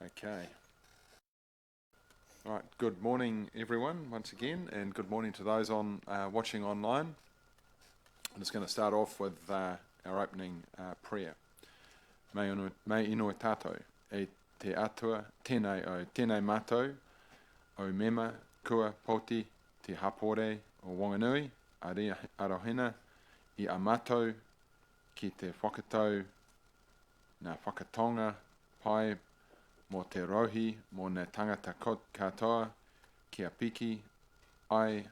Okay. All right. Good morning, everyone, once again, and good morning to those on watching online. I'm just going to start off with our opening prayer. Me ino tātou, e te atua, tēnei o tēnei mātou, o mema, kua poti, te hapore o Wanganui, arohina, I a mātou, ki te whakatau, ngā whakatonga, pai, mō te rohi, mō ngā tangata katoa, kia piki, ai,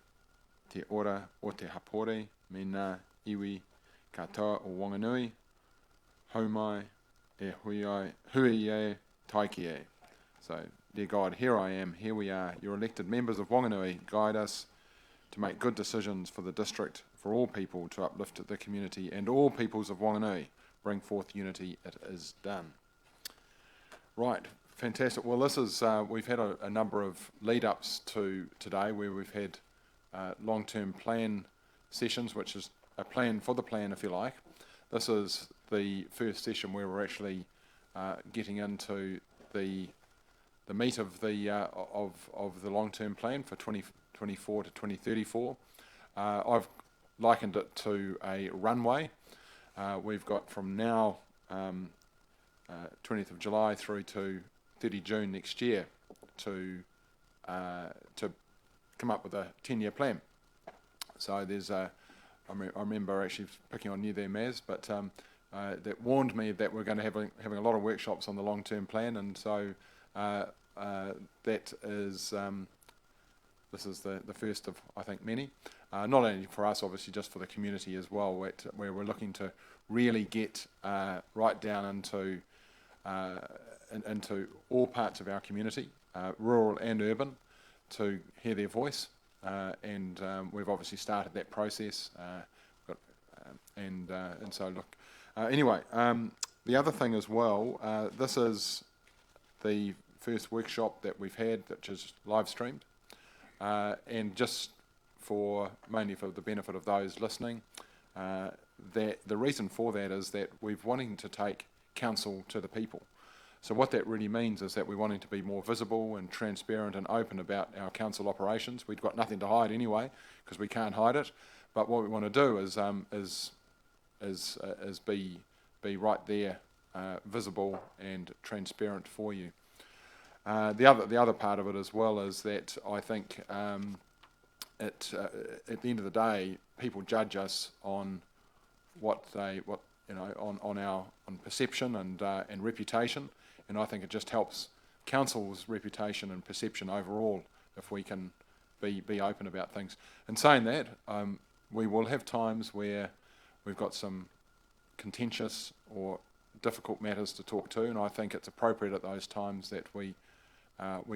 te ora o te hapore, me ngā iwi katoa o Wanganui, haumai, e hui e, taiki e. So, dear God, here I am, here we are, your elected members of Wanganui, guide us to make good decisions for the district, for all people to uplift the community, and all peoples of Wanganui, bring forth unity, it is done. Right, fantastic. Well, this is, we've had a number of lead-ups to today where we've had long-term plan sessions, which is a plan for the plan, if you like. This is the first session where we're actually getting into the meat of the long-term plan for 2024 to 2034. I've likened it to a runway. We've got from now 20th of July through to 30 June next year to come up with a 10-year plan. So there's I remember actually picking on you there, Maz, but that warned me that we're going to having a lot of workshops on the long-term plan, and so that is this is the first of, I think, many. Not only for us, obviously, just for the community as well, where we're looking to really get right down into all parts of our community, rural and urban, to hear their voice. And we've obviously started that process. And so, look, anyway, the other thing as well, this is the first workshop that we've had, which is live streamed. And just mainly for the benefit of those listening, that the reason for that is that we're wanting to take council to the people. So what that really means is that we're wanting to be more visible and transparent and open about our council operations. We've got nothing to hide anyway, because we can't hide it. But what we want to do is be right there, visible and transparent for you. The other part of it as well is that I think at the end of the day, people judge us on on perception and reputation, and I think it just helps council's reputation and perception overall if we can be open about things. And saying that, we will have times where we've got some contentious or difficult matters to talk to, and I think it's appropriate at those times that we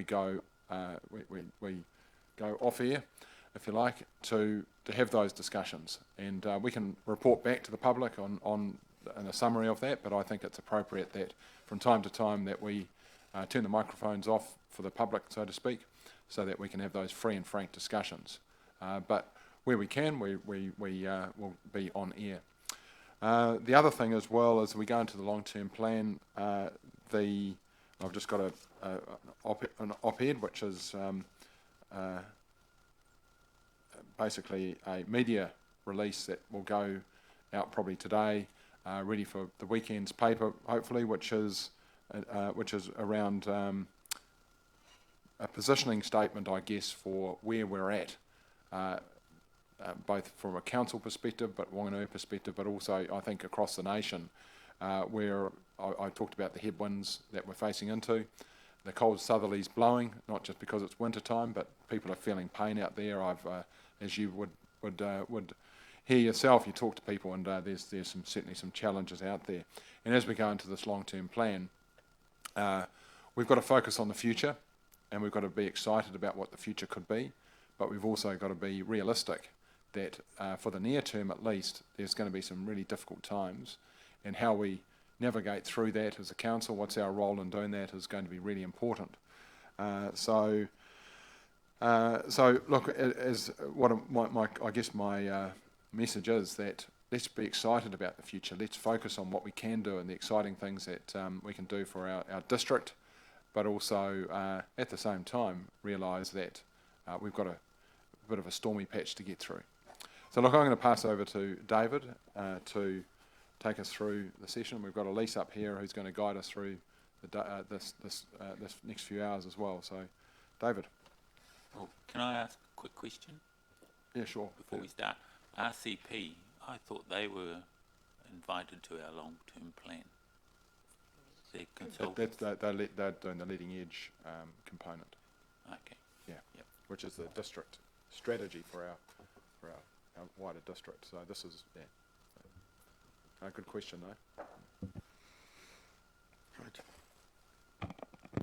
go off air, if you like, to have those discussions, and we can report back to the public on a summary of that. But I think it's appropriate that from time to time that we turn the microphones off for the public, so to speak, so that we can have those free and frank discussions. But where we can, we will be on air. The other thing as well as we go into the long-term plan, I've just got an op-ed which is basically a media release that will go out probably today, ready for the weekend's paper, hopefully, which is around a positioning statement, I guess, for where we're at, both from a council perspective, but Wanganui perspective, but also I think across the nation, where I talked about the headwinds that we're facing into. The cold southerlies blowing, not just because it's winter time, but people are feeling pain out there. As you would hear yourself, you talk to people, and there's certainly some challenges out there. And as we go into this long-term plan, we've got to focus on the future, and we've got to be excited about what the future could be, but we've also got to be realistic that for the near term at least, there's going to be some really difficult times, and how we navigate through that as a council, what's our role in doing that, is going to be really important. So look, as what I guess my message is that let's be excited about the future. Let's focus on what we can do and the exciting things that we can do for our district, but also at the same time realise that we've got a bit of a stormy patch to get through. So look, I'm going to pass over to David to take us through the session. We've got Elise up here who's going to guide us through this next few hours as well. So, David. Well, can I ask a quick question? Yeah, sure. Before we start, RCP, I thought they were invited to our long-term plan. They're consultants. They're doing the leading edge component. Okay. Yeah. Yep. Which is the district strategy for our wider district. So this is a good question though.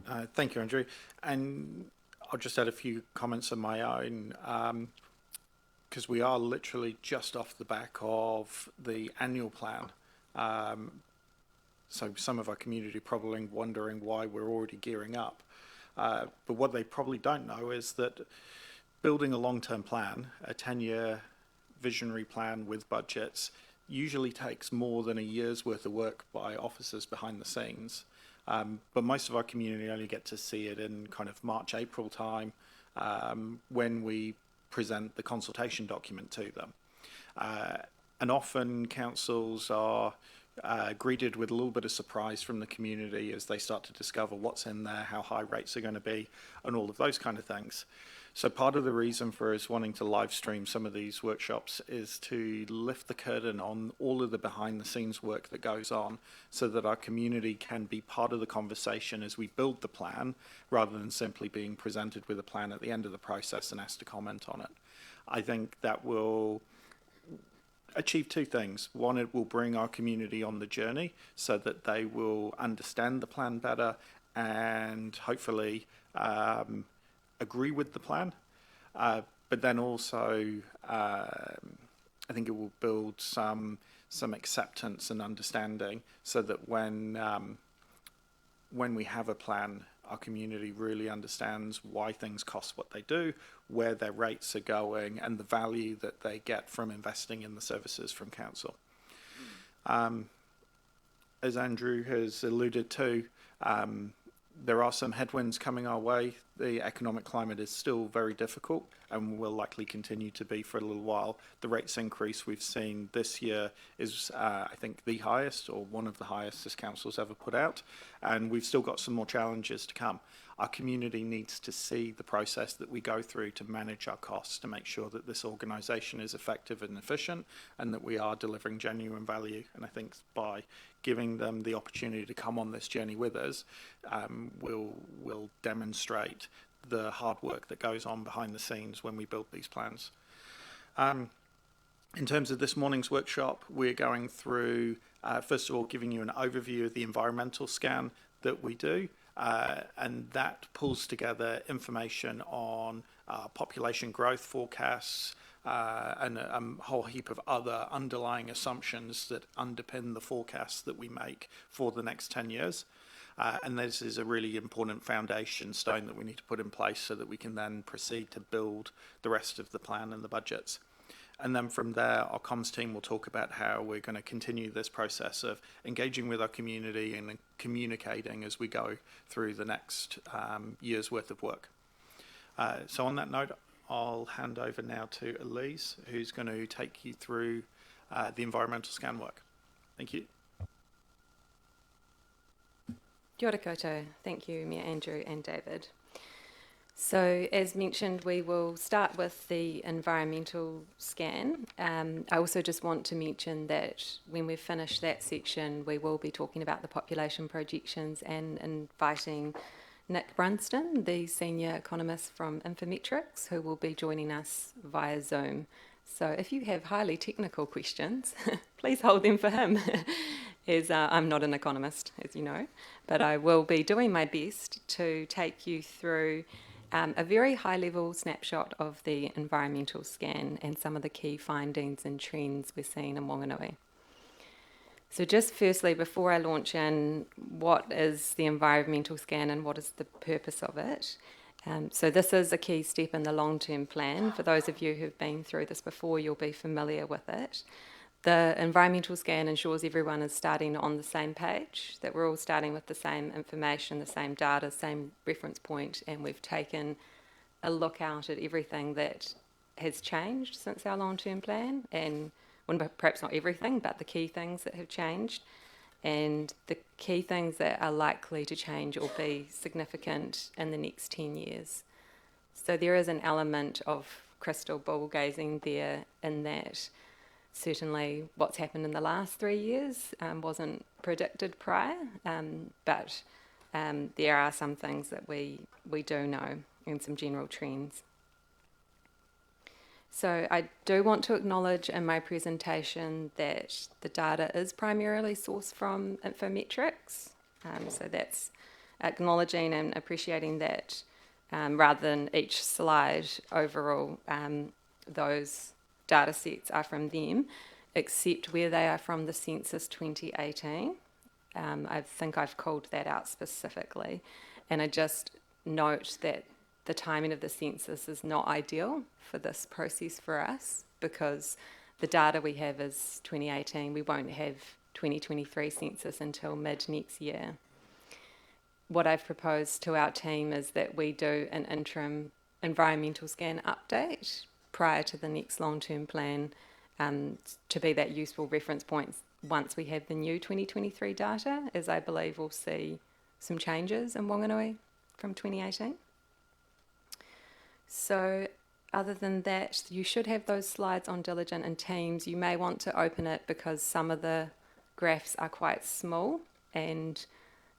Right. Thank you, Andrew. And I'll just add a few comments of my own, because we are literally just off the back of the annual plan. So some of our community probably wondering why we're already gearing up. But what they probably don't know is that building a long-term plan, a 10-year visionary plan with budgets, usually takes more than a year's worth of work by officers behind the scenes. But most of our community only get to see it in kind of March, April time, when we present the consultation document to them. And often councils are greeted with a little bit of surprise from the community as they start to discover what's in there, how high rates are going to be, and all of those kind of things. So part of the reason for us wanting to live stream some of these workshops is to lift the curtain on all of the behind the scenes work that goes on so that our community can be part of the conversation as we build the plan rather than simply being presented with a plan at the end of the process and asked to comment on it. I think that will achieve two things. One, it will bring our community on the journey so that they will understand the plan better and hopefully agree with the plan, but then also I think it will build some acceptance and understanding so that when we have a plan, our community really understands why things cost what they do, where their rates are going, and the value that they get from investing in the services from council. As Andrew has alluded to, there are some headwinds coming our way. The economic climate is still very difficult and will likely continue to be for a little while. The rates increase we've seen this year is, I think, the highest or one of the highest this council's ever put out. And we've still got some more challenges to come. Our community needs to see the process that we go through to manage our costs, to make sure that this organisation is effective and efficient and that we are delivering genuine value. And I think by giving them the opportunity to come on this journey with us, we'll demonstrate the hard work that goes on behind the scenes when we build these plans. In terms of this morning's workshop, we're going through, first of all, giving you an overview of the environmental scan that we do. And that pulls together information on population growth forecasts and a whole heap of other underlying assumptions that underpin the forecasts that we make for the next 10 years. And this is a really important foundation stone that we need to put in place so that we can then proceed to build the rest of the plan and the budgets. And then from there, our comms team will talk about how we're going to continue this process of engaging with our community and communicating as we go through the next year's worth of work. So on that note, I'll hand over now to Elise, who's going to take you through the environmental scan work. Thank you. Kia ora koutou. Thank you, Mia, Andrew and David. So as mentioned, we will start with the environmental scan. I also just want to mention that when we finish that section, we will be talking about the population projections and inviting Nick Brunston, the senior economist from Infometrics, who will be joining us via Zoom. So if you have highly technical questions, please hold them for him, as I'm not an economist, as you know, but I will be doing my best to take you through a very high-level snapshot of the environmental scan and some of the key findings and trends we're seeing in Wanganui. So just firstly, before I launch in, what is the environmental scan and what is the purpose of it? So this is a key step in the long-term plan. For those of you who've been through this before, you'll be familiar with it. the environmental scan ensures everyone is starting on the same page, that we're all starting with the same information, the same data, same reference point, and we've taken a look out at everything that has changed since our long-term plan, and well, perhaps not everything, but the key things that have changed, and the key things that are likely to change or be significant in the next 10 years. So there is an element of crystal ball gazing there, in that certainly what's happened in the last 3 years wasn't predicted prior, but there are some things that we do know, and some general trends. So I do want to acknowledge in my presentation that the data is primarily sourced from Infometrics. So that's acknowledging and appreciating that rather than each slide overall, those data sets are from them, except where they are from the census 2018. I think I've called that out specifically. And I just note that the timing of the census is not ideal for this process for us, because the data we have is 2018. We won't have 2023 census until mid next year. What I've proposed to our team is that we do an interim environmental scan update prior to the next long-term plan, to be that useful reference point once we have the new 2023 data, as I believe we'll see some changes in Whanganui from 2018. So other than that, you should have those slides on Diligent and Teams. You may want to open it because some of the graphs are quite small and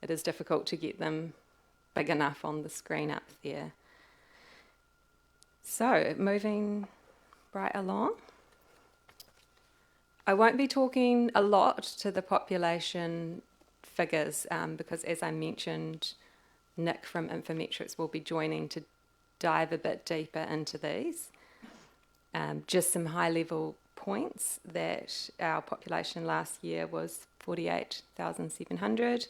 it is difficult to get them big enough on the screen up there. So moving right along. I won't be talking a lot to the population figures because, as I mentioned, Nick from Infometrics will be joining to dive a bit deeper into these. Just some high-level points: that our population last year was 48,700,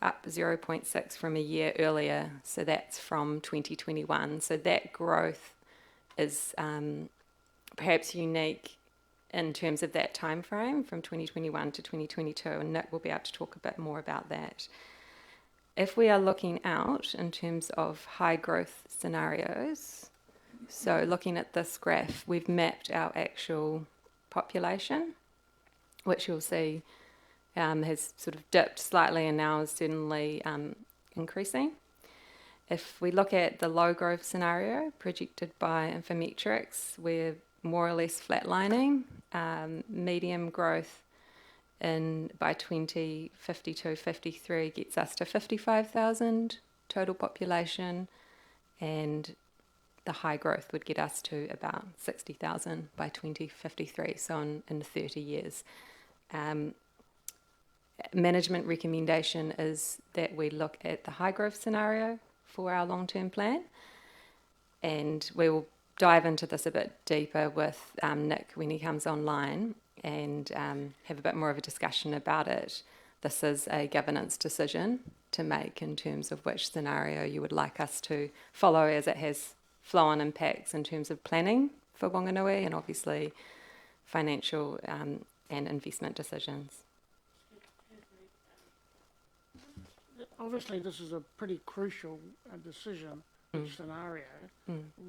up 0.6 from a year earlier, so that's from 2021. So that growth is perhaps unique in terms of that time frame from 2021 to 2022, and Nick will be able to talk a bit more about that. If we are looking out in terms of high growth scenarios, so looking at this graph, we've mapped our actual population, which you'll see has sort of dipped slightly and now is certainly increasing. If we look at the low growth scenario projected by Infometrics, we're more or less flatlining. Medium growth by 2052-53 gets us to 55,000 total population, and the high growth would get us to about 60,000 by 2053, so in 30 years. Management recommendation is that we look at the high growth scenario for our long-term plan, and we will dive into this a bit deeper with Nick when he comes online, and have a bit more of a discussion about it. This is a governance decision to make in terms of which scenario you would like us to follow, as it has flow-on impacts in terms of planning for Whanganui and obviously financial and investment decisions. Obviously, this is a pretty crucial decision, scenario.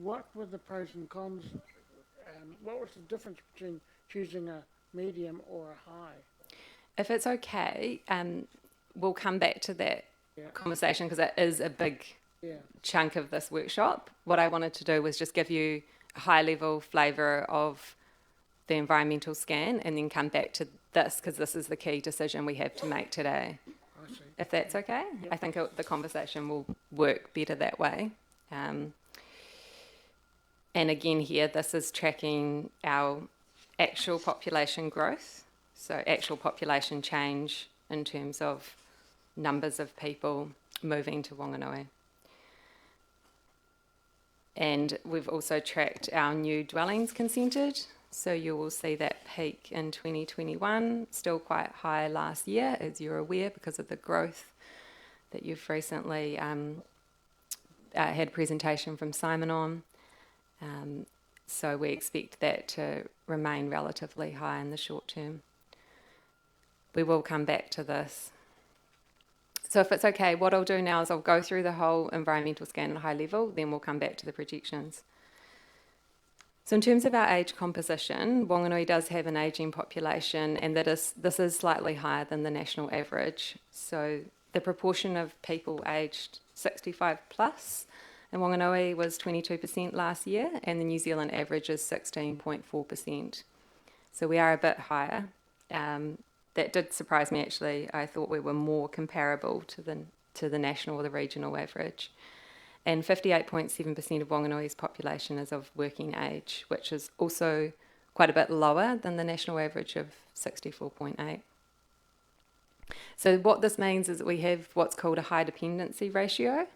What were the pros and cons? What was the difference between choosing a medium or a high? If it's okay, we'll come back to that conversation because it is a big chunk of this workshop. What I wanted to do was just give you a high-level flavour of the environmental scan and then come back to this because this is the key decision we have to make today. I see. If that's okay? Yep. I think the conversation will work better that way. And again here, this is tracking our actual population growth, so actual population change in terms of numbers of people moving to Whanganui. And we've also tracked our new dwellings consented, so you will see that peak in 2021, still quite high last year, as you're aware, because of the growth that you've recently had a presentation from Simon on. So we expect that to remain relatively high in the short term. We will come back to this. So if it's okay, what I'll do now is I'll go through the whole environmental scan at a high level, then we'll come back to the projections. So in terms of our age composition, Whanganui does have an ageing population, and this is slightly higher than the national average. So the proportion of people aged 65 plus in Whanganui was 22% last year, and the New Zealand average is 16.4%. So we are a bit higher. That did surprise me, actually. I thought we were more comparable to the national or the regional average. And 58.7% of Wanganui's population is of working age, which is also quite a bit lower than the national average of 64.8. So what this means is that we have what's called a high dependency ratio,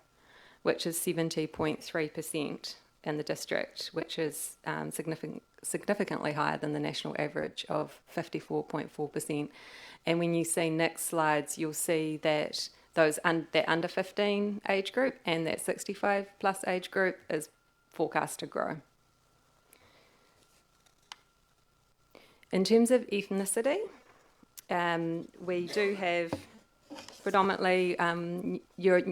which is 70.3% in the district, which is significantly higher than the national average of 54.4%. And when you see Nick's slides, you'll see that that under 15 age group and that 65 plus age group is forecast to grow. In terms of ethnicity, we do have predominantly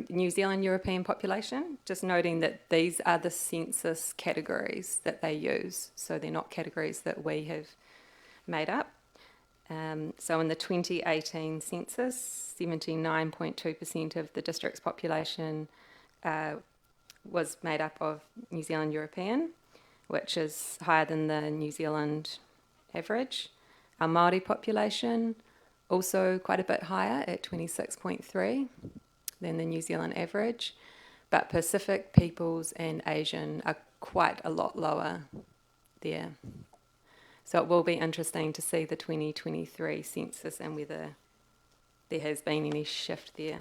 New Zealand European population, just noting that these are the census categories that they use, so they're not categories that we have made up. So in the 2018 census, 79.2% of the district's population was made up of New Zealand European, which is higher than the New Zealand average. Our Māori population, also quite a bit higher at 26.3 than the New Zealand average, but Pacific peoples and Asian are quite a lot lower there. So it will be interesting to see the 2023 census and whether there has been any shift there.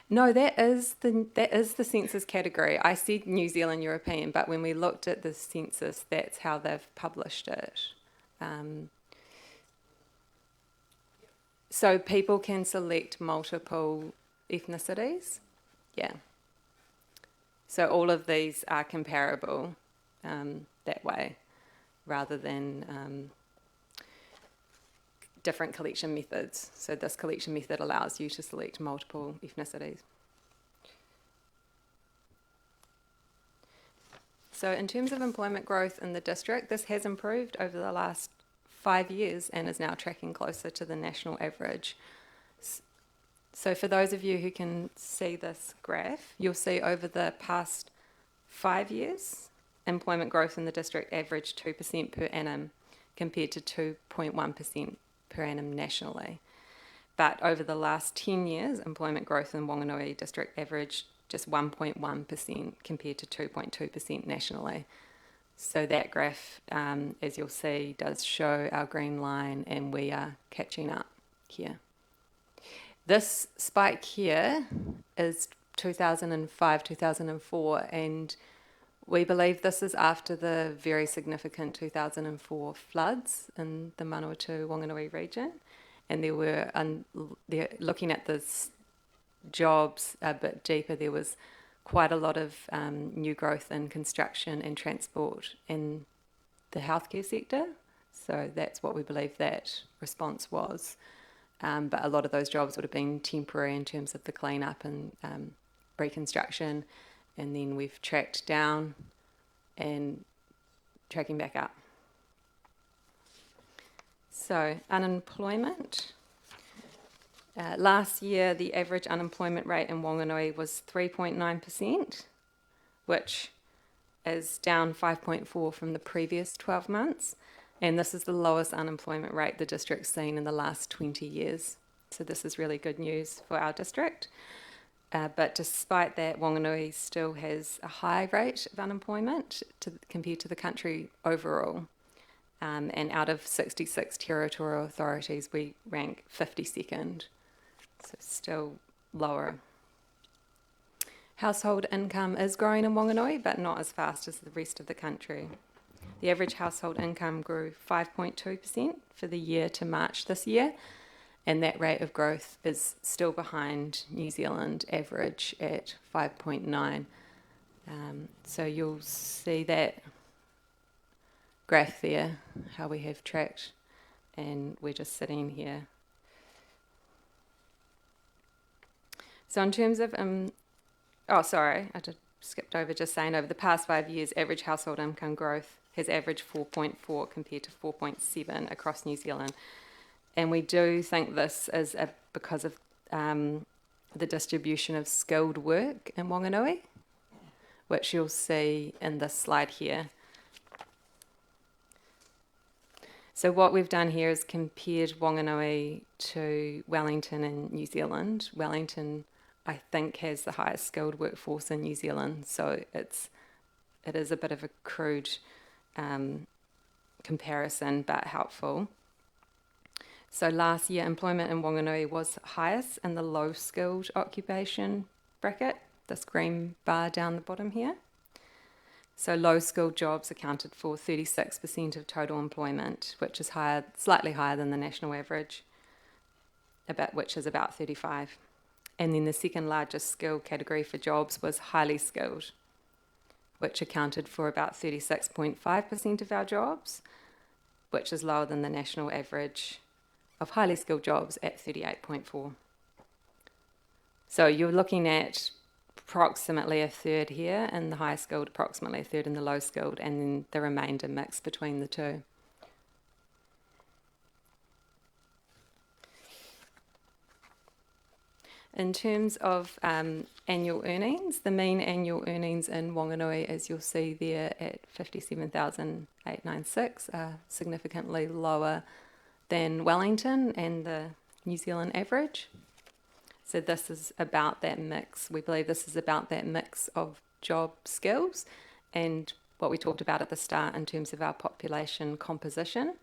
No, that is the census category. I said New Zealand European, but when we looked at the census, that's how they've published it. So people can select multiple ethnicities. Yeah. So all of these are comparable that way, rather than different collection methods. So this collection method allows you to select multiple ethnicities. So in terms of employment growth in the district, this has improved over the last 5 years and is now tracking closer to the national average. So for those of you who can see this graph, you'll see over the past 5 years, employment growth in the district averaged 2% per annum compared to 2.1% per annum nationally. But over the last 10 years, employment growth in Whanganui district averaged just 1.1% compared to 2.2% nationally. So that graph, as you'll see, does show our green line, and we are catching up here. This spike here is 2005, 2004, and we believe this is after the very significant 2004 floods in the Manawatu-Wanganui region. And there were, looking at the jobs a bit deeper, there was quite a lot of new growth in construction and transport in the healthcare sector. So that's what we believe that response was. But a lot of those jobs would have been temporary in terms of the clean-up and reconstruction, and then we've tracked down and tracking back up. So unemployment. Last year, the average unemployment rate in Wanganui was 3.9%, which is down 5.4 from the previous 12 months. And this is the lowest unemployment rate the district's seen in the last 20 years. So this is really good news for our district. But despite that, Wanganui still has a high rate of unemployment compared to the country overall. And out of 66 territorial authorities, we rank 52nd. So still lower. Household income is growing in Wanganui, but not as fast as the rest of the country. The average household income grew 5.2% for the year to March this year, and that rate of growth is still behind New Zealand average at 5.9. So you'll see that graph there, how we have tracked, and we're just sitting here. So in terms of, I just skipped over just saying over the past 5 years, average household income growth has averaged 4.4 compared to 4.7 across New Zealand. And we do think this is because of the distribution of skilled work in Whanganui, which you'll see in this slide here. So what we've done here is compared Whanganui to Wellington in New Zealand. Wellington, I think, has the highest skilled workforce in New Zealand, so it is a bit of a crude comparison, but helpful. So last year, employment in Whanganui was highest in the low-skilled occupation bracket, this green bar down the bottom here. So low-skilled jobs accounted for 36% of total employment, which is slightly higher than the national average, which is about 35%. And then the second largest skill category for jobs was highly skilled, which accounted for about 36.5% of our jobs, which is lower than the national average of highly skilled jobs at 38.4%. So you're looking at approximately a third here in the high skilled, approximately a third in the low skilled, and then the remainder mixed between the two. In terms of annual earnings, the mean annual earnings in Whanganui, as you'll see there at 57,896, are significantly lower than Wellington and the New Zealand average. So this is about that mix. We believe this is about that mix of job skills and what we talked about at the start in terms of our population composition,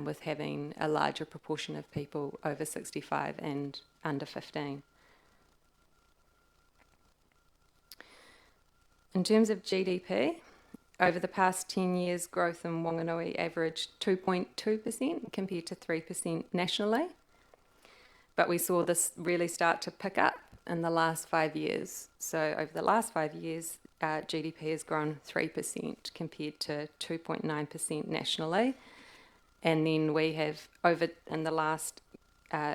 with having a larger proportion of people over 65 and under 15. In terms of GDP, over the past 10 years, growth in Whanganui averaged 2.2% compared to 3% nationally. But we saw this really start to pick up in the last 5 years. So over the last 5 years, GDP has grown 3% compared to 2.9% nationally. And then we have in the last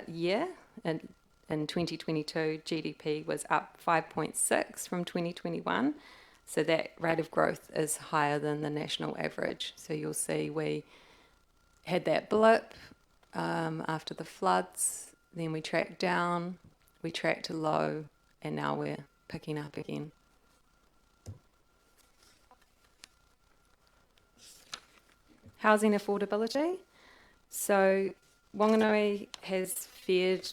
year, in 2022, GDP was up 5.6 from 2021. So that rate of growth is higher than the national average. So you'll see we had that blip after the floods. Then we tracked down, we tracked low, and now we're picking up again. Housing affordability. So Whanganui has fared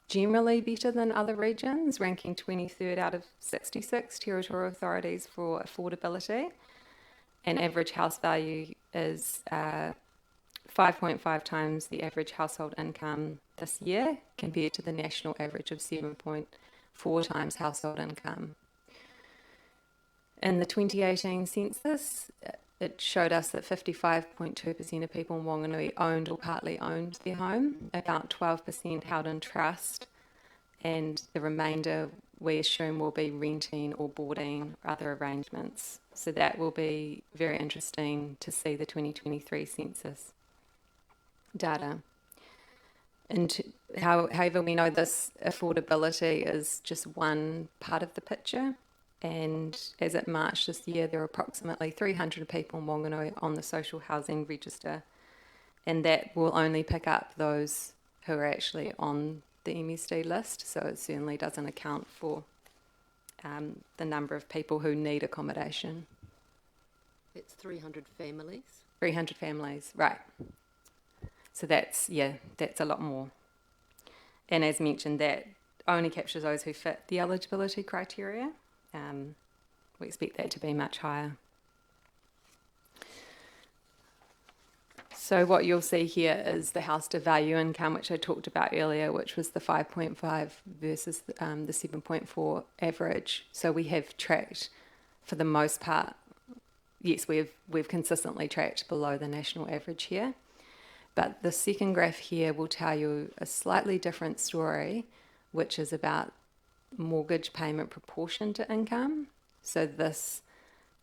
generally better than other regions, ranking 23rd out of 66 territorial authorities for affordability. And average house value is 5.5 times the average household income this year compared to the national average of 7.4 times household income. In the 2018 census, it showed us that 55.2% of people in Whanganui owned or partly owned their home, about 12% held in trust, and the remainder we assume will be renting or boarding or other arrangements. So that will be very interesting to see the 2023 census data. And however, we know this affordability is just one part of the picture. And as at March this year, there are approximately 300 people in Whanganui on the social housing register. And that will only pick up those who are actually on the MSD list. So it certainly doesn't account for the number of people who need accommodation. It's 300 families. 300 families, right. So that's a lot more. And as mentioned, that only captures those who fit the eligibility criteria. We expect that to be much higher. So what you'll see here is the house to value income, which I talked about earlier, which was the 5.5 versus the 7.4 average. So we have tracked, for the most part, yes, we've consistently tracked below the national average here. But the second graph here will tell you a slightly different story, which is about mortgage payment proportion to income. So this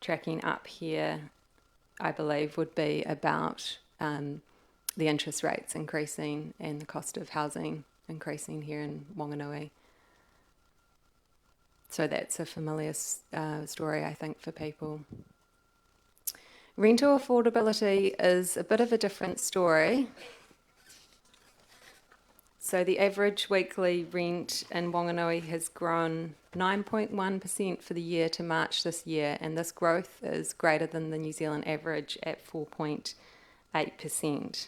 tracking up here, I believe, would be about the interest rates increasing and the cost of housing increasing here in Wanganui. So that's a familiar story, I think, for people. Rental affordability is a bit of a different story. So the average weekly rent in Wanganui has grown 9.1% for the year to March this year, and this growth is greater than the New Zealand average at 4.8%.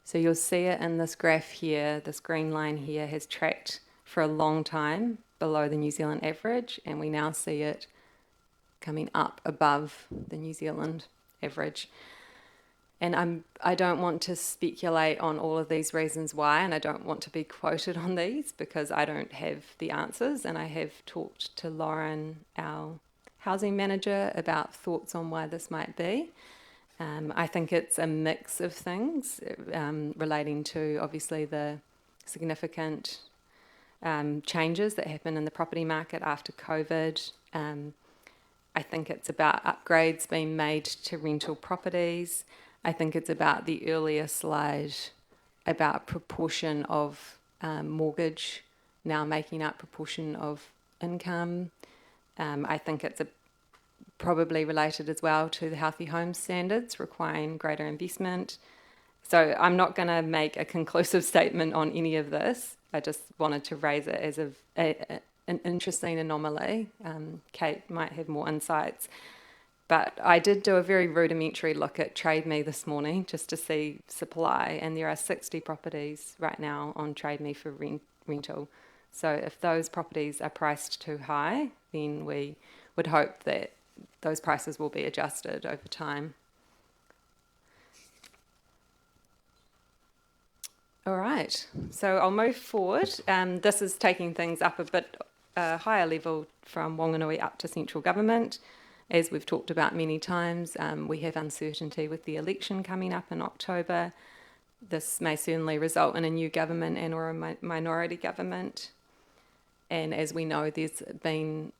So you'll see it in this graph here. This green line here has tracked for a long time below the New Zealand average, and we now see it coming up above the New Zealand average. And I don't want to speculate on all of these reasons why, and I don't want to be quoted on these because I don't have the answers. And I have talked to Lauren, our housing manager, about thoughts on why this might be. I think it's a mix of things relating to obviously the significant changes that happened in the property market after COVID. I think it's about upgrades being made to rental properties. I think it's about the earlier slide about proportion of mortgage now making up proportion of income. I think it's probably related as well to the healthy home standards requiring greater investment. So I'm not going to make a conclusive statement on any of this. I just wanted to raise it as an interesting anomaly. Kate might have more insights. But I did do a very rudimentary look at Trade Me this morning just to see supply, and there are 60 properties right now on Trade Me for rental. So if those properties are priced too high, then we would hope that those prices will be adjusted over time. All right, so I'll move forward. This is taking things up a bit higher level from Wanganui up to central government. As we've talked about many times, we have uncertainty with the election coming up in October. This may certainly result in a new government and or a minority government. And as we know, there's been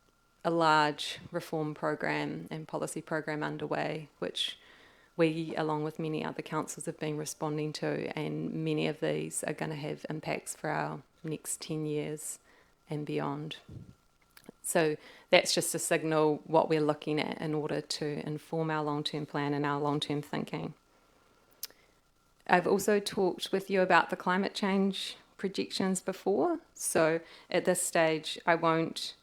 a large reform program and policy program underway, which we, along with many other councils, have been responding to, and many of these are going to have impacts for our next 10 years and beyond. So that's just to signal what we're looking at in order to inform our long-term plan and our long-term thinking. I've also talked with you about the climate change projections before. So at this stage, I won't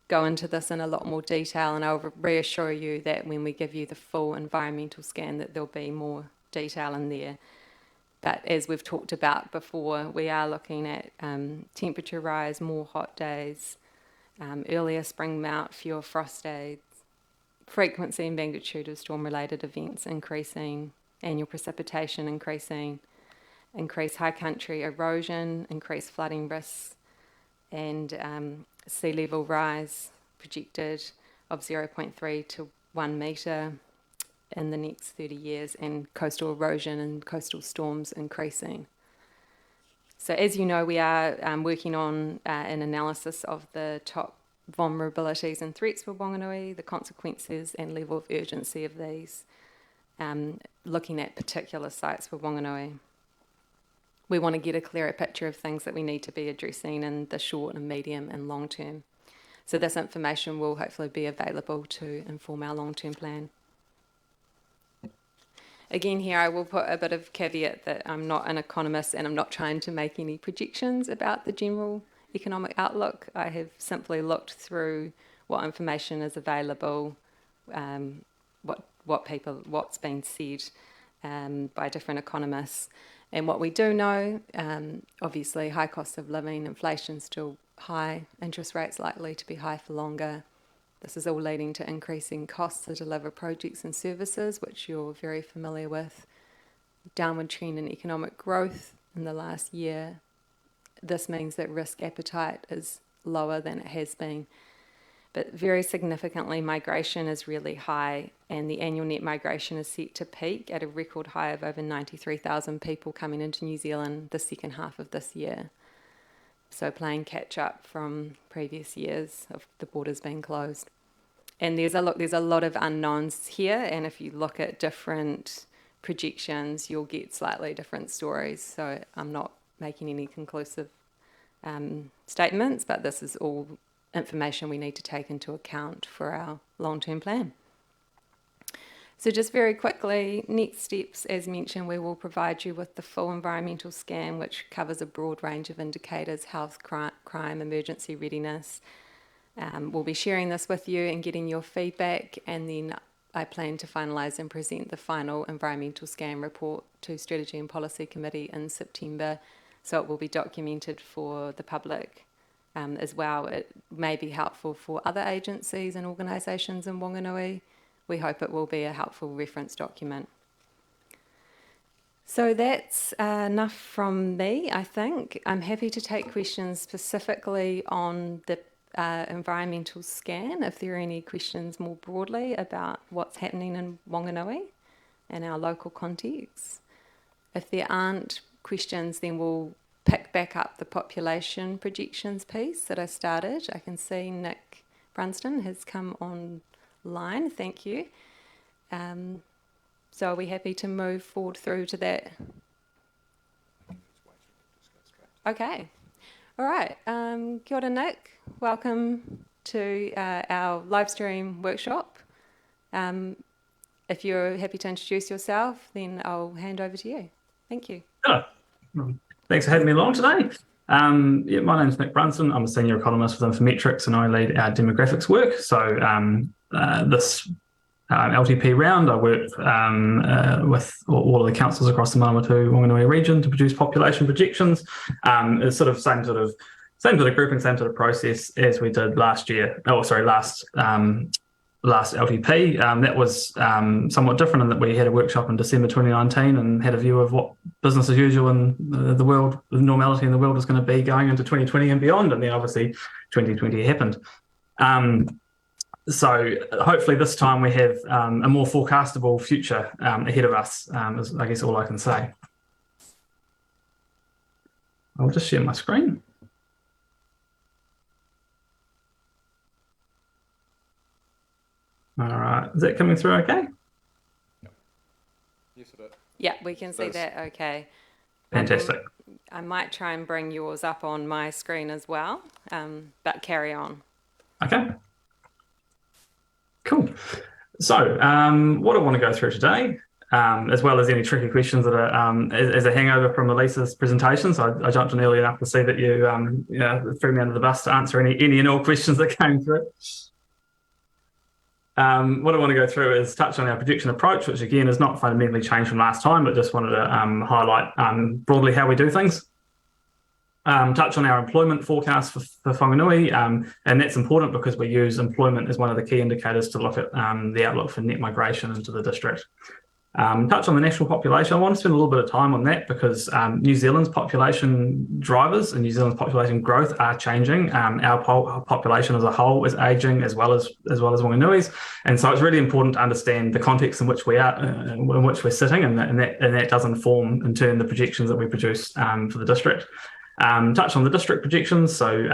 go into this in a lot more detail, and I'll reassure you that when we give you the full environmental scan that there'll be more detail in there. But as we've talked about before, we are looking at temperature rise, more hot days, earlier spring melt, fewer frost days, frequency and magnitude of storm-related events increasing, annual precipitation increasing, increased high country erosion, increased flooding risks, and sea level rise projected of 0.3 to 1 metre in the next 30 years, and coastal erosion and coastal storms increasing. So as you know, we are working on an analysis of the top vulnerabilities and threats for Wanganui, the consequences and level of urgency of these, looking at particular sites for Wanganui. We want to get a clearer picture of things that we need to be addressing in the short and medium and long term. So this information will hopefully be available to inform our long-term plan. Again, here I will put a bit of caveat that I'm not an economist and I'm not trying to make any projections about the general economic outlook. I have simply looked through what information is available, what's been said by different economists. And what we do know, obviously high cost of living, inflation still high, interest rates likely to be high for longer. This is all leading to increasing costs to deliver projects and services, which you're very familiar with. Downward trend in economic growth in the last year. This means that risk appetite is lower than it has been. But very significantly, migration is really high, and the annual net migration is set to peak at a record high of over 93,000 people coming into New Zealand the second half of this year. So playing catch up from previous years of the borders being closed. And there's a lot of unknowns here, and if you look at different projections, you'll get slightly different stories. So I'm not making any conclusive statements, but this is all information we need to take into account for our long-term plan. So just very quickly, next steps, as mentioned, we will provide you with the full environmental scan, which covers a broad range of indicators, health, crime, emergency readiness. We'll be sharing this with you and getting your feedback, and then I plan to finalise and present the final environmental scan report to Strategy and Policy Committee in September, so it will be documented for the public as well. It may be helpful for other agencies and organisations in Wanganui. We hope it will be a helpful reference document. So that's enough from me, I think. I'm happy to take questions specifically on the environmental scan, if there are any questions more broadly about what's happening in Wanganui and our local context. If there aren't questions, then we'll pick back up the population projections piece that I started. I can see Nick Brunston has come online. Thank you. So are we happy to move forward through to that? Okay. All right. Kia ora, Nick. Welcome to our live stream workshop. If you're happy to introduce yourself, then I'll hand over to you. Thank you. Hello. Thanks for having me along today. My name's Nick Brunston. I'm a senior economist with Infometrics, and I lead our demographics work. So this LTP round, I work with all of the councils across the Manawatu-Wanganui region to produce population projections. It's sort of same sort of grouping, same sort of process as we did last year. Last LTP. That was somewhat different in that we had a workshop in December 2019 and had a view of what business as usual in the world, the normality in the world was going to be going into 2020 and beyond. And then obviously 2020 happened. So hopefully this time we have a more forecastable future ahead of us, is I guess all I can say. I'll just share my screen. All right, is that coming through okay? Yes, it is. Yeah, we can see that okay. Fantastic. I might try and bring yours up on my screen as well, but carry on. Okay. Cool. So what I want to go through today, as well as any tricky questions that are as a hangover from Elisa's presentation. So I jumped in early enough to see that you threw me under the bus to answer any and all questions that came through. What I want to go through is touch on our projection approach, which again is not fundamentally changed from last time, but just wanted to highlight broadly how we do things. Touch on our employment forecast for Whanganui, and that's important because we use employment as one of the key indicators to look at the outlook for net migration into the district. Touch on the national population. I want to spend a little bit of time on that because New Zealand's population drivers and New Zealand's population growth are changing. Our population as a whole is aging as well as Wanganui's, and so it's really important to understand the context in which we are, in which we're sitting, and that does inform in turn the projections that we produce for the district. Touch on the district projections, so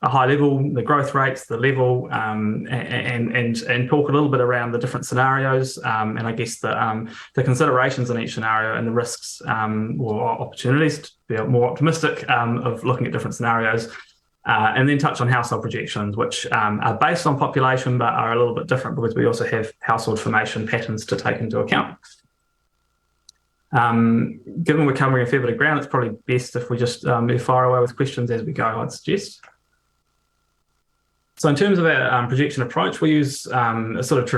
a high level, the growth rates, the level, and talk a little bit around the different scenarios, and I guess the considerations in each scenario and the risks or opportunities to be more optimistic of looking at different scenarios. And then touch on household projections, which are based on population but are a little bit different because we also have household formation patterns to take into account. Given we're covering a fair bit of ground, it's probably best if we just move far away with questions as we go, I'd suggest. So in terms of our projection approach, we use a sort of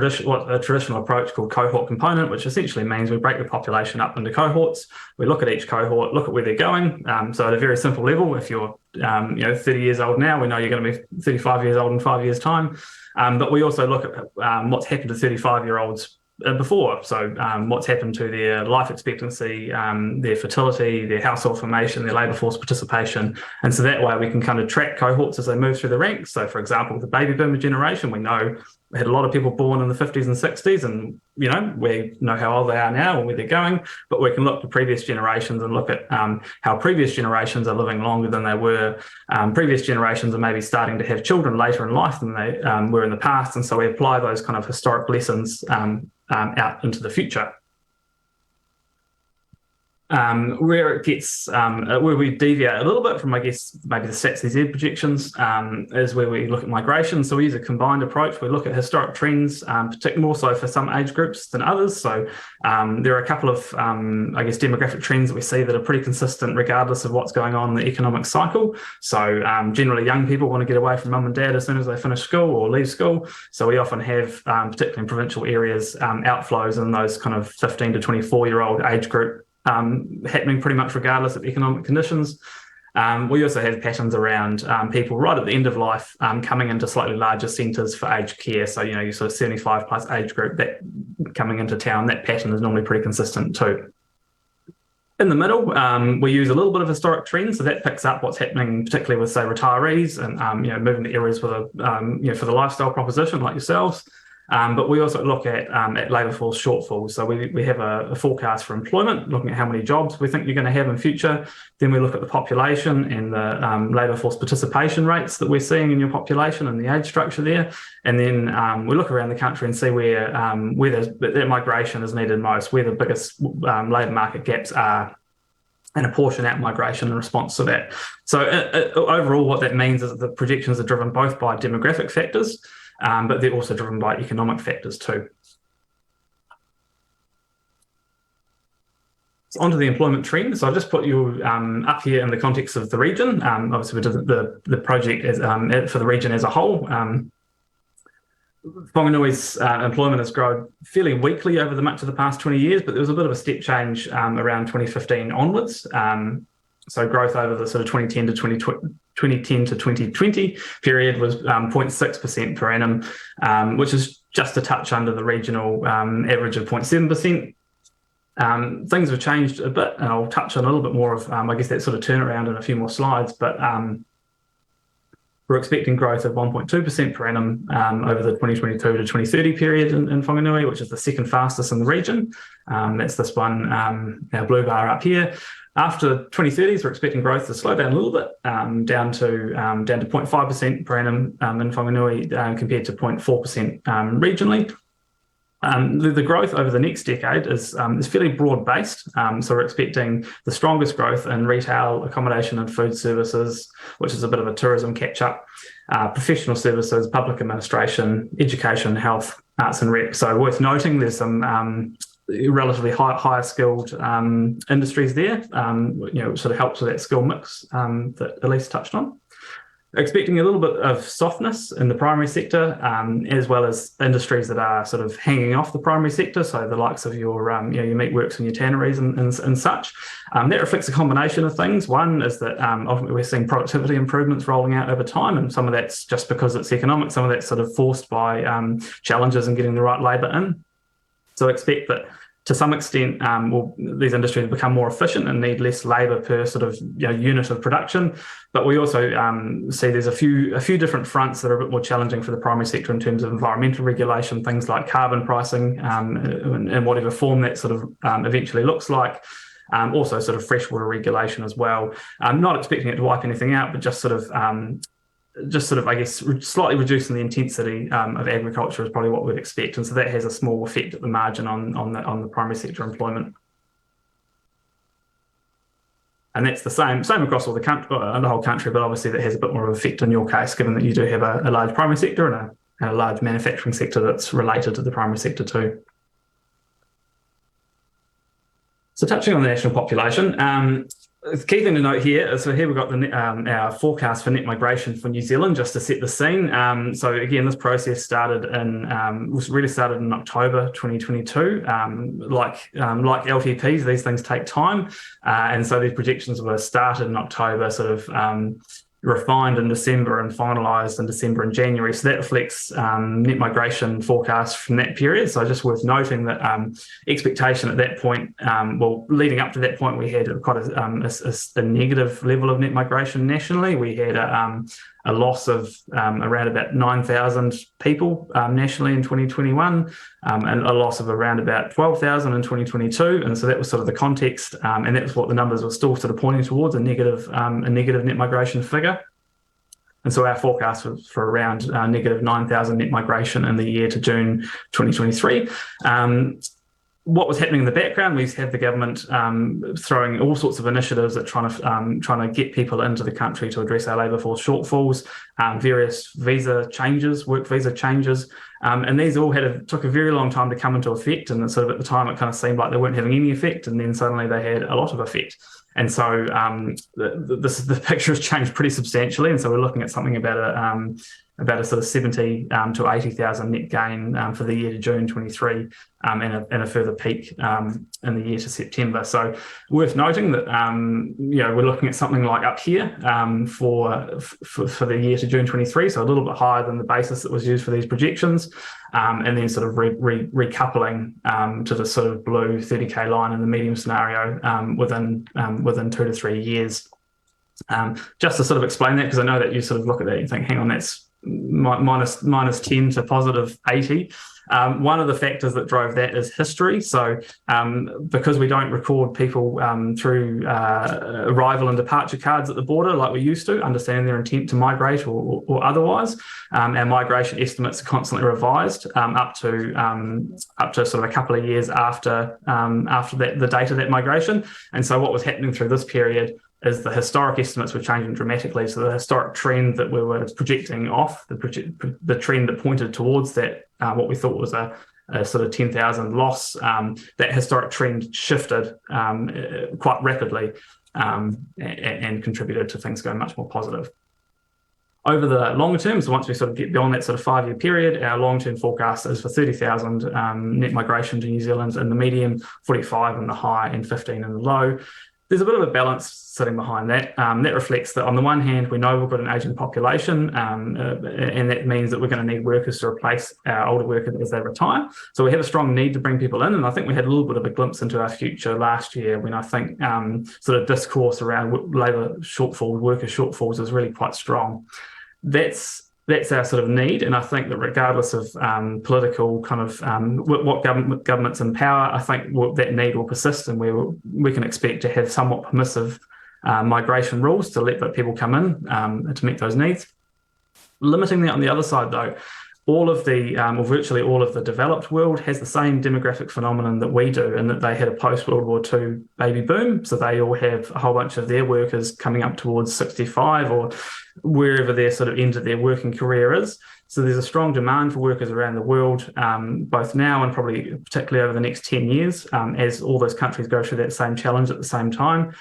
traditional approach called cohort component, which essentially means we break the population up into cohorts. We look at each cohort, look at where they're going. So at a very simple level, if you're 30 years old now, we know you're going to be 35 years old in 5 years' time. But we also look at what's happened to 35-year-olds before. So what's happened to their life expectancy, their fertility, their household formation, their labour force participation. And so that way we can kind of track cohorts as they move through the ranks. So for example, the baby boomer generation, we know we had a lot of people born in the 50s and 60s, and we know how old they are now and where they're going, but we can look to previous generations and look at how previous generations are living longer than they were. Previous generations are maybe starting to have children later in life than they were in the past, and so we apply those kind of historic lessons out into the future. Where it gets, where we deviate a little bit from, I guess, maybe the StatsNZ projections, is where we look at migration. So we use a combined approach. We look at historic trends, particularly more so for some age groups than others. So there are a couple of, I guess, demographic trends that we see that are pretty consistent regardless of what's going on in the economic cycle. So generally young people want to get away from mum and dad as soon as they finish school or leave school. So we often have, particularly in provincial areas, outflows in those kind of 15 to 24-year-old age group, happening pretty much regardless of economic conditions. We also have patterns around people right at the end of life coming into slightly larger centres for aged care. So, your sort of 75 plus age group that coming into town, that pattern is normally pretty consistent too. In the middle, we use a little bit of historic trends, so that picks up what's happening, particularly with, say, retirees and moving to areas with a for the lifestyle proposition like yourselves. But we also look at labour force shortfalls. So we have a forecast for employment, looking at how many jobs we think you're going to have in future. Then we look at the population and the labour force participation rates that we're seeing in your population and the age structure there. And then we look around the country and see where that migration is needed most, where the biggest labour market gaps are, and apportion out migration in response to that. So overall, what that means is that the projections are driven both by demographic factors, but they're also driven by economic factors too. So onto the employment trend. So I'll just put you up here in the context of the region. Obviously, we did the project as, for the region as a whole. Whanganui's employment has grown fairly weakly over much of the past 20 years, but there was a bit of a step change around 2015 onwards. So growth over the sort of 2010 to 2020 period was 0.6% per annum, which is just a touch under the regional average of 0.7%. Things have changed a bit, and I'll touch on a little bit more of, I guess, that sort of turnaround in a few more slides, but we're expecting growth of 1.2% per annum over the 2022 to 2030 period in Whanganui, which is the second fastest in the region. That's this one, our blue bar up here. After 2030s, we're expecting growth to slow down a little bit, down to 0.5% per annum in Whanganui compared to 0.4% regionally. The growth over the next decade is fairly broad-based. So we're expecting the strongest growth in retail, accommodation and food services, which is a bit of a tourism catch-up, professional services, public administration, education, health, arts and rec. So worth noting, there's some relatively higher skilled industries there, which sort of helps with that skill mix that Elise touched on. Expecting a little bit of softness in the primary sector, as well as industries that are sort of hanging off the primary sector, so the likes of your meatworks and your tanneries and such. That reflects a combination of things. One is that ultimately we're seeing productivity improvements rolling out over time, and some of that's just because it's economic, some of that's sort of forced by challenges in getting the right labour in. So expect that to some extent, these industries become more efficient and need less labour per sort of unit of production. But we also see there's a few different fronts that are a bit more challenging for the primary sector in terms of environmental regulation, things like carbon pricing in whatever form that sort of eventually looks like. Also sort of freshwater regulation as well. I'm not expecting it to wipe anything out, but just sort of, I guess, slightly reducing the intensity of agriculture is probably what we'd expect. And so that has a small effect at the margin on the primary sector employment. And that's the same across all the whole country, but obviously that has a bit more of an effect in your case, given that you do have a large primary sector and a large manufacturing sector that's related to the primary sector too. So touching on the national population, the key thing to note here is, so here we've got our forecast for net migration for New Zealand, just to set the scene. So again, this process started in October 2022. Like LTPs, these things take time, and so these projections were started in October, sort of refined in December and finalised in December and January. So that reflects net migration forecasts from that period. So just worth noting that expectation at that point, leading up to that point, we had quite a negative level of net migration nationally. We had a loss of around about 9,000 people nationally in 2021, and a loss of around about 12,000 in 2022. And so that was sort of the context, and that's what the numbers were still sort of pointing towards, a negative net migration figure. And so our forecast was for around negative 9,000 net migration in the year to June 2023. What was happening in the background, we had the government throwing all sorts of initiatives at trying to get people into the country to address our labour force shortfalls, various visa changes, work visa changes, and these all took a very long time to come into effect. And sort of at the time, it kind of seemed like they weren't having any effect, and then suddenly they had a lot of effect. And so the picture has changed pretty substantially. And so we're looking at something about a sort of 70 to 80,000 net gain for the year to June 23, and a further peak in the year to September. So worth noting that we're looking at something like up here for the year to June 23, so a little bit higher than the basis that was used for these projections, and then sort of recoupling to the sort of blue 30k line in the medium scenario within 2 to 3 years. Just to sort of explain that, because I know that you sort of look at that and you think, hang on, that's minus 10 to positive 80. One of the factors that drove that is history. So because we don't record people through arrival and departure cards at the border like we used to, understanding their intent to migrate or otherwise, our migration estimates are constantly revised up to sort of a couple of years after the date of that migration. And so what was happening through this period is the historic estimates were changing dramatically. So the historic trend that we were projecting off, the trend that pointed towards that, what we thought was a sort of 10,000 loss, that historic trend shifted quite rapidly and contributed to things going much more positive. Over the longer term, so once we sort of get beyond that sort of 5-year period, our long-term forecast is for 30,000 net migration to New Zealand in the medium, 45 in the high and 15 in the low. There's a bit of a balance sitting behind that. That reflects that on the one hand, we know we've got an ageing population, and that means that we're going to need workers to replace our older workers as they retire. So we have a strong need to bring people in, and I think we had a little bit of a glimpse into our future last year when I think sort of discourse around labour shortfall, worker shortfalls is really quite strong. That's our sort of need, and I think that regardless of political kind of what government's in power, I think that need will persist, and we can expect to have somewhat permissive migration rules to let people come in to meet those needs. Limiting that on the other side, though, all of the, or virtually all of the developed world has the same demographic phenomenon that we do, in that they had a post-World War II baby boom. So they all have a whole bunch of their workers coming up towards 65 or wherever their sort of end of their working career is. So there's a strong demand for workers around the world, both now and probably particularly over the next 10 years, as all those countries go through that same challenge at the same time.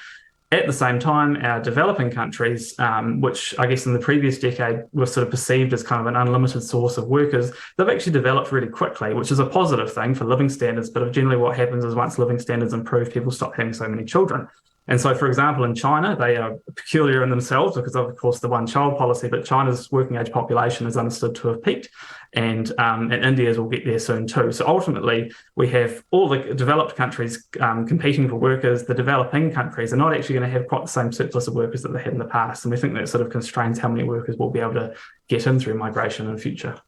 At the same time, our developing countries, which I guess in the previous decade were sort of perceived as kind of an unlimited source of workers, they've actually developed really quickly, which is a positive thing for living standards. But generally what happens is once living standards improve, people stop having so many children. And so, for example, in China, they are peculiar in themselves because of course, the one-child policy, but China's working age population is understood to have peaked, and India's will get there soon too. So ultimately, we have all the developed countries competing for workers. The developing countries are not actually going to have quite the same surplus of workers that they had in the past. And we think that sort of constrains how many workers we'll be able to get in through migration in the future.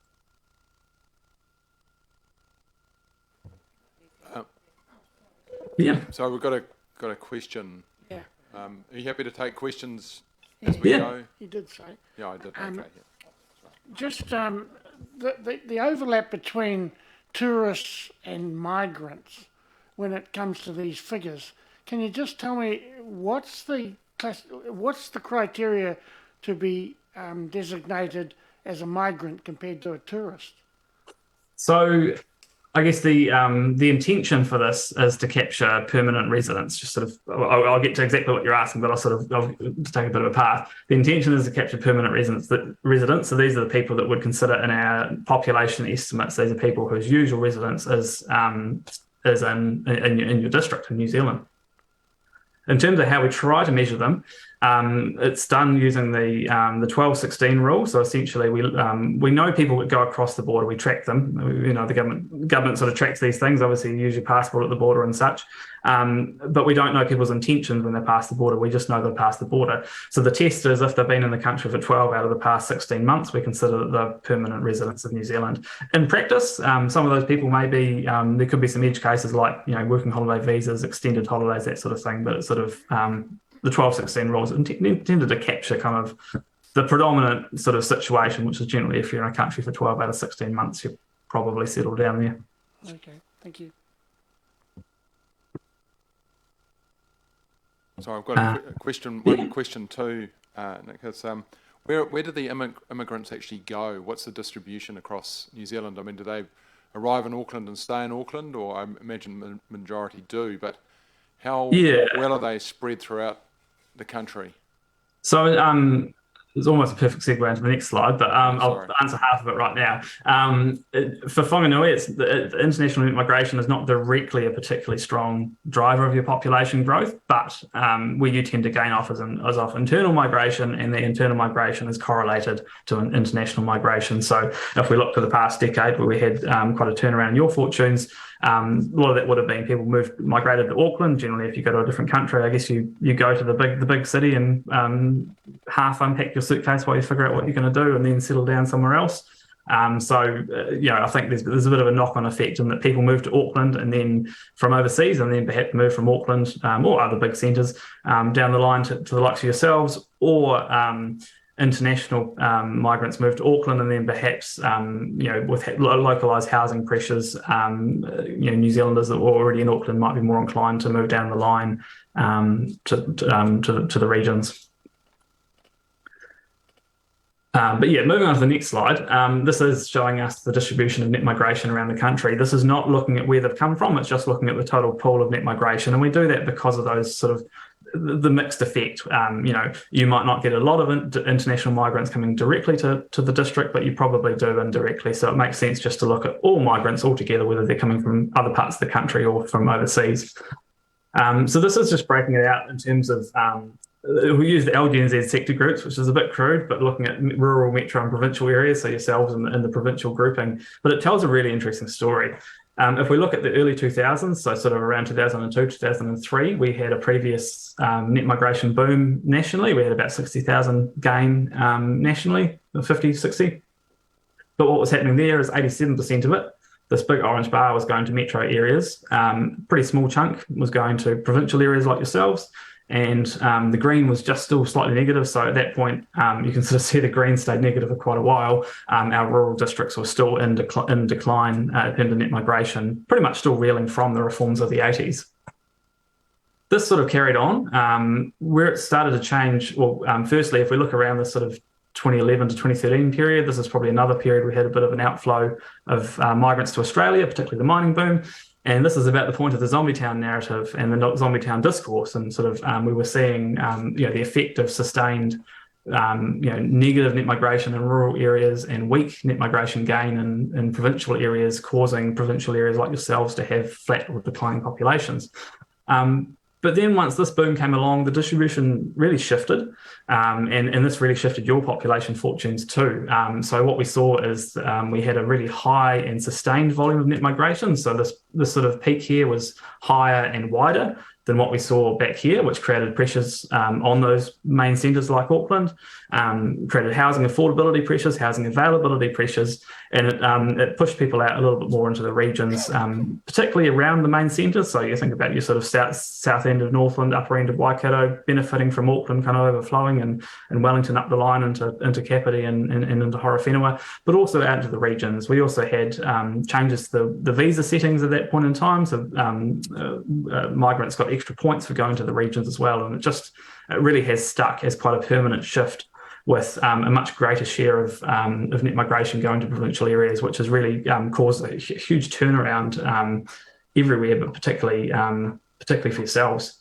Yeah. So we've got a question. Yeah. Are you happy to take questions as we go? You did say. Yeah, I did. Okay, yeah. Just the overlap between tourists and migrants when it comes to these figures. Can you just tell me what's the criteria to be designated as a migrant compared to a tourist? So I guess the intention for this is to capture permanent residents. Just sort of, I'll get to exactly what you're asking, but I'll take a bit of a path. The intention is to capture permanent residents. So these are the people that would consider in our population estimates. These are people whose usual residence is in your district in New Zealand. In terms of how we try to measure them, It's done using the 1216 rule. So essentially, we know people that go across the border. We track them. The government sort of tracks these things. Obviously, you use your passport at the border and such. But we don't know people's intentions when they pass the border. We just know they pass the border. So the test is if they've been in the country for 12 out of the past 16 months, we consider that they're permanent residents of New Zealand. In practice, some of those people may be, there could be some edge cases like, working holiday visas, extended holidays, that sort of thing. But it's sort of the 1216 rules intended to capture kind of the predominant sort of situation, which is generally if you're in a country for 12 out of 16 months, you're probably settled down there. Okay, thank you. So I've got a question. One question too, Nick. Is, where do the immigrants actually go? What's the distribution across New Zealand? I mean, do they arrive in Auckland and stay in Auckland, or I imagine the majority do? But how well are they spread throughout the country? So it's almost a perfect segue into the next slide, but I'll answer half of it right now. For Whanganui, the international migration is not directly a particularly strong driver of your population growth, but where you tend to gain off is off internal migration, and the internal migration is correlated to an international migration. So if we look to the past decade where we had quite a turnaround in your fortunes, a lot of that would have been people migrated to Auckland. Generally, if you go to a different country, I guess you go to the big city and half unpack your suitcase while you figure out what you're going to do, and then settle down somewhere else. I think there's a bit of a knock-on effect in that people move to Auckland and then from overseas, and then perhaps move from Auckland or other big centres down the line to the likes of yourselves, or international migrants move to Auckland, and then perhaps with localised housing pressures, New Zealanders that were already in Auckland might be more inclined to move down the line to the regions. Moving on to the next slide, this is showing us the distribution of net migration around the country. This is not looking at where they've come from, it's just looking at the total pool of net migration. And we do that because of those sort of the mixed effect. You might not get a lot of international migrants coming directly to the district, but you probably do indirectly. So it makes sense just to look at all migrants altogether, whether they're coming from other parts of the country or from overseas. So this is just breaking it out in terms of we use the LGNZ sector groups, which is a bit crude, but looking at rural, metro and provincial areas, so yourselves in the provincial grouping, but it tells a really interesting story. If we look at the early 2000s, so sort of around 2002, 2003, we had a previous net migration boom nationally. We had about 60,000 gain nationally, 50, 60. But what was happening there is 87% of it, this big orange bar, was going to metro areas. Pretty small chunk was going to provincial areas like yourselves. And the green was just still slightly negative. So at that point, you can sort of see the green stayed negative for quite a while. Our rural districts were still in decline in terms of net migration, pretty much still reeling from the reforms of the 80s. This sort of carried on. Where it started to change, firstly, if we look around the sort of 2011 to 2013 period, this is probably another period we had a bit of an outflow of migrants to Australia, particularly the mining boom. And this is about the point of the zombie town narrative and the zombie town discourse, and sort of we were seeing the effect of sustained negative net migration in rural areas and weak net migration gain in provincial areas, causing provincial areas like yourselves to have flat or declining populations. But then once this boom came along, the distribution really shifted, and this really shifted your population fortunes too. So what we saw is we had a really high and sustained volume of net migration. So this sort of peak here was higher and wider than what we saw back here, which created pressures on those main centres like Auckland, created housing affordability pressures, housing availability pressures, and it pushed people out a little bit more into the regions, particularly around the main centres. So you think about your sort of south end of Northland, upper end of Waikato, benefiting from Auckland kind of overflowing, and Wellington up the line into Kapiti and into Horowhenua, but also out into the regions. We also had changes to the visa settings at that point in time. So migrants got extra points for going to the regions as well, and it really has stuck as quite a permanent shift, with a much greater share of net migration going to provincial areas, which has really caused a huge turnaround everywhere, but particularly for yourselves,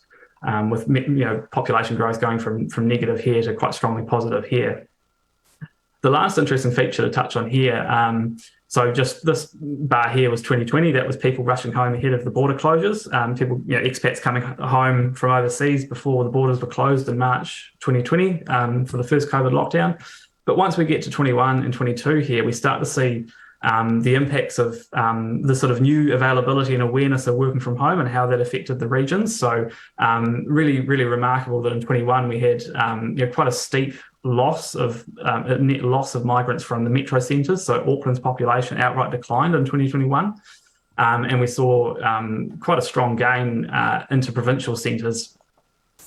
with population growth going from negative here to quite strongly positive here. The last interesting feature to touch on here So just this bar here was 2020. That was people rushing home ahead of the border closures. People, expats coming home from overseas before the borders were closed in March 2020 for the first COVID lockdown. But once we get to 21 and 22 here, we start to see the impacts of the sort of new availability and awareness of working from home and how that affected the regions. So really, really remarkable that in 21 we had quite a steep net loss of migrants from the metro centres. So Auckland's population outright declined in 2021. And we saw quite a strong gain into provincial centres.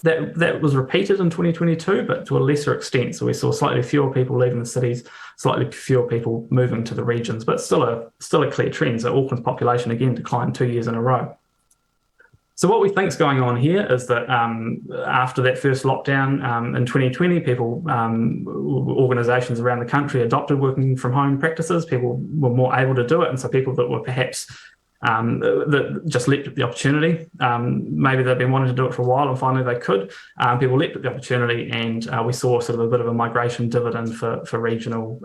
That was repeated in 2022, but to a lesser extent. So we saw slightly fewer people leaving the cities, slightly fewer people moving to the regions, but still a clear trend. So Auckland's population again declined 2 years in a row. So what we think is going on here is that after that first lockdown in 2020, organisations around the country adopted working from home practices. People were more able to do it, and so people that were perhaps that just leapt at the opportunity. Maybe they've been wanting to do it for a while and finally they could. People leapt at the opportunity, and we saw sort of a bit of a migration dividend for regional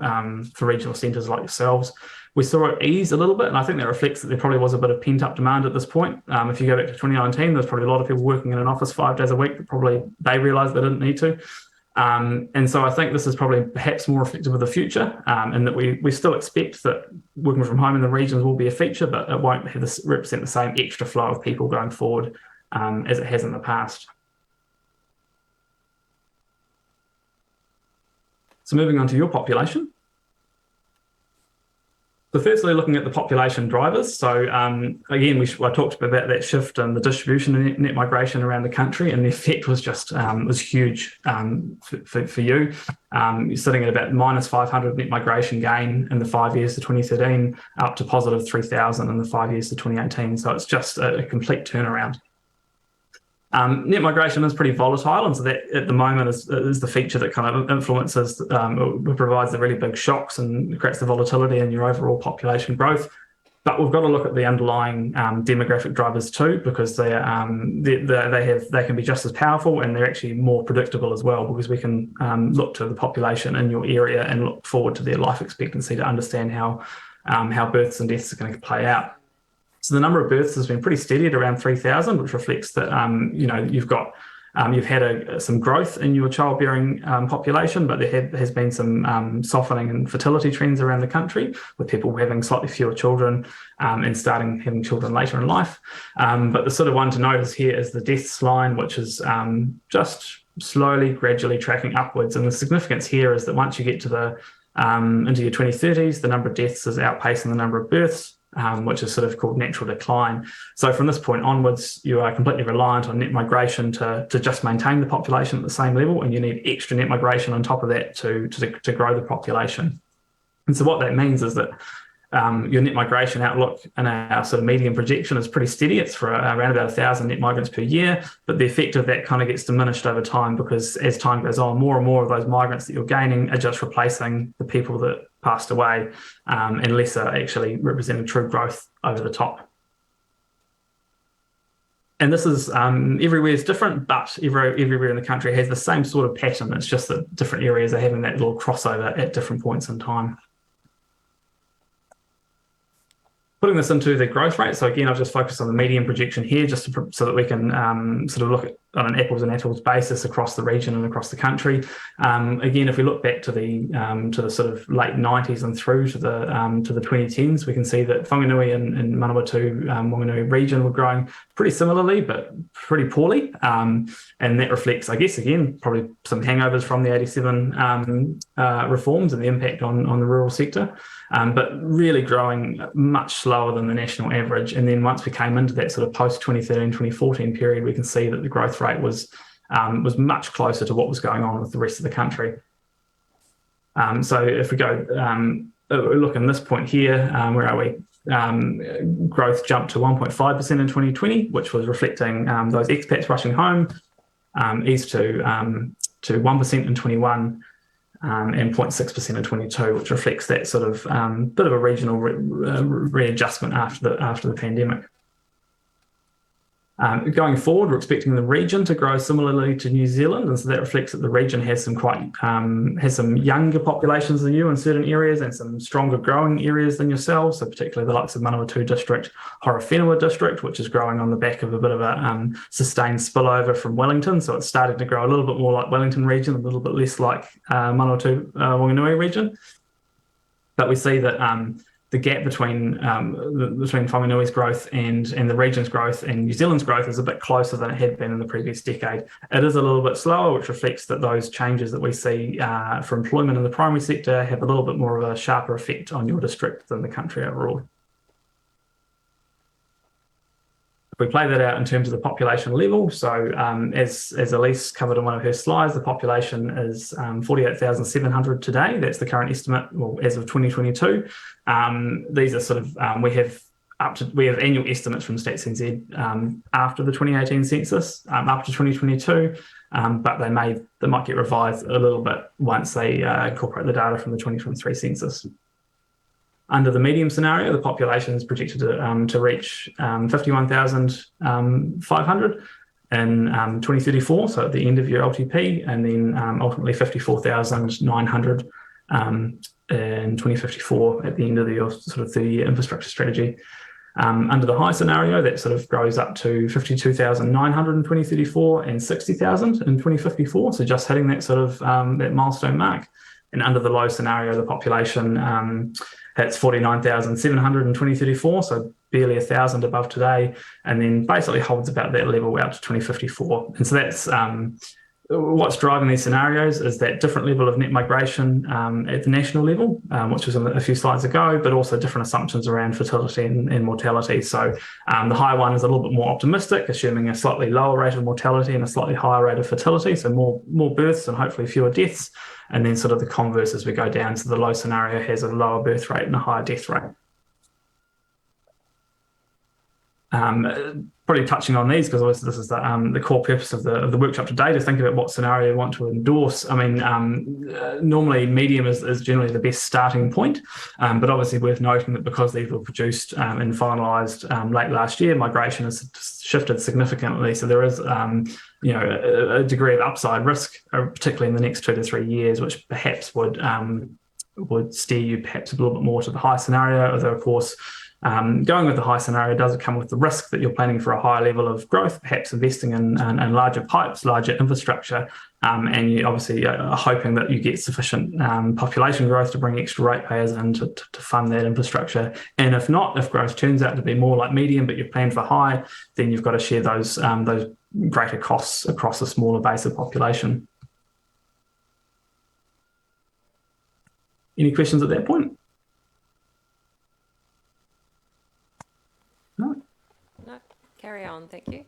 centres like yourselves. We saw it ease a little bit, and I think that reflects that there probably was a bit of pent-up demand at this point. If you go back to 2019, there's probably a lot of people working in an office 5 days a week that probably they realised they didn't need to. And so I think this is probably perhaps more reflective of the future, and that we still expect that working from home in the regions will be a feature, but it won't represent the same extra flow of people going forward as it has in the past. So moving on to your population. So firstly, looking at the population drivers. So again, I talked about that shift in the distribution of net migration around the country, and the effect was just was huge for you. You're sitting at about minus 500 net migration gain in the 5 years to 2013, up to positive 3,000 in the 5 years to 2018. So it's just a complete turnaround. Net migration is pretty volatile, and so that at the moment is the feature that kind of influences, provides the really big shocks and creates the volatility in your overall population growth. But we've got to look at the underlying demographic drivers too, because they can be just as powerful, and they're actually more predictable as well, because we can look to the population in your area and look forward to their life expectancy to understand how births and deaths are going to play out. So the number of births has been pretty steady at around 3,000, which reflects that you've had some growth in your childbearing population, but there has been some softening in fertility trends around the country, with people having slightly fewer children and starting having children later in life. But the sort of one to notice here is the deaths line, which is just slowly, gradually tracking upwards. And the significance here is that once you get to the into your 2030s, the number of deaths is outpacing the number of births. Which is sort of called natural decline. So from this point onwards, you are completely reliant on net migration to just maintain the population at the same level, and you need extra net migration on top of that to grow the population. And so what that means is that your net migration outlook in our sort of median projection is pretty steady. It's for around about 1,000 net migrants per year, but the effect of that kind of gets diminished over time, because as time goes on, more and more of those migrants that you're gaining are just replacing the people that passed away, and less are actually representing true growth over the top. And this is everywhere is different, but everywhere in the country has the same sort of pattern. It's just that different areas are having that little crossover at different points in time. Putting this into the growth rate, so again, I've just focused on the median projection here, just so that we can sort of look at on an apples and apples basis across the region and across the country. Again, if we look back to the sort of late 90s and through to the 2010s, we can see that Whanganui and Manawatu Wanganui region were growing pretty similarly, but pretty poorly, and that reflects, I guess, again, probably some hangovers from the 87 reforms and the impact on the rural sector. But really growing much slower than the national average. And then once we came into that sort of post-2013, 2014 period, we can see that the growth rate was much closer to what was going on with the rest of the country. So if we go look in this point here, where are we? Growth jumped to 1.5% in 2020, which was reflecting those expats rushing home, eased to 1% in 21. And 0.6% in 22, which reflects that sort of bit of a regional readjustment after the pandemic. Going forward, we're expecting the region to grow similarly to New Zealand, and so that reflects that the region has some younger populations than you in certain areas and some stronger growing areas than yourselves. So particularly the likes of Manawatu District, Horowhenua District, which is growing on the back of a bit of a sustained spillover from Wellington. So it's starting to grow a little bit more like Wellington region, a little bit less like Manawatu Wanganui region. But we see that the gap between Whanganui's growth and the region's growth and New Zealand's growth is a bit closer than it had been in the previous decade. It is a little bit slower, which reflects that those changes that we see for employment in the primary sector have a little bit more of a sharper effect on your district than the country overall. If we play that out in terms of the population level, so as Elise covered in one of her slides, the population is 48,700 today. That's the current estimate, well, as of 2022. These are sort of we have annual estimates from Stats NZ after the 2018 census, up to 2022, but they might get revised a little bit once they incorporate the data from the 2023 census. Under the medium scenario, the population is projected to reach 51,500 in 2034, so at the end of your LTP, and then ultimately 54,900 in 2054 at the end of your sort of 30-year infrastructure strategy. Under the high scenario, that sort of grows up to 52,900 in 2034 and 60,000 in 2054, so just hitting that sort of that milestone mark. And under the low scenario, the population hits 49,700 in 2034, so barely 1,000 above today, and then basically holds about that level out to 2054. And so that's what's driving these scenarios is that different level of net migration at the national level, which was a few slides ago, but also different assumptions around fertility and mortality. So the high one is a little bit more optimistic, assuming a slightly lower rate of mortality and a slightly higher rate of fertility, so more births and hopefully fewer deaths. And then sort of the converse as we go down. So the low scenario has a lower birth rate and a higher death rate. Probably touching on these because obviously this is the core purpose of the workshop today, to think about what scenario you want to endorse. I mean, normally medium is generally the best starting point, but obviously worth noting that because these were produced and finalised late last year, migration has shifted significantly. So there is a degree of upside risk, particularly in the next 2 to 3 years, which perhaps would steer you perhaps a little bit more to the high scenario, although of course going with the high scenario does come with the risk that you're planning for a higher level of growth, perhaps investing in larger pipes, larger infrastructure, and you obviously are hoping that you get sufficient population growth to bring extra ratepayers in to fund that infrastructure. And if not, if growth turns out to be more like medium, but you're planned for high, then you've got to share those greater costs across a smaller base of population. Any questions at that point? No. No, carry on, thank you.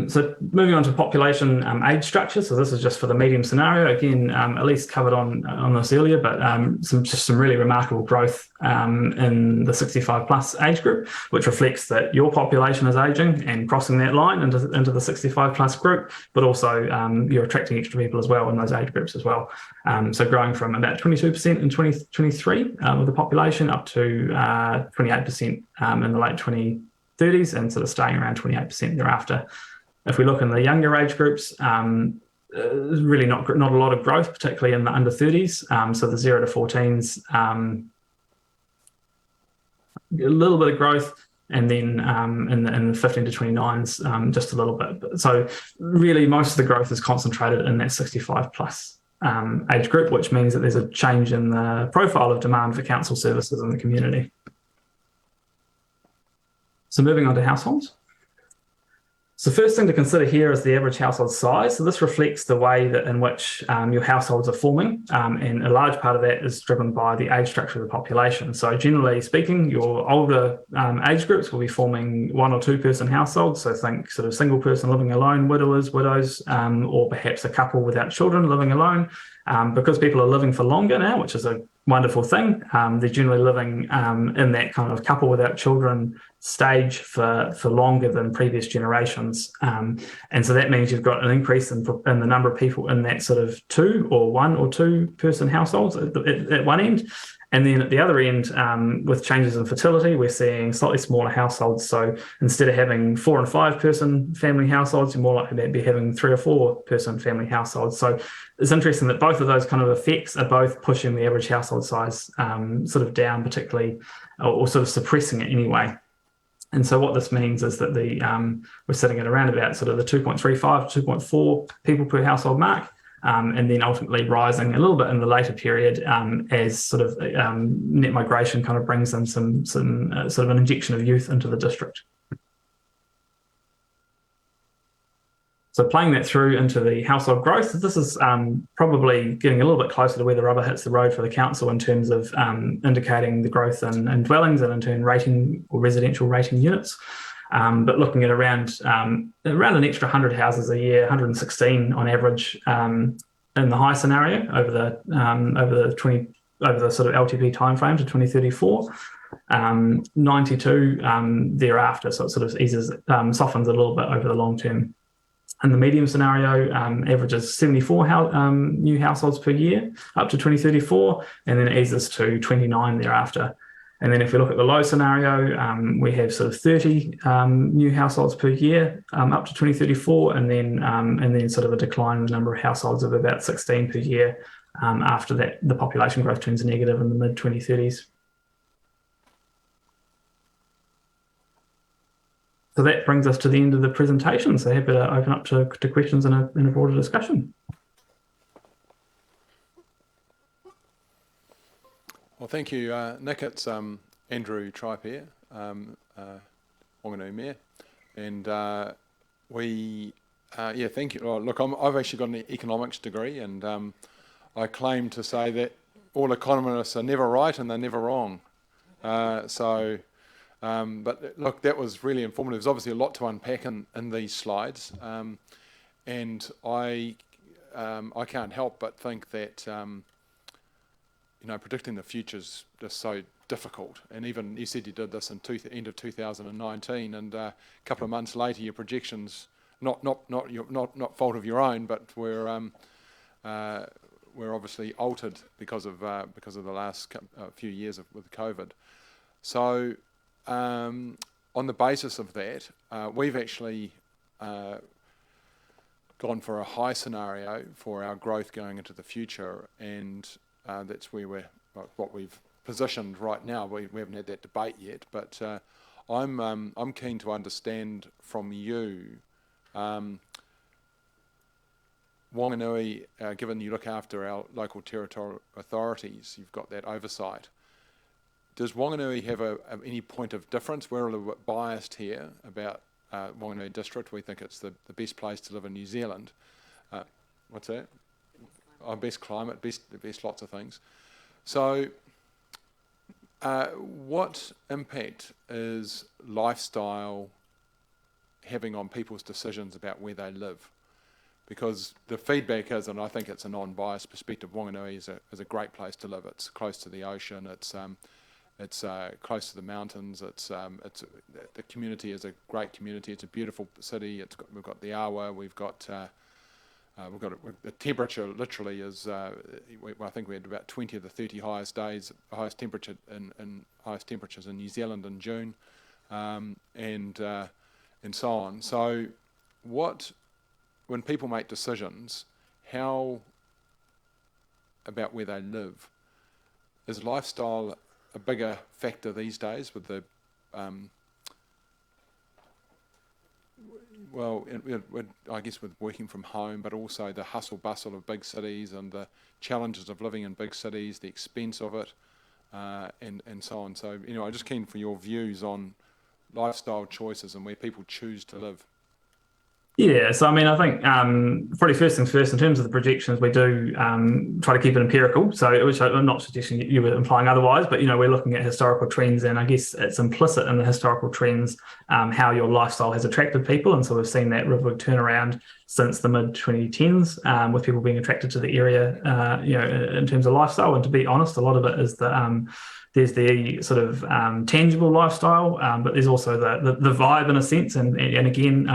So moving on to population age structure. So this is just for the medium scenario. Again, at least covered on this earlier, but some really remarkable growth in the 65 plus age group, which reflects that your population is aging and crossing that line into the 65 plus group, but also you're attracting extra people as well in those age groups as well. So growing from about 22% in 2023 of the population up to 28% in the late 2030s and sort of staying around 28% thereafter. If we look in the younger age groups, really not a lot of growth, particularly in the under 30s. So the 0 to 14s, a little bit of growth, and then in the 15 to 29s, just a little bit. So really most of the growth is concentrated in that 65 plus age group, which means that there's a change in the profile of demand for council services in the community. So moving on to households. So first thing to consider here is the average household size. So this reflects the way that in which your households are forming, and a large part of that is driven by the age structure of the population. So generally speaking, your older age groups will be forming 1 or 2 person households. So think sort of single person living alone, widowers, widows, or perhaps a couple without children living alone. Because people are living for longer now, which is a wonderful thing, they're generally living in that kind of couple without children stage for longer than previous generations. And so that means you've got an increase in the number of people in that sort of 2 or 1 or 2 person households at one end. And then at the other end, with changes in fertility, we're seeing slightly smaller households. So instead of having 4 and 5 person family households, you're more likely to be having 3 or 4 person family households. So it's interesting that both of those kind of effects are both pushing the average household size sort of down, particularly, or sort of suppressing it anyway. And so what this means is that we're sitting at around about sort of the 2.35 to 2.4 people per household mark. And then ultimately rising a little bit in the later period as sort of net migration kind of brings in some sort of an injection of youth into the district. So playing that through into the household growth, this is probably getting a little bit closer to where the rubber hits the road for the council in terms of indicating the growth in dwellings and in turn rating or residential rating units. But looking at around an extra 100 houses a year, 116 on average in the high scenario over the sort of LTP timeframe to 2034, 92 thereafter. So it sort of softens a little bit over the long term. In the medium scenario, averages 74 new households per year up to 2034, and then it eases to 29 thereafter. And then if we look at the low scenario, we have sort of 30 new households per year up to 2034, and then sort of a decline in the number of households of about 16 per year after that the population growth turns negative in the mid-2030s. So that brings us to the end of the presentation. So happy to open up to questions and a broader discussion. Well, thank you, Nick. It's Andrew Tripe here, Wanganui Mayor, and thank you. Oh, look, I've actually got an economics degree, and I claim to say that all economists are never right and they're never wrong. But look, that was really informative. There's obviously a lot to unpack in these slides, and I can't help but think that predicting the future is just so difficult. And even you said you did this in end of 2019, and a couple of months later, your projections, not fault of your own, but were obviously altered because of the last few years with COVID. So on the basis of that, we've actually gone for a high scenario for our growth going into the future, and that's where what we've positioned right now. We haven't had that debate yet, but I'm keen to understand from you, Wanganui, given you look after our local territorial authorities, you've got that oversight. Does Wanganui have any point of difference? We're a little bit biased here about Wanganui District. We think it's the best place to live in New Zealand. What's that? Best climate, best lots of things. So what impact is lifestyle having on people's decisions about where they live? Because the feedback is, and I think it's a non-biased perspective, Wanganui is a great place to live. It's close to the ocean. It's close to the mountains. The community is a great community. It's a beautiful city. We've got the awa. We've got the temperature. Literally is. I think we had about 20 of the 30 highest temperatures in New Zealand in June, and so on. So, when people make decisions, how about where they live? Is lifestyle a bigger factor these days with the I guess with working from home, but also the hustle bustle of big cities and the challenges of living in big cities, the expense of it, and so on. So I'm just keen for your views on lifestyle choices and where people choose to live. Yeah, so I mean, I think probably first things first, in terms of the projections, we do try to keep it empirical. So, which I'm not suggesting you were implying otherwise, but we're looking at historical trends, and I guess it's implicit in the historical trends how your lifestyle has attracted people, and so we've seen that reverse turnaround since the mid 2010s, with people being attracted to the area, in terms of lifestyle. And to be honest, a lot of it is the there's the sort of tangible lifestyle, but there's also the vibe in a sense. And again,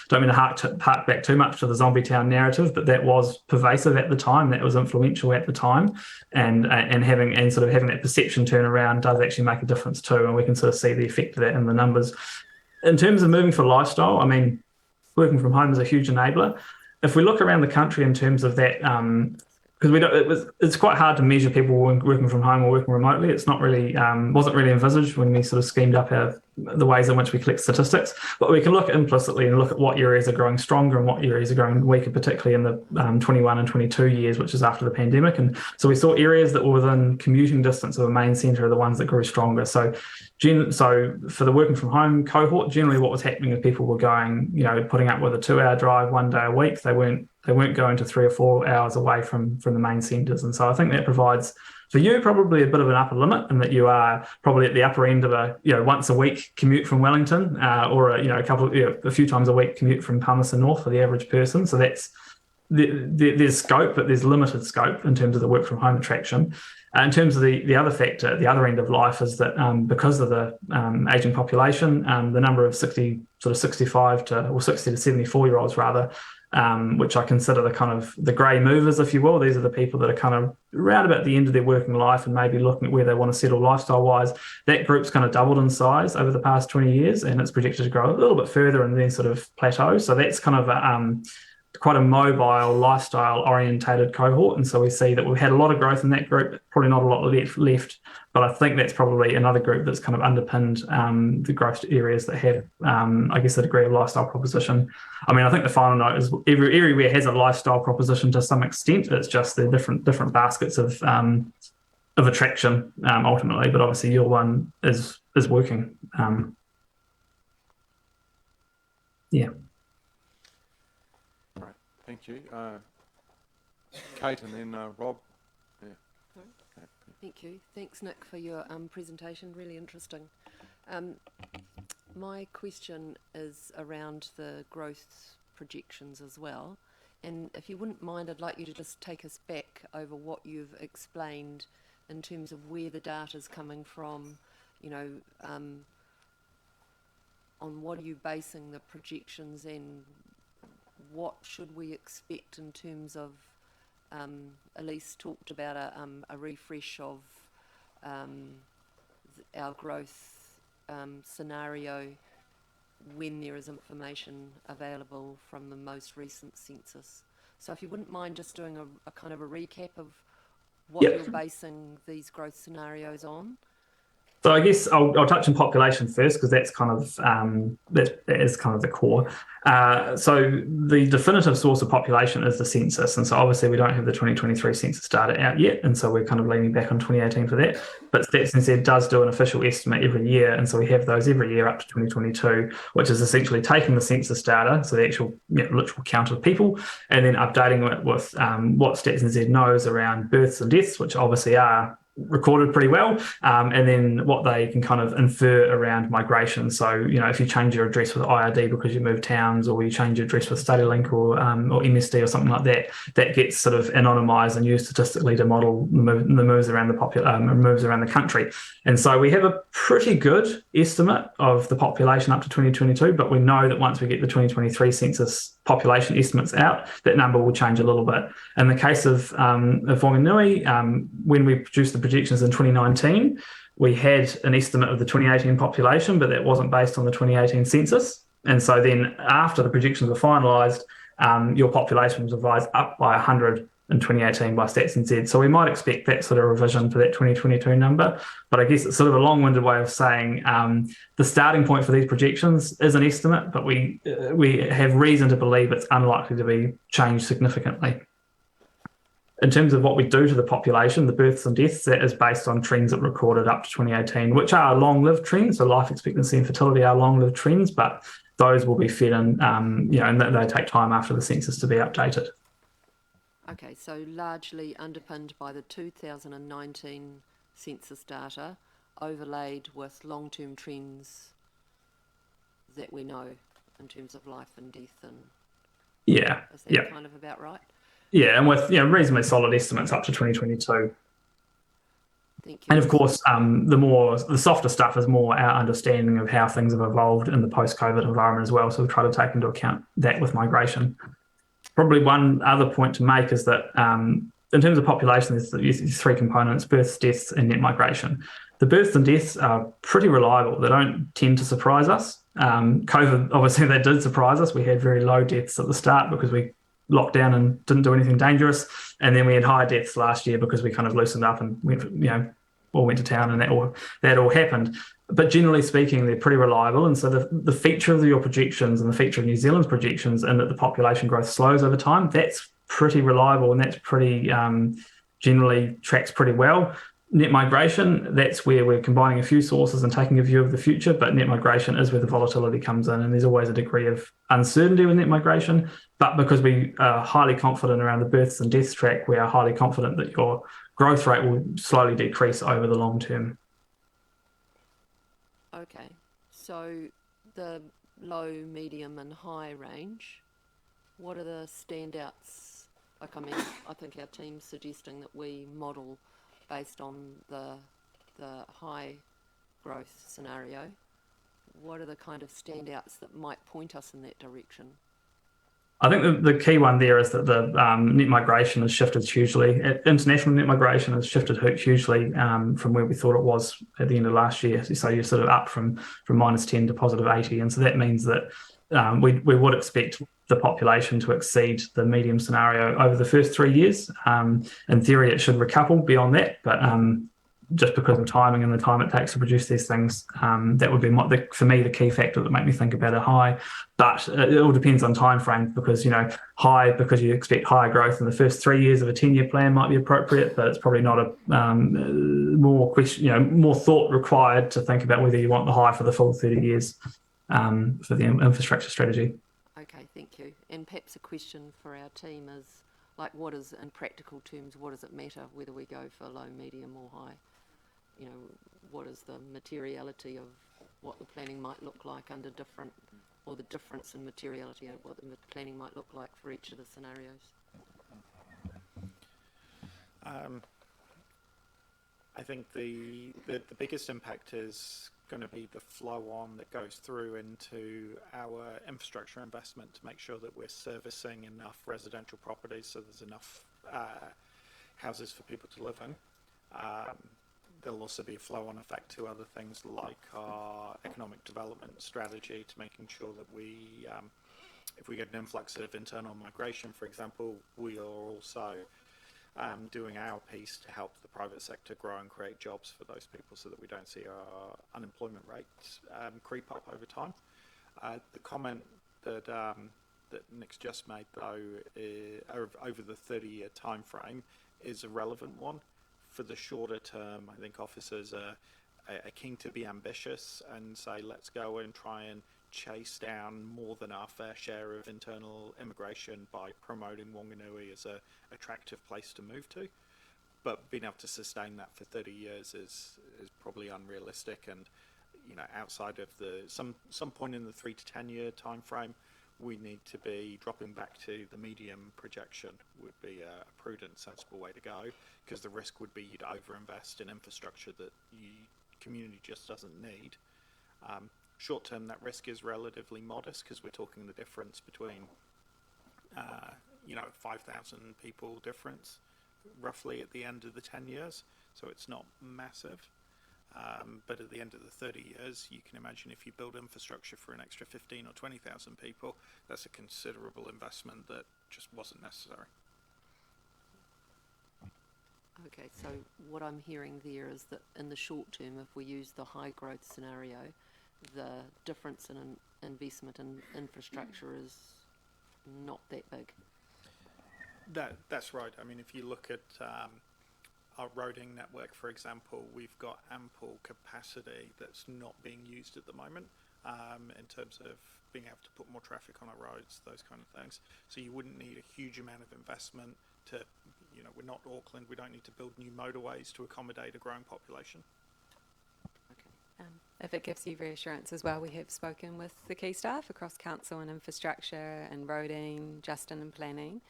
don't mean to hark back too much to the zombie town narrative, but that was pervasive at the time. That was influential at the time, and having that perception turn around does actually make a difference too. And we can sort of see the effect of that in the numbers. In terms of moving for lifestyle, I mean, working from home is a huge enabler. If we look around the country in terms of that, because it's quite hard to measure people working from home or working remotely. It's not really wasn't really envisaged when we sort of schemed up the ways in which we collect statistics. But we can look implicitly and look at what areas are growing stronger and what areas are growing weaker, particularly in the 21 and 22 years, which is after the pandemic. And so we saw areas that were within commuting distance of a main centre are the ones that grew stronger. So for the working from home cohort, generally what was happening is people were going, putting up with a 2-hour drive 1 day a week. They weren't going to 3 or 4 hours away from the main centres. And so I think that provides for you probably a bit of an upper limit, and that you are probably at the upper end of a once a week commute from Wellington, or a few times a week commute from Palmerston North for the average person. So that's there's scope, but there's limited scope in terms of the work from home attraction. In terms of the other factor at the other end of life is that because of the aging population, the number of 60 to 74-year-olds rather, which I consider the kind of the grey movers, if you will. These are the people that are kind of around about the end of their working life and maybe looking at where they want to settle lifestyle-wise. That group's kind of doubled in size over the past 20 years, and it's projected to grow a little bit further and then sort of plateau. So that's kind of quite a mobile, lifestyle-orientated cohort. And so we see that we've had a lot of growth in that group, probably not a lot left. But I think that's probably another group that's kind of underpinned the growth areas that have, I guess, a degree of lifestyle proposition. I mean, I think the final note is everywhere has a lifestyle proposition to some extent. It's just the different baskets of attraction ultimately. But obviously, your one is working. Yeah. Right. Thank you, Kate, and then Rob. Thank you. Thanks, Nick, for your presentation. Really interesting. My question is around the growth projections as well. And if you wouldn't mind, I'd like you to just take us back over what you've explained in terms of where the data is coming from, on what are you basing the projections, and what should we expect in terms of Elise talked about a refresh of our growth scenario when there is information available from the most recent census. So if you wouldn't mind just doing a kind of a recap of what you're basing these growth scenarios on. So I guess I'll touch on population first, because that's kind of that is kind of the core. So the definitive source of population is the census, and so obviously we don't have the 2023 census data out yet, and so we're kind of leaning back on 2018 for that. But Stats NZ does do an official estimate every year, and so we have those every year up to 2022, which is essentially taking the census data, so the actual literal count of people, and then updating it with what Stats NZ knows around births and deaths, which obviously are recorded pretty well, and then what they can kind of infer around migration. So, if you change your address with IRD because you move towns, or you change your address with StudyLink or MSD or something like that, that gets sort of anonymised and used statistically to model the moves around moves around the country. And so we have a pretty good estimate of the population up to 2022, but we know that once we get the 2023 census population estimates out, that number will change a little bit. In the case of Whanganui, when we produced the projections in 2019, we had an estimate of the 2018 population, but that wasn't based on the 2018 census. And so then after the projections were finalised, your population was revised up by 100 in 2018 by Stats NZ. So we might expect that sort of revision for that 2022 number. But I guess it's sort of a long-winded way of saying the starting point for these projections is an estimate, but we have reason to believe it's unlikely to be changed significantly. In terms of what we do to the population, the births and deaths, that is based on trends that were recorded up to 2018, which are long-lived trends. So life expectancy and fertility are long-lived trends, but those will be fed in, and they take time after the census to be updated. Okay, so largely underpinned by the 2019 census data, overlaid with long-term trends that we know in terms of life and death and Yeah, Is that yeah, kind of about right? yeah, and with reasonably solid estimates up to 2022. Thank you. And of course, the softer stuff is more our understanding of how things have evolved in the post-COVID environment as well. So we try to take into account that with migration. Probably one other point to make is that in terms of population, there's these three components: births, deaths, and net migration. The births and deaths are pretty reliable. They don't tend to surprise us. COVID, obviously, that did surprise us. We had very low deaths at the start because we locked down and didn't do anything dangerous. And then we had high deaths last year because we kind of loosened up and all went to town, and that all happened. But generally speaking, they're pretty reliable. And so the feature of your projections and the feature of New Zealand's projections, and that the population growth slows over time, that's pretty reliable, and that's pretty generally tracks pretty well. Net migration, that's where we're combining a few sources and taking a view of the future, but net migration is where the volatility comes in, and there's always a degree of uncertainty with net migration. But because we are highly confident around the births and deaths track, we are highly confident that your growth rate will slowly decrease over the long term. Okay, so the low, medium and high range, what are the standouts? Like, I mean, I think our team's suggesting that we model based on the high growth scenario. What are the kind of standouts that might point us in that direction? I think the key one there is that the net migration has shifted hugely. International net migration has shifted hugely from where we thought it was at the end of last year. So you're sort of up from -10 to +80. And so that means that we would expect the population to exceed the medium scenario over the first 3 years. In theory, it should recouple beyond that, but just because of timing and the time it takes to produce these things, that would be for me the key factor that make me think about a high. But it all depends on time frame, because high, because you expect higher growth in the first 3 years of a 10-year plan might be appropriate, but it's probably not more thought required to think about whether you want the high for the full 30 years for the infrastructure strategy. Okay, thank you. And perhaps a question for our team is, like, in practical terms, what does it matter whether we go for low, medium or high? What is the materiality of what the planning might look like under different, or the difference in materiality of what the planning might look like for each of the scenarios? I think the biggest impact is going to be the flow on that goes through into our infrastructure investment to make sure that we're servicing enough residential properties so there's enough houses for people to live in. There'll also be a flow-on effect to other things like our economic development strategy, to making sure that we, if we get an influx of internal migration, for example, we are also doing our piece to help the private sector grow and create jobs for those people, so that we don't see our unemployment rates creep up over time. The comment that Nick's just made, though, over the 30-year time frame, is a relevant one. For the shorter term, I think officers are keen to be ambitious and say, let's go and try and chase down more than our fair share of internal immigration by promoting Wanganui as a attractive place to move to. But being able to sustain that for 30 years is probably unrealistic, and outside of some point in the 3 to 10 year time frame, we need to be dropping back to the medium projection would be a prudent, sensible way to go, because the risk would be you'd overinvest in infrastructure that the community just doesn't need. Short term, that risk is relatively modest, because we're talking the difference between 5,000 people difference roughly at the end of the 10 years, so it's not massive. But at the end of the 30 years, you can imagine if you build infrastructure for an extra 15 or 20,000 people, that's a considerable investment that just wasn't necessary. Okay, so what I'm hearing there is that in the short term, if we use the high growth scenario, the difference in investment in infrastructure is not that big. That's right. I mean, if you look at our roading network, for example, we've got ample capacity that's not being used at the moment in terms of being able to put more traffic on our roads, those kind of things. So you wouldn't need a huge amount of investment to, we're not Auckland, we don't need to build new motorways to accommodate a growing population. Okay. if it gives you reassurance as well, we have spoken with the key staff across council and infrastructure and roading, Justin and planning,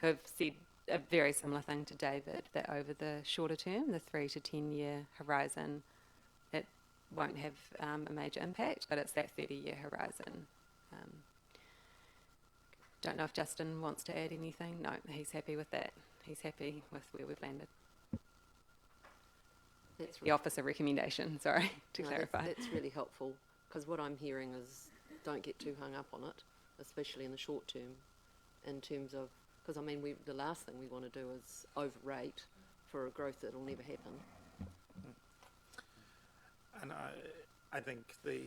who have said a very similar thing to David, that over the shorter term, the 3 to 10 year horizon, it won't have a major impact, but it's that 30-year horizon. Don't know if Justin wants to add anything. No, he's happy with that. He's happy with where we've landed. That's The officer recommendation, sorry, to clarify. That's really helpful, because what I'm hearing is don't get too hung up on it, especially in the short term, in terms of, because I mean, the last thing we want to do is overrate for a growth that will never happen. And I think the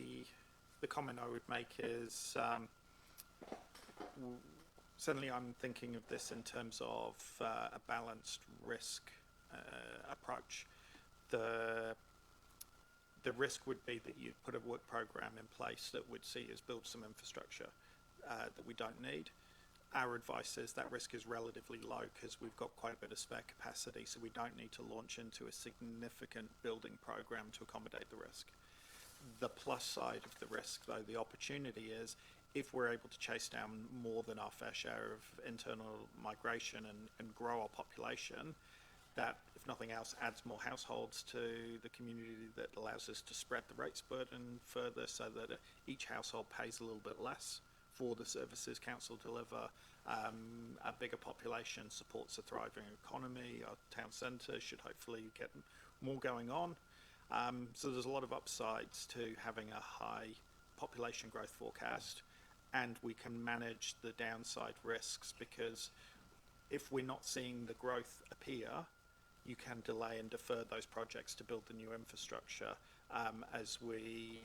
comment I would make is certainly I'm thinking of this in terms of a balanced risk approach. The risk would be that you'd put a work program in place that would see us build some infrastructure that we don't need. Our advice is that risk is relatively low because we've got quite a bit of spare capacity, so we don't need to launch into a significant building program to accommodate the risk. The plus side of the risk, though, the opportunity is if we're able to chase down more than our fair share of internal migration and grow our population, that, if nothing else, adds more households to the community, that allows us to spread the rates burden further so that each household pays a little bit less for the services council deliver. A bigger population supports a thriving economy. Our town centre should hopefully get more going on. So there's a lot of upsides to having a high population growth forecast, and we can manage the downside risks, because if we're not seeing the growth appear, you can delay and defer those projects to build the new infrastructure as we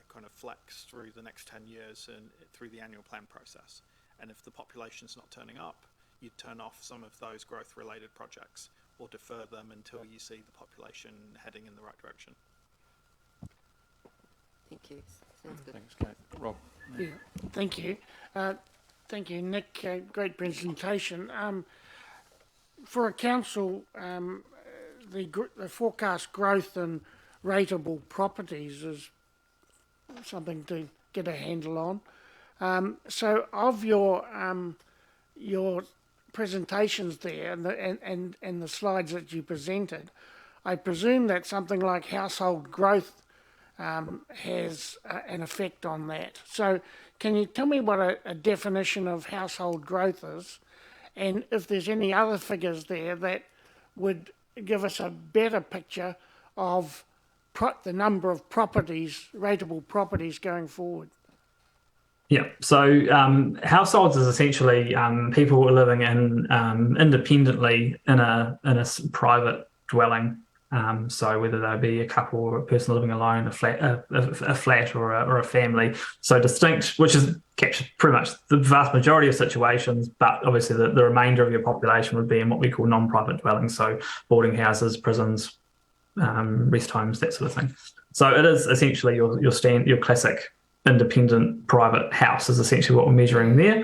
kind of flex through the next 10 years and through the annual plan process. And if the population's not turning up, you turn off some of those growth related projects or defer them until you see the population heading in the right direction. Thank you. Sounds good. Thanks, Kate. Rob. Yeah, thank you. Thank you, Nick. Great presentation. For a council, the forecast growth in rateable properties is something to get a handle on. So, of your presentations there and the slides that you presented, I presume that something like household growth has an effect on that. So, can you tell me what a definition of household growth is, and if there's any other figures there that would give us a better picture of the number of properties, rateable properties going forward? Yeah, so households is essentially people who are living in independently in a private dwelling. So whether they be a couple or a person living alone, a flat or a family. So distinct, which is captured pretty much the vast majority of situations, but obviously the remainder of your population would be in what we call non-private dwellings, so boarding houses, prisons, rest homes, that sort of thing. So it is essentially your classic independent private house is essentially what we're measuring there.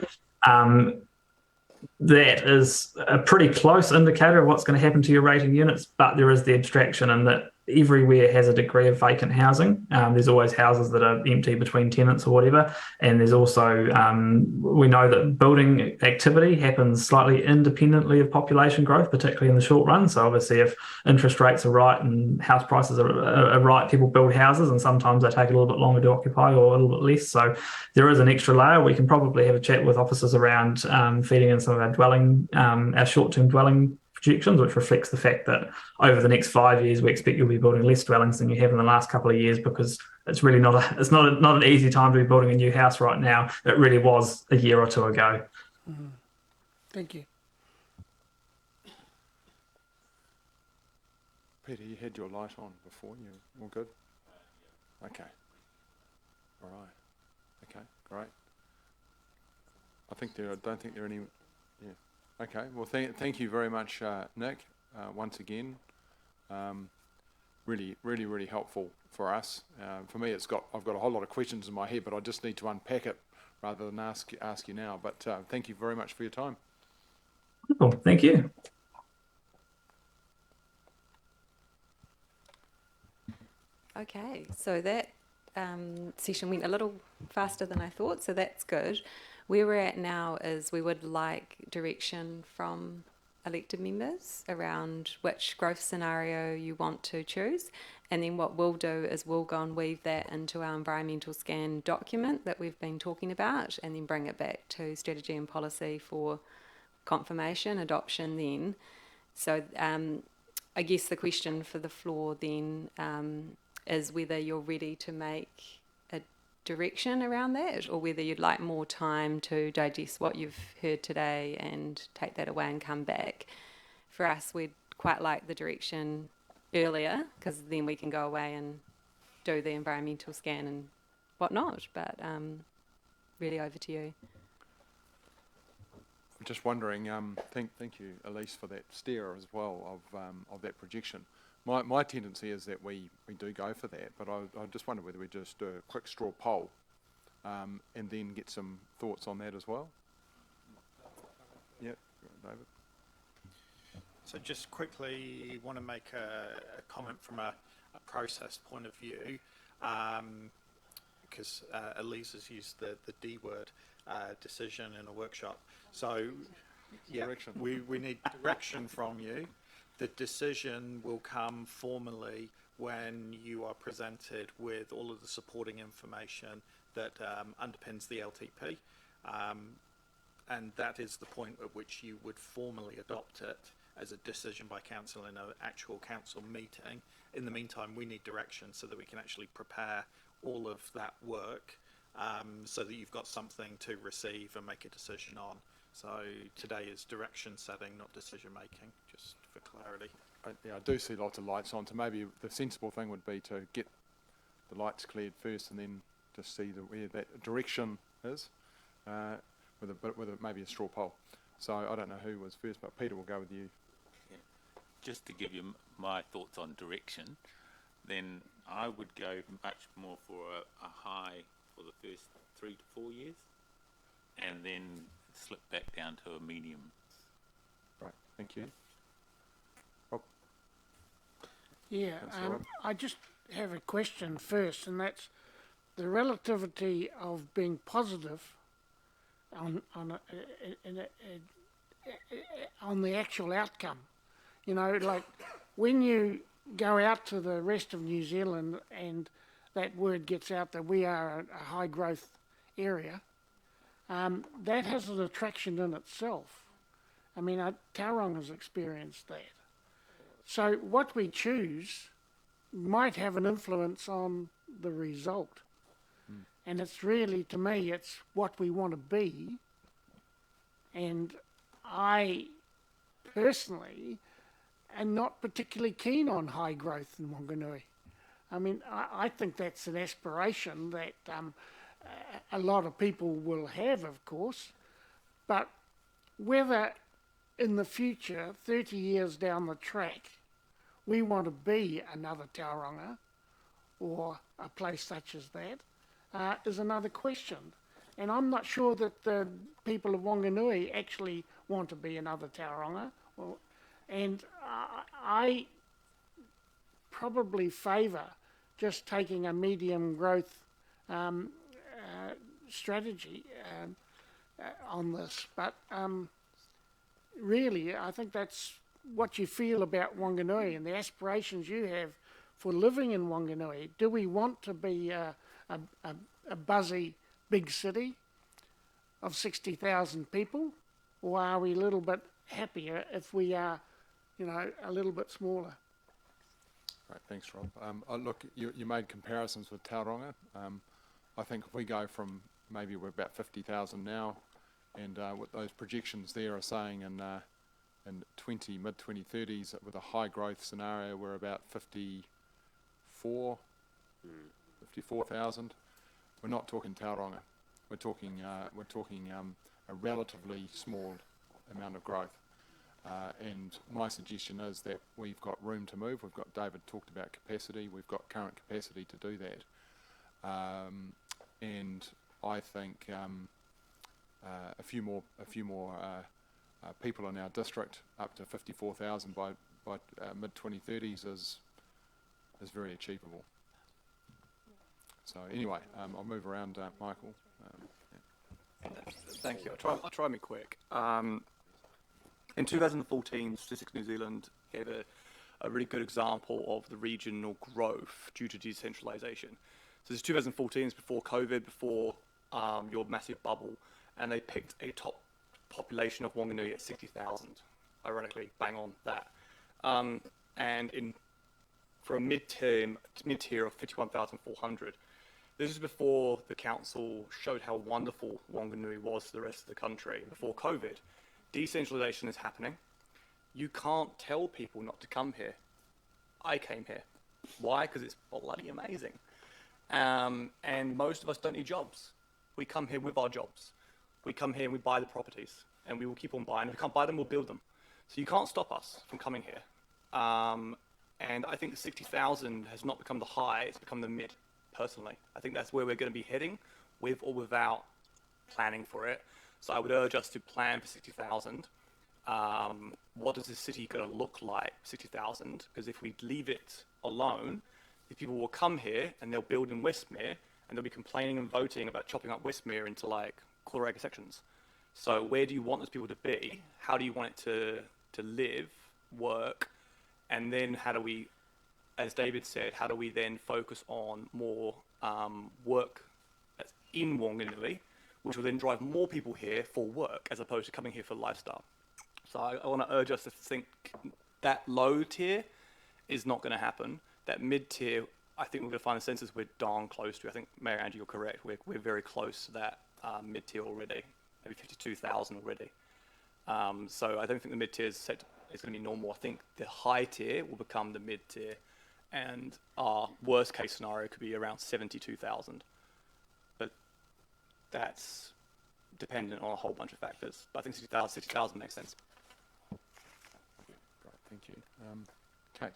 That is a pretty close indicator of what's going to happen to your rating units, but there is the abstraction in that everywhere has a degree of vacant housing. There's always houses that are empty between tenants or whatever, and there's also we know that building activity happens slightly independently of population growth, particularly in the short run. So obviously if interest rates are right and house prices are right, people build houses, and sometimes they take a little bit longer to occupy or a little bit less. So there is an extra layer. We can probably have a chat with officers around feeding in some of our short-term dwelling projections, which reflects the fact that over the next 5 years we expect you'll be building less dwellings than you have in the last couple of years, because it's really not an easy time to be building a new house right now. It really was a year or two ago. Mm-hmm. Thank you. Peter, you had your light on before. You all good? Okay. All right. Okay. Great. I don't think there are any. Yeah. Okay. Well, thank you very much, Nick. Once again, really helpful for us. For me, I've got a whole lot of questions in my head, but I just need to unpack it rather than ask you now. But thank you very much for your time. Cool. Thank you. Okay, so that session went a little faster than I thought, so that's good. Where we're at now is we would like direction from elected members around which growth scenario you want to choose, and then what we'll do is we'll go and weave that into our environmental scan document that we've been talking about, and then bring it back to strategy and policy for confirmation, adoption then. So I guess the question for the floor then is whether you're ready to make a direction around that, or whether you'd like more time to digest what you've heard today and take that away and come back. For us, we'd quite like the direction earlier, because then we can go away and do the environmental scan and whatnot, but really over to you. I'm just wondering, thank you, Elise, for that steer as well of that projection. My tendency is that we do go for that, but I just wonder whether we just do a quick straw poll and then get some thoughts on that as well. Yeah, David. So just quickly want to make a comment from a process point of view, because Elise has used the D word, decision in a workshop. So yeah, Direction. we need direction from you. The decision will come formally when you are presented with all of the supporting information that underpins the LTP. And that is the point at which you would formally adopt it as a decision by council in an actual council meeting. In the meantime, we need direction so that we can actually prepare all of that work so that you've got something to receive and make a decision on. So today is direction setting, not decision making, just for clarity. I do see lots of lights on, so maybe the sensible thing would be to get the lights cleared first and then just see where that direction is with maybe a straw poll. So I don't know who was first, but Peter, will go with you. Yeah. Just to give you my thoughts on direction, then I would go much more for a high for the first 3 to 4 years, and then slip back down to a medium. Right, thank you. Rob? Yeah, Councillor Rob? I just have a question first, and that's the relativity of being positive on the actual outcome. You know, like when you go out to the rest of New Zealand and that word gets out that we are a high growth area, that has an attraction in itself. I mean, Tauranga's experienced that. So what we choose might have an influence on the result. And it's really, to me, it's what we want to be. And I personally am not particularly keen on high growth in Wanganui. I mean, I think that's an aspiration that a lot of people will have, of course, but whether in the future, 30 years down the track, we want to be another Tauranga or a place such as that is another question. And I'm not sure that the people of Wanganui actually want to be another Tauranga. And I probably favour just taking a medium growth strategy on this. But really, I think that's what you feel about Wanganui and the aspirations you have for living in Wanganui. Do we want to be a buzzy big city of 60,000 people, or are we a little bit happier if we are, you know, a little bit smaller? Right, thanks, Rob. Look, you made comparisons with Tauranga. I think if we go from maybe we're about 50,000 now, and what those projections there are saying in mid-2030s with a high growth scenario, we're about 54,000. We're not talking Tauranga. We're talking a relatively small amount of growth. And my suggestion is that we've got room to move. David talked about capacity. We've got current capacity to do that. And I think a few more people in our district, up to 54,000 by mid-2030s, is very achievable. So anyway, I'll move around, Michael. Thank you. I'll try and be quick. In 2014, Statistics New Zealand gave a really good example of the regional growth due to decentralisation. So this is 2014, it's before COVID, before your massive bubble, and they picked a top population of Wanganui at 60,000. Ironically, bang on that. And for a mid-tier of 51,400. This is before the council showed how wonderful Wanganui was to the rest of the country, before COVID. Decentralisation is happening. You can't tell people not to come here. I came here. Why? Because it's bloody amazing. And most of us don't need jobs. We come here with our jobs. We come here and we buy the properties, and we will keep on buying. If we can't buy them, we'll build them. So you can't stop us from coming here. And I think the 60,000 has not become the high, it's become the mid, personally. I think that's where we're going to be heading, with or without planning for it. So I would urge us to plan for 60,000. What does this city going to look like, 60,000? Because if we leave it alone, the people will come here and they'll build in Westmere, and they'll be complaining and voting about chopping up Westmere into like quarter acre sections. So where do you want those people to be? How do you want it to live, work? And then how do we, as David said, how do we then focus on more work that's in Wanganui, which will then drive more people here for work as opposed to coming here for lifestyle. So I want to urge us to think that low tier is not going to happen. That mid tier, I think we're going to find the census we're darn close to. I think, Mayor Andrew, you're correct. We're very close to that mid tier already, maybe 52,000 already. So I don't think the mid tier is going to be normal. I think the high tier will become the mid tier, and our worst case scenario could be around 72,000. But that's dependent on a whole bunch of factors. But I think 60,000 makes sense. Great, thank you. Kate.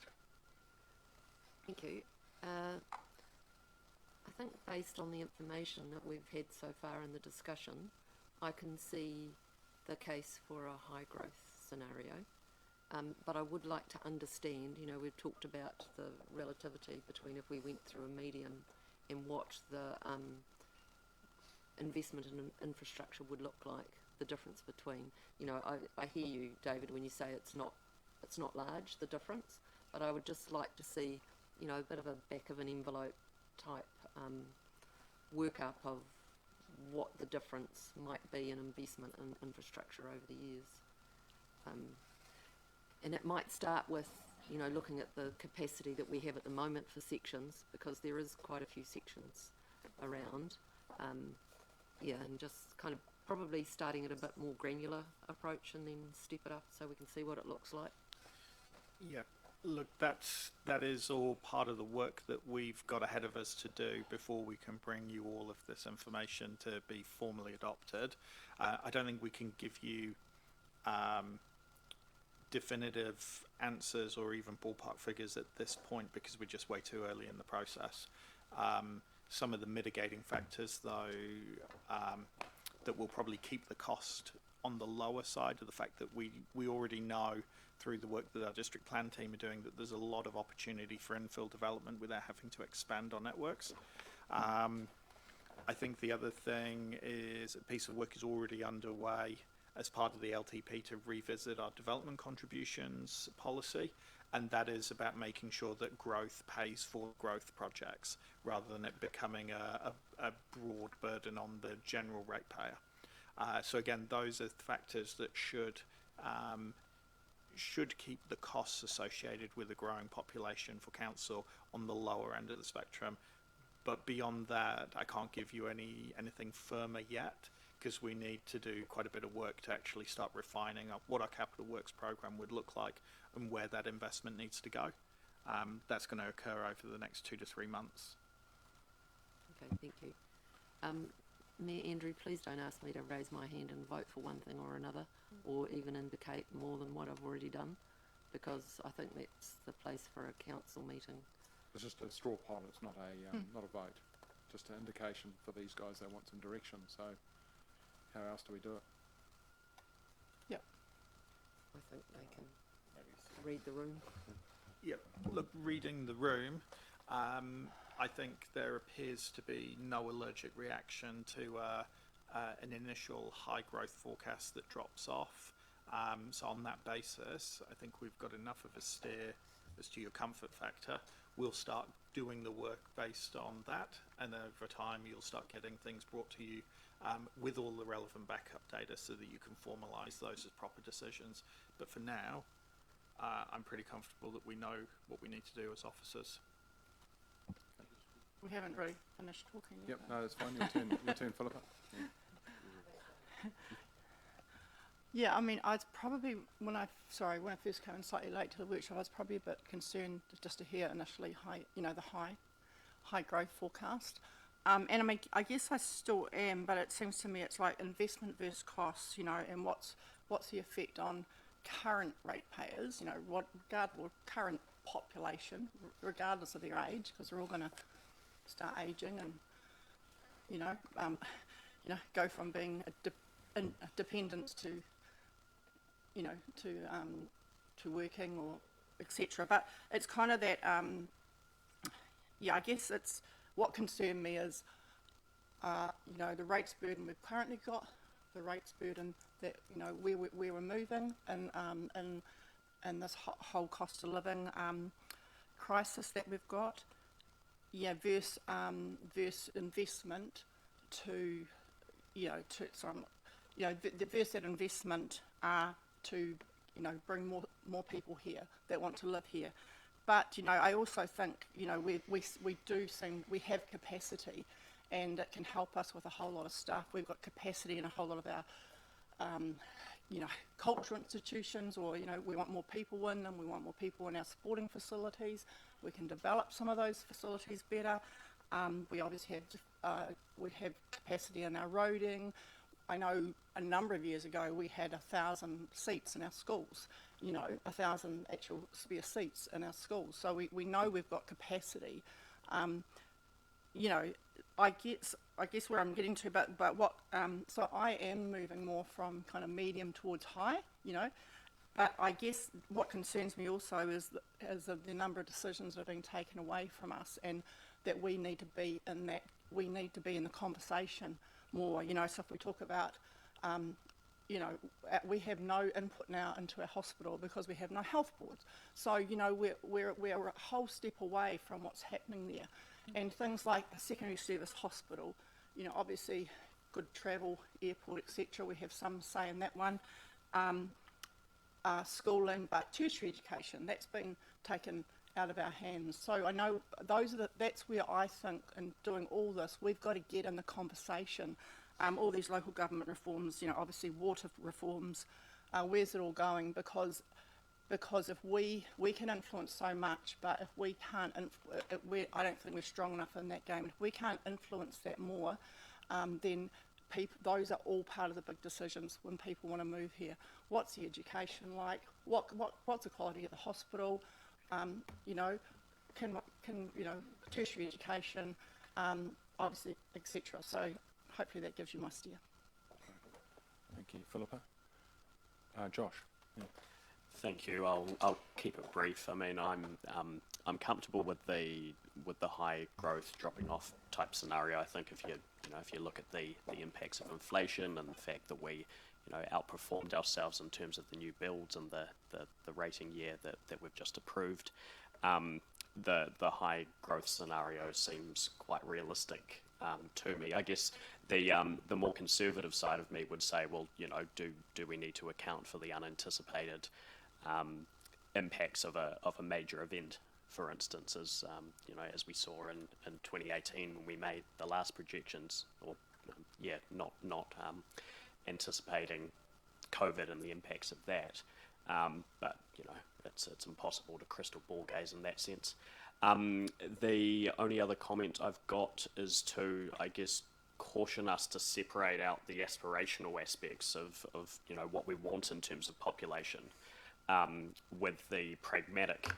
Thank you. I think based on the information that we've had so far in the discussion, I can see the case for a high growth scenario. But I would like to understand, you know, we've talked about the relativity between if we went through a median and what the investment in infrastructure would look like, the difference between, you know, I hear you, David, when you say it's not large, the difference, but I would just like to see, you know, a bit of a back of an envelope type workup of what the difference might be in investment in infrastructure over the years. And it might start with, you know, looking at the capacity that we have at the moment for sections, because there is quite a few sections around. And just kind of probably starting at a bit more granular approach and then step it up so we can see what it looks like. Yeah, look, that is all part of the work that we've got ahead of us to do before we can bring you all of this information to be formally adopted. I don't think we can give you definitive answers or even ballpark figures at this point because we're just way too early in the process. Some of the mitigating factors, though, that will probably keep the cost on the lower side of the fact that we already know through the work that our district plan team are doing that there's a lot of opportunity for infill development without having to expand our networks. I think the other thing is a piece of work is already underway as part of the LTP to revisit our development contributions policy, and that is about making sure that growth pays for growth projects rather than it becoming a broad burden on the general ratepayer. So again, those are factors that should keep the costs associated with a growing population for council on the lower end of the spectrum. But beyond that, I can't give you anything firmer yet, because we need to do quite a bit of work to actually start refining up what our capital works program would look like and where that investment needs to go. That's going to occur over the next 2 to 3 months. Okay, thank you. Mayor Andrew, please don't ask me to raise my hand and vote for one thing or another, or even indicate more than what I've already done, because I think that's the place for a council meeting. It's just a straw poll, it's not a vote. Just an indication for these guys, they want some direction, so how else do we do it? Yeah. I think they can read the room. Yeah, look, reading the room, I I think there appears to be no allergic reaction to an initial high growth forecast that drops off. So on that basis, I think we've got enough of a steer as to your comfort factor. We'll start doing the work based on that, and then over time you'll start getting things brought to you with all the relevant backup data so that you can formalise those as proper decisions. But for now, I'm pretty comfortable that we know what we need to do as officers. We haven't really finished talking yet. Yep, no, that's fine. Your turn, Philippa. Yeah. Yeah, I mean, I was probably, when I first came in slightly late to the workshop, I was probably a bit concerned just to hear initially the high growth forecast. And I mean, I guess I still am, but it seems to me it's like investment versus costs, and what's the effect on current ratepayers, current population, regardless of their age, because they're all going to start aging and, go from being a dependence to working or etc. But it's kind of that, I guess it's what concerned me is, the rates burden we've currently got, the rates burden that where we're moving, and this whole cost of living crisis that we've got, versus investment versus that investment to bring more people here that want to live here. But I also think we have capacity, and it can help us with a whole lot of stuff. We've got capacity in a whole lot of our cultural institutions, or we want more people in, and we want more people in our sporting facilities. We can develop some of those facilities better. We obviously have capacity in our roading. I know a number of years ago we had 1,000 seats in our schools, 1,000 actual spare seats in our schools. So we know we've got capacity. I guess where I'm getting to, but what, so I am moving more from kind of medium towards high, but I guess what concerns me also is the number of decisions that are being taken away from us, and that we need to be in the conversation more, so if we talk about, we have no input now into our hospital because we have no health boards. So, we're a whole step away from what's happening there. And things like a secondary service hospital, obviously good travel, airport, etc. We have some say in that one. Schooling, but tertiary education, that's been taken out of our hands. So I know that's where I think in doing all this, we've got to get in the conversation. All these local government reforms, obviously water reforms, where's it all going? Because if we can influence so much, but if we can't, I don't think we're strong enough in that game. If we can't influence that more, then those are all part of the big decisions when people want to move here. What's the education like? What's the quality of the hospital? Can tertiary education, obviously, etc. So hopefully that gives you my steer. Thank you, Philippa. Josh. Yeah. Thank you. I'll keep it brief. I mean, I'm comfortable with the high growth dropping off type scenario. I think if you look at the impacts of inflation and the fact that we outperformed ourselves in terms of the new builds and the rating year that we've just approved, the high growth scenario seems quite realistic to me. I guess the more conservative side of me would say, well, do we need to account for the unanticipated impacts of a major event, for instance, as we saw in 2018 when we made the last projections, or not anticipating COVID and the impacts of that. But it's impossible to crystal ball gaze in that sense. The only other comment I've got is to, I guess, caution us to separate out the aspirational aspects of what we want in terms of population with the pragmatic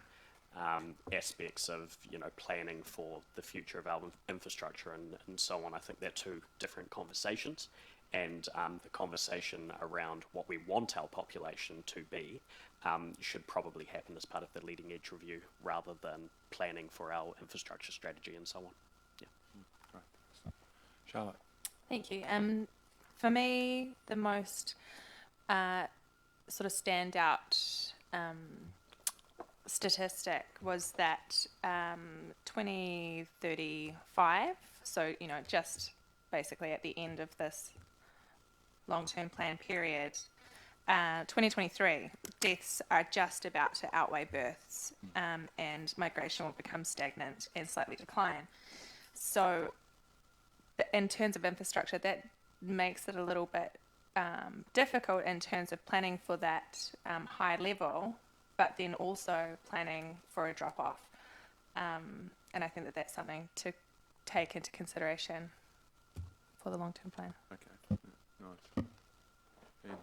aspects of planning for the future of our infrastructure and so on. I think they're two different conversations, and the conversation around what we want our population to be should probably happen as part of the leading edge review rather than planning for our infrastructure strategy and so on. Yeah. Great. Charlotte. Thank you. For me, the most sort of standout statistic was that 2035, so, you know, just basically at the end of this long-term plan period, 2023, deaths are just about to outweigh births, and migration will become stagnant and slightly decline. So in terms of infrastructure, that makes it a little bit difficult in terms of planning for that high level, but then also planning for a drop-off. And I think that that's something to take into consideration for the long-term plan. Okay. Nice. And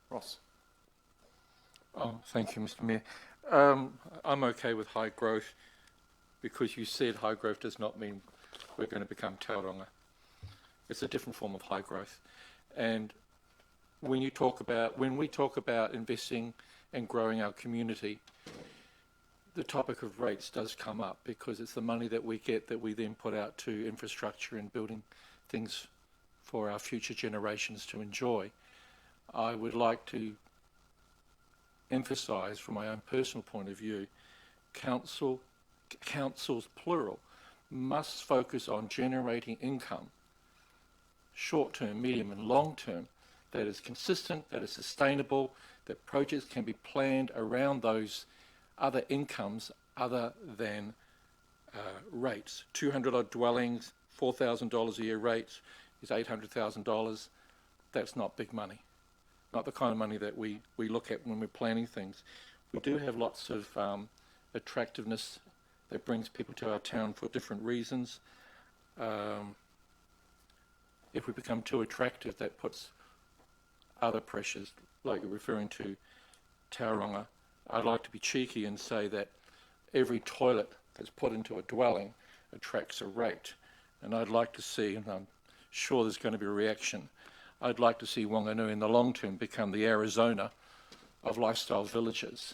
Ross. Oh, thank you, Mr. Mayor. I'm okay with high growth because you said high growth does not mean we're going to become Tauranga. It's a different form of high growth. And when we talk about investing and growing our community, the topic of rates does come up because it's the money that we get that we then put out to infrastructure and building things for our future generations to enjoy. I would like to emphasise, from my own personal point of view, councils plural must focus on generating income, short-term, medium and long-term, that is consistent, that is sustainable, that projects can be planned around those other incomes other than rates. 200 odd dwellings, $4,000 a year rates is $800,000. That's not big money. Not the kind of money that we look at when we're planning things. We do have lots of attractiveness that brings people to our town for different reasons. If we become too attractive, that puts other pressures, like you're referring to Tauranga. I'd like to be cheeky and say that every toilet that's put into a dwelling attracts a rate. And I'd like to see, and I'm sure there's going to be a reaction, I'd like to see Wanganui in the long term become the Arizona of lifestyle villages.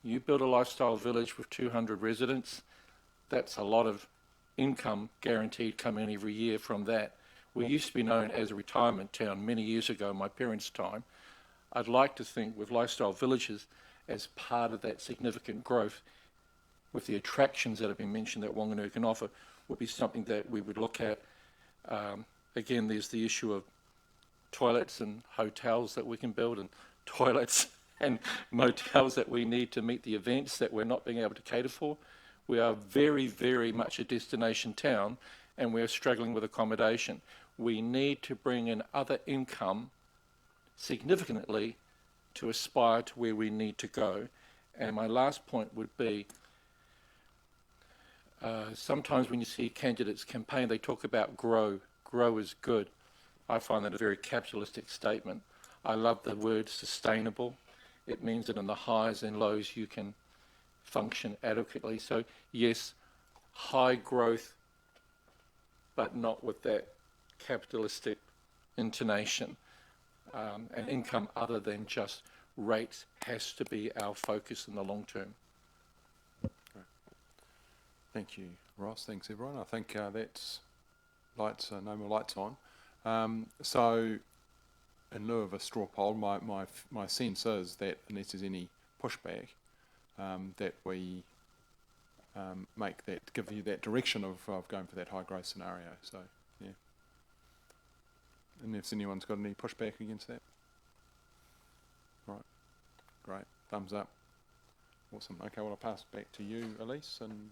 You build a lifestyle village with 200 residents, that's a lot of income guaranteed coming every year from that. We used to be known as a retirement town many years ago, my parents' time. I'd like to think with lifestyle villages as part of that significant growth, with the attractions that have been mentioned that Wanganui can offer, would be something that we would look at. Again, there's the issue of toilets and hotels that we can build, and toilets and motels that we need to meet the events that we're not being able to cater for. We are very, very much a destination town, and we're struggling with accommodation. We need to bring in other income significantly to aspire to where we need to go. And my last point would be, sometimes when you see candidates campaign, they talk about grow. Grow is good. I find that a very capitalistic statement. I love the word sustainable. It means that in the highs and lows you can function adequately. So yes, high growth, but not with that capitalistic intonation. And income other than just rates has to be our focus in the long term. Great. Thank you, Ross. Thanks, everyone. I think that's lights. No more lights on. So, in lieu of a straw poll, my sense is that unless there's any pushback, that we give you that direction of going for that high growth scenario. So, yeah. And if anyone's got any pushback against that? Right. Great. Thumbs up. Awesome. Okay, well, I'll pass back to you, Elise. And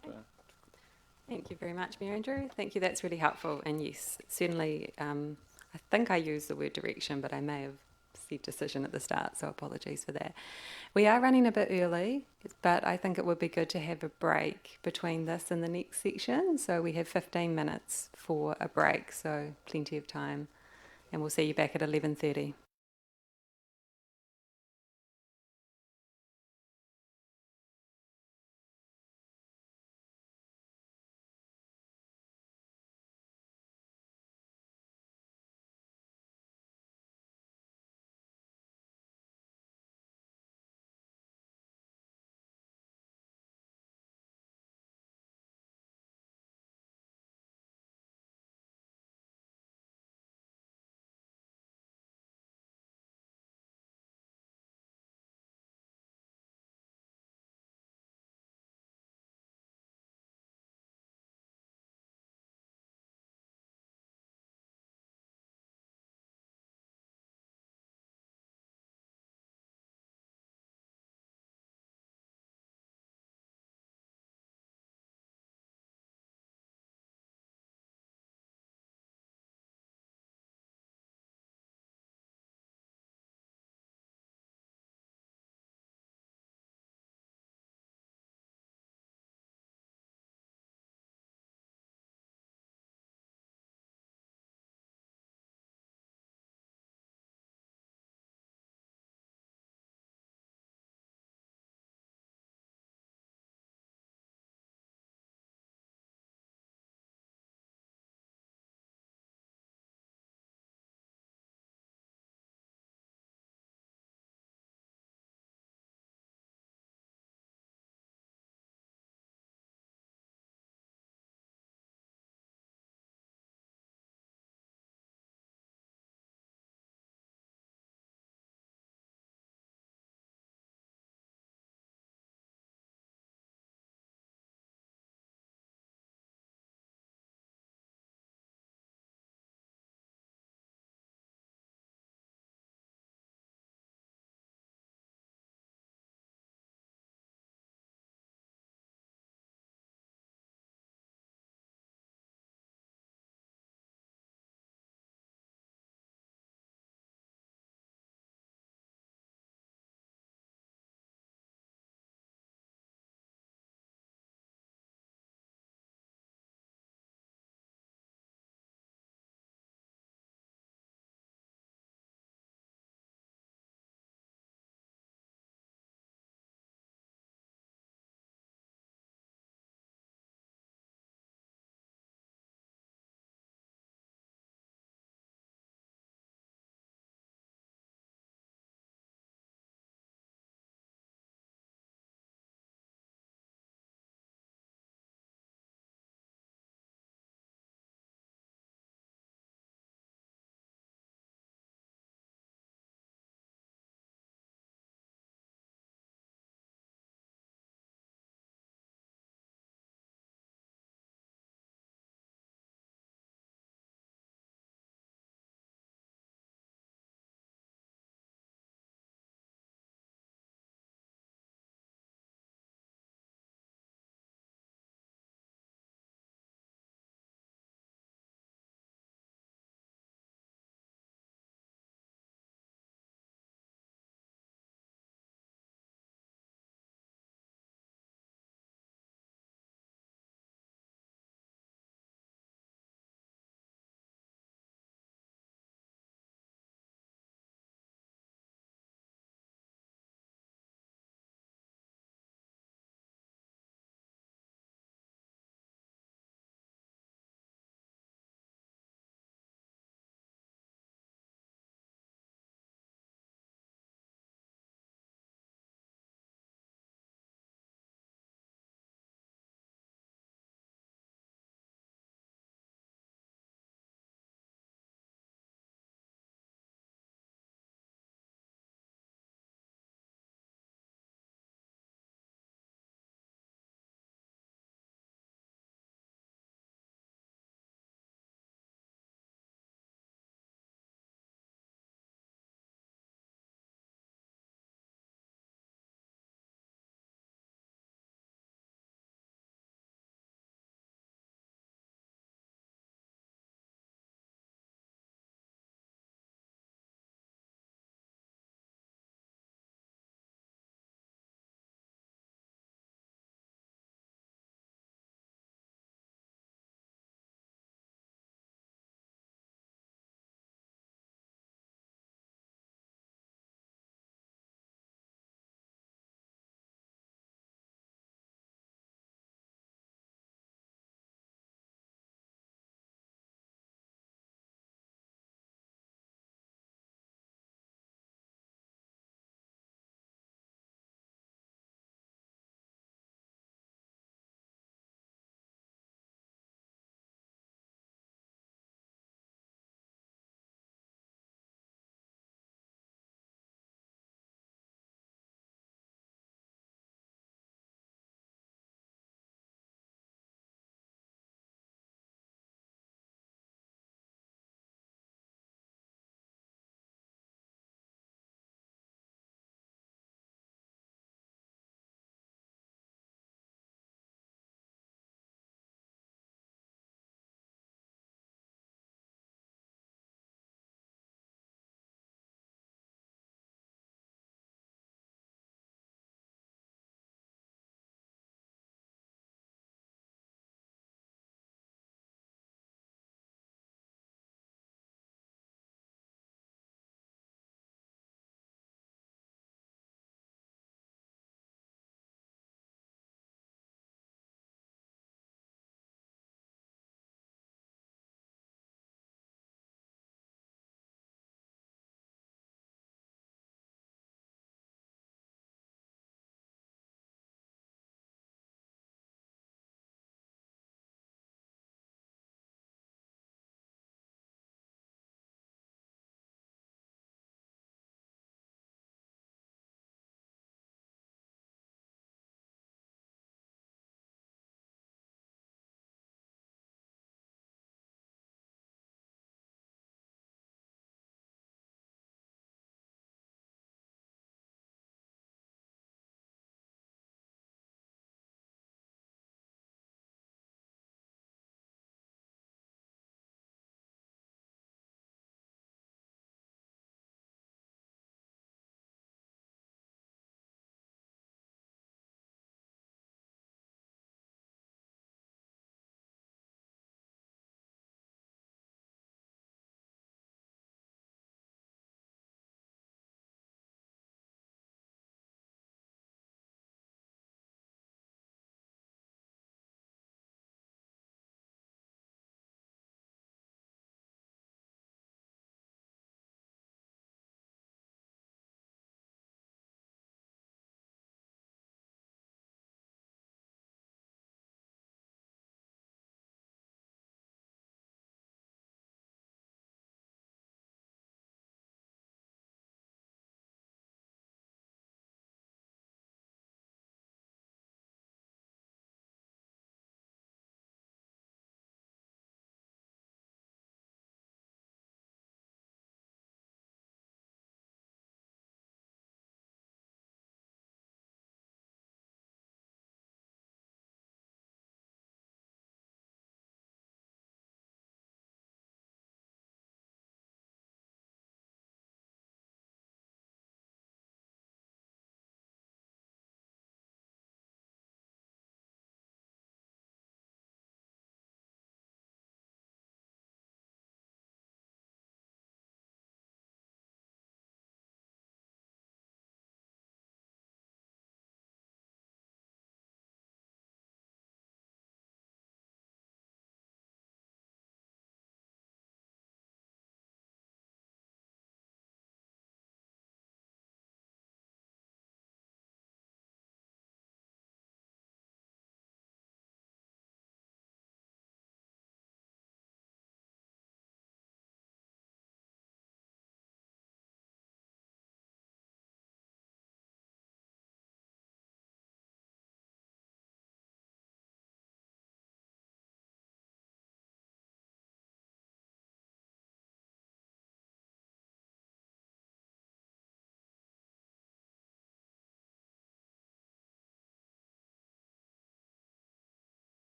Thank you very much, Mayor Andrew. Thank you, that's really helpful. And yes, certainly, I think I used the word direction, but I may have said decision at the start, so apologies for that. We are running a bit early, but I think it would be good to have a break between this and the next section. So we have 15 minutes for a break, so plenty of time. And we'll see you back at 11:30.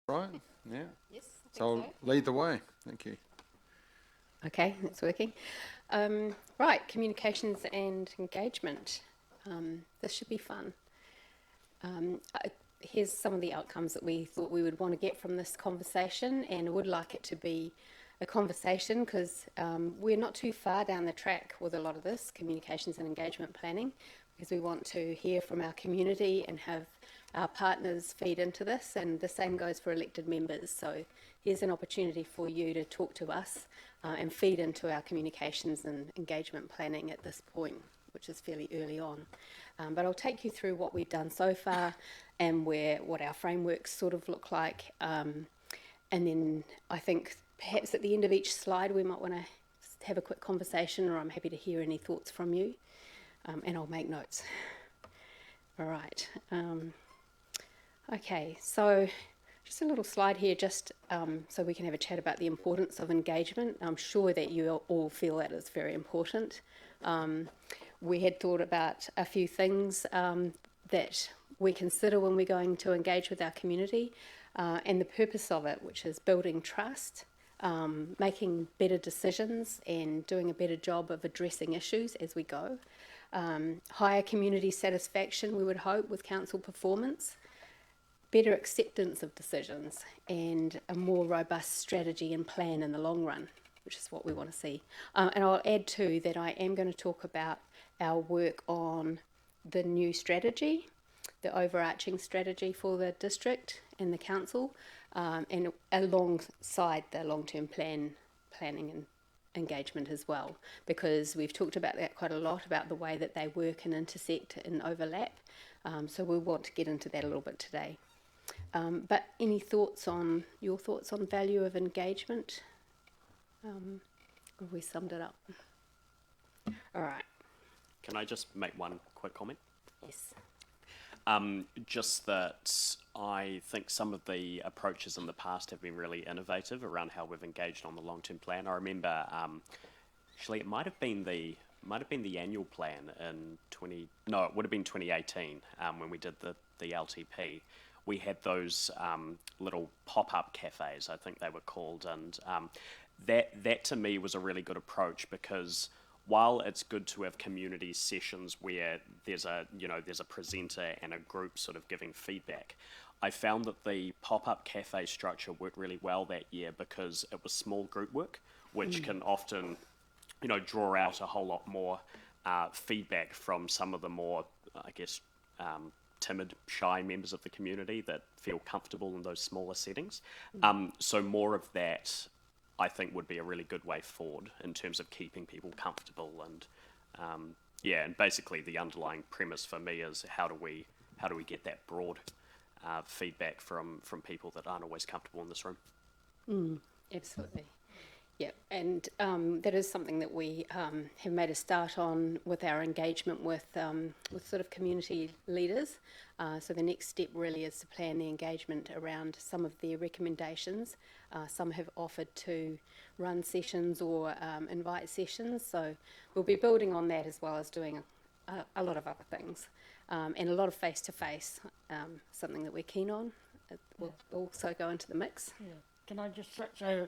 Right? Yeah. Yes, So I'll lead the way. Thank you. Okay, that's working. Right, communications and engagement. This should be fun. Here's some of the outcomes that we thought we would want to get from this conversation, and would like it to be a conversation because we're not too far down the track with a lot of this communications and engagement planning, because we want to hear from our community and have our partners feed into this, and the same goes for elected members. So here's an opportunity for you to talk to us and feed into our communications and engagement planning at this point, which is fairly early on. But I'll take you through what we've done so far and what our frameworks sort of look like. And then I think perhaps at the end of each slide we might want to have a quick conversation, or I'm happy to hear any thoughts from you, and I'll make notes. All right. Okay, so just a little slide here, just so we can have a chat about the importance of engagement. I'm sure that you all feel that it's very important. We had thought about a few things that we consider when we're going to engage with our community, and the purpose of it, which is building trust, making better decisions and doing a better job of addressing issues as we go. Higher community satisfaction, we would hope, with council performance, better acceptance of decisions, and a more robust strategy and plan in the long run, which is what we want to see. And I'll add too that I am going to talk about our work on the new strategy, the overarching strategy for the district and the council, and alongside the long-term planning and engagement as well, because we've talked about that quite a lot, about the way that they work and intersect and overlap. So we'll want to get into that a little bit today. But any thoughts on value of engagement? Have we summed it up? All right. Can I just make one quick comment? Yes. Just that I think some of the approaches in the past have been really innovative around how we've engaged on the long-term plan. I remember, actually, it might have been the annual plan in it would have been 2018 when we did the LTP. We had those little pop-up cafes, I think they were called, and that to me was a really good approach, because while it's good to have community sessions where there's a presenter and a group sort of giving feedback, I found that the pop-up cafe structure worked really well that year because it was small group work, which can often, draw out a whole lot more feedback from some of the more, I guess, timid, shy members of the community that feel comfortable in those smaller settings. So more of that, I think, would be a really good way forward in terms of keeping people comfortable. And and basically the underlying premise for me is how do we get that broad feedback from people that aren't always comfortable in this room. Absolutely. Yeah, and that is something that we have made a start on with our engagement with sort of community leaders. So the next step really is to plan the engagement around some of their recommendations. Some have offered to run sessions or invite sessions, so we'll be building on that as well as doing a lot of other things. And a lot of face-to-face, something that we're keen on. It will also go into the mix. Yeah. Can I just say,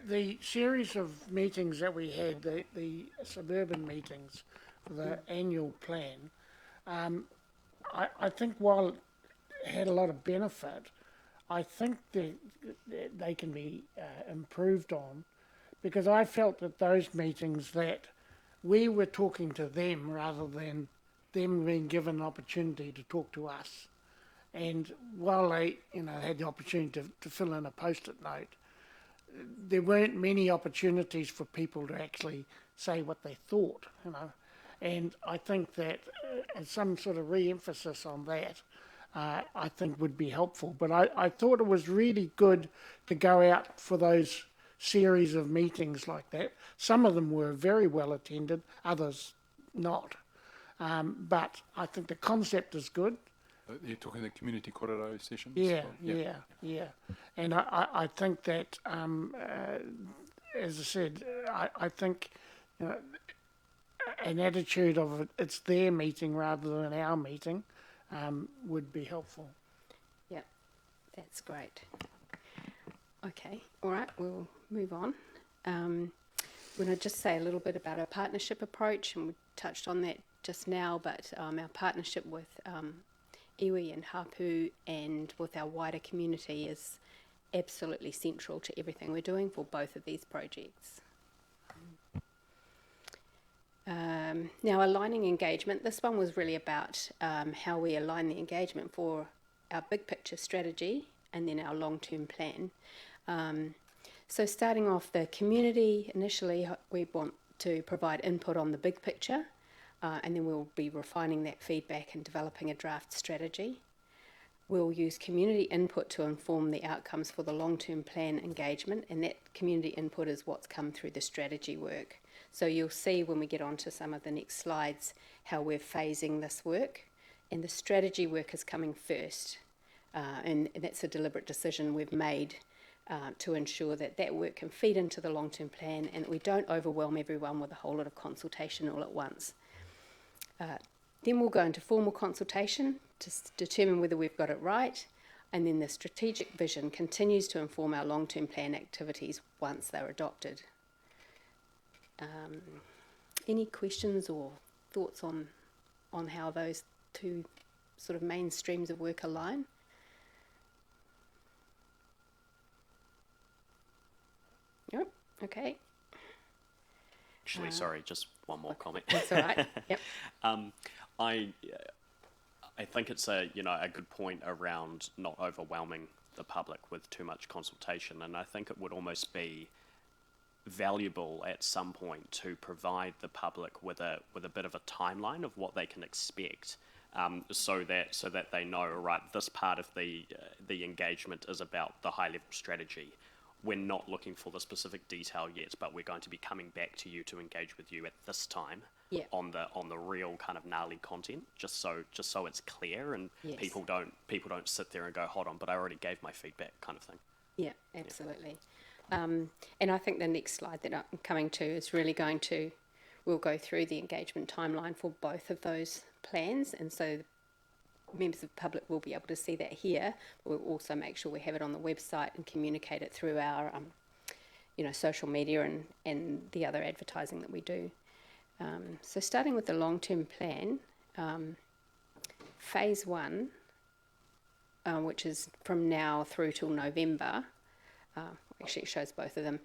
the series of meetings that we had, the suburban meetings for the annual plan, I think while it had a lot of benefit, I think they can be improved on, because I felt that those meetings that we were talking to them rather than them being given an opportunity to talk to us. And while they, had the opportunity to fill in a post-it note, there weren't many opportunities for people to actually say what they thought, And I think that some sort of re-emphasis on that, I think would be helpful. But I thought it was really good to go out for those series of meetings like that. Some of them were very well attended, others not. But I think the concept is good. You're talking the community korero sessions? Yeah. And I think that, as I said, I think an attitude of it's their meeting rather than our meeting would be helpful. Yeah, that's great. Okay, all right, we'll move on. We're going to just say a little bit about our partnership approach, and we touched on that just now, but our partnership with iwi and hapu and with our wider community is absolutely central to everything we're doing for both of these projects. Now, aligning engagement. This one was really about how we align the engagement for our big picture strategy and then our long-term plan. So starting off the community, initially we want to provide input on the big picture, and then we'll be refining that feedback and developing a draft strategy. We'll use community input to inform the outcomes for the long-term plan engagement, and that community input is what's come through the strategy work. So you'll see when we get on to some of the next slides how we're phasing this work, and the strategy work is coming first, and that's a deliberate decision we've made to ensure that that work can feed into the long-term plan and that we don't overwhelm everyone with a whole lot of consultation all at once. Then we'll go into formal consultation to determine whether we've got it right, and then the strategic vision continues to inform our long-term plan activities once they're adopted. Any questions or thoughts on how those two sort of main streams of work align? Yep, okay. Actually, sorry, just one more comment. That's all right. Yep. I think it's a good point around not overwhelming the public with too much consultation, and I think it would almost be valuable at some point to provide the public with a bit of a timeline of what they can expect, so that they know, right, this part of the engagement is about the high level strategy. We're not looking for the specific detail yet, but we're going to be coming back to you to engage with you at this time on the real kind of gnarly content, just so it's clear and people don't sit there and go, hold on, but I already gave my feedback, kind of thing. Yeah, absolutely. And I think the next slide that I'm coming to is really we'll go through the engagement timeline for both of those plans, and so members of the public will be able to see that here. We'll also make sure we have it on the website and communicate it through our social media and the other advertising that we do. So starting with the long-term plan, phase 1, which is from now through till November, actually it shows both of them.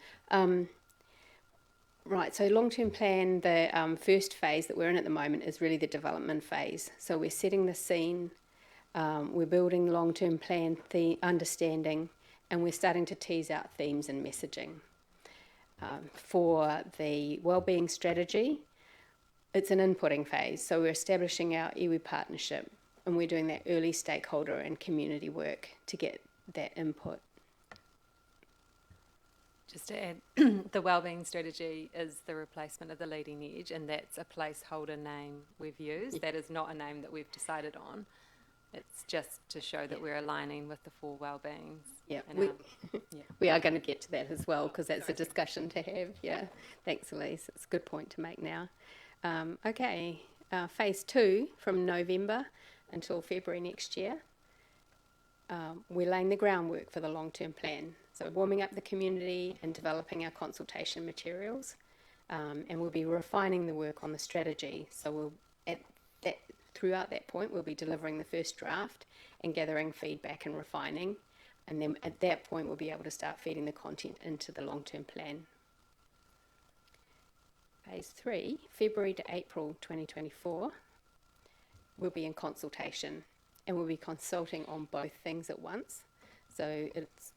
Right, so long-term plan, the first phase that we're in at the moment is really the development phase. So we're setting the scene, we're building long-term plan understanding, and we're starting to tease out themes and messaging. For the wellbeing strategy, it's an inputting phase. So we're establishing our iwi partnership, and we're doing that early stakeholder and community work to get that input. Just to add, the wellbeing strategy is the replacement of the leading edge, and that's a placeholder name we've used. That is not a name that we've decided on. It's just to show that we're aligning with the 4 wellbeings. Yeah, we are going to get to that as well, because that's a discussion to have. Yeah, thanks, Elise. It's a good point to make now. Okay, phase 2 from November until February next year. We're laying the groundwork for the long-term plan. So warming up the community and developing our consultation materials, and we'll be refining the work on the strategy. So throughout that point, we'll be delivering the first draft and gathering feedback and refining, and then at that point, we'll be able to start feeding the content into the long-term plan. Phase 3, February to April 2024, we'll be in consultation, and we'll be consulting on both things at once. So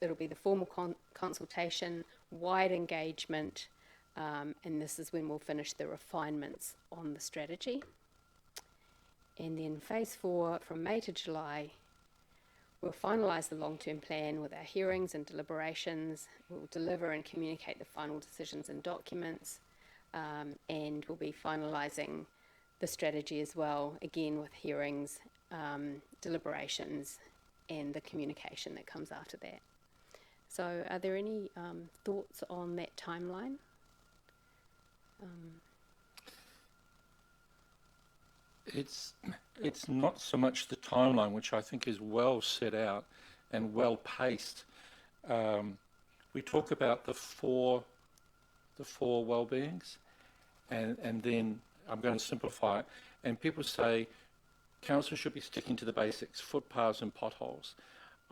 it'll be the formal consultation, wide engagement, and this is when we'll finish the refinements on the strategy. And then phase 4, from May to July, we'll finalise the long-term plan with our hearings and deliberations. We'll deliver and communicate the final decisions and documents, and we'll be finalising the strategy as well, again with hearings, deliberations, and the communication that comes after that. So are there any thoughts on that timeline? It's not so much the timeline, which I think is well set out and well paced. we talk about the four well-beings, and then I'm going to simplify it, and people say council should be sticking to the basics, footpaths and potholes.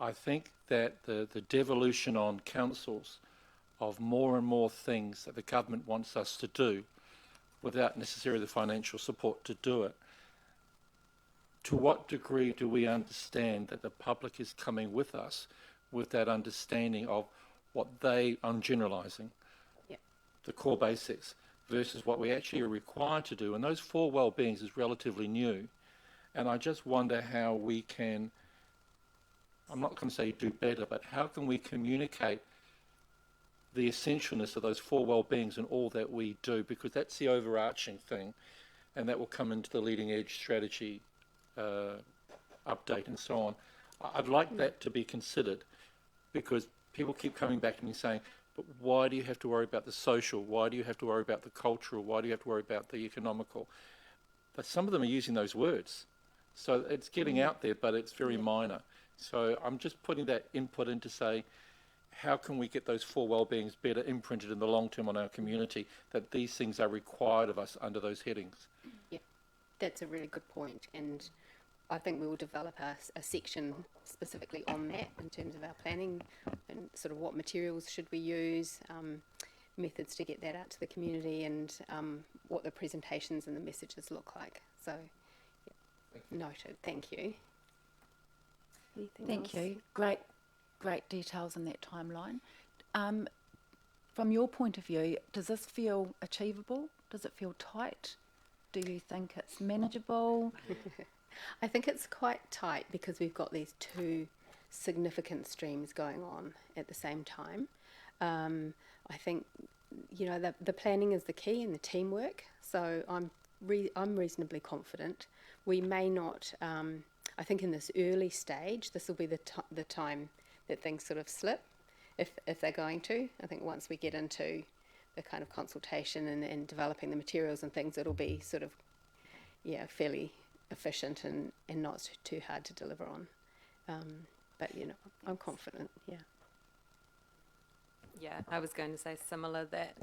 I think that the devolution on councils of more and more things that the government wants us to do without necessarily the financial support to do it, to what degree do we understand that the public is coming with us with that understanding of what I'm generalising, the core basics, versus what we actually are required to do. And those four well-beings is relatively new. And I just wonder how we can, I'm not going to say do better, but how can we communicate the essentialness of those four well-beings in all that we do? Because that's the overarching thing, and that will come into the leading edge strategy update and so on. I'd like that to be considered, because people keep coming back to me saying, but why do you have to worry about the social? Why do you have to worry about the cultural? Why do you have to worry about the economical? But some of them are using those words. So it's getting out there, but it's very minor. So I'm just putting that input in to say, how can we get those four well-beings better imprinted in the long term on our community, that these things are required of us under those headings? Yeah, that's a really good point, and I think we will develop a section specifically on that in terms of our planning and sort of what materials should we use, methods to get that out to the community, and what the presentations and the messages look like. So, yeah, noted. Thank you. Anything Thank else? you. Great details in that timeline. From your point of view, does this feel achievable? Does it feel tight? Do you think it's manageable? I think it's quite tight because we've got these two significant streams going on at the same time. I think, you know, the planning is the key and the teamwork. So I'm reasonably confident. We may not. I think in this early stage, this will be the time that things sort of slip, if they're going to. I think once we get into the kind of consultation and developing the materials and things, it'll be sort of, fairly efficient and not too hard to deliver on. But, you know, I'm confident, Yeah, I was going to say similar, that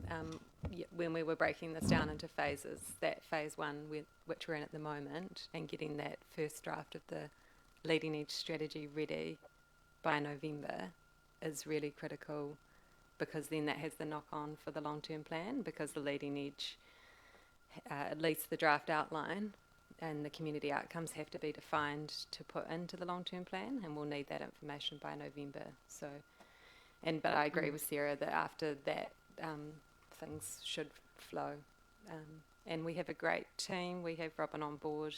when we were breaking this down into phases, that phase one, which we're in at the moment, and getting that first draft of the leading edge strategy ready by November is really critical, because then that has the knock-on for the long-term plan, because the leading edge, at least the draft outline and the community outcomes, have to be defined to put into the long-term plan, and we'll need that information by November. So, but I agree with Sarah that after that, things should flow. And we have a great team. We have Robin on board,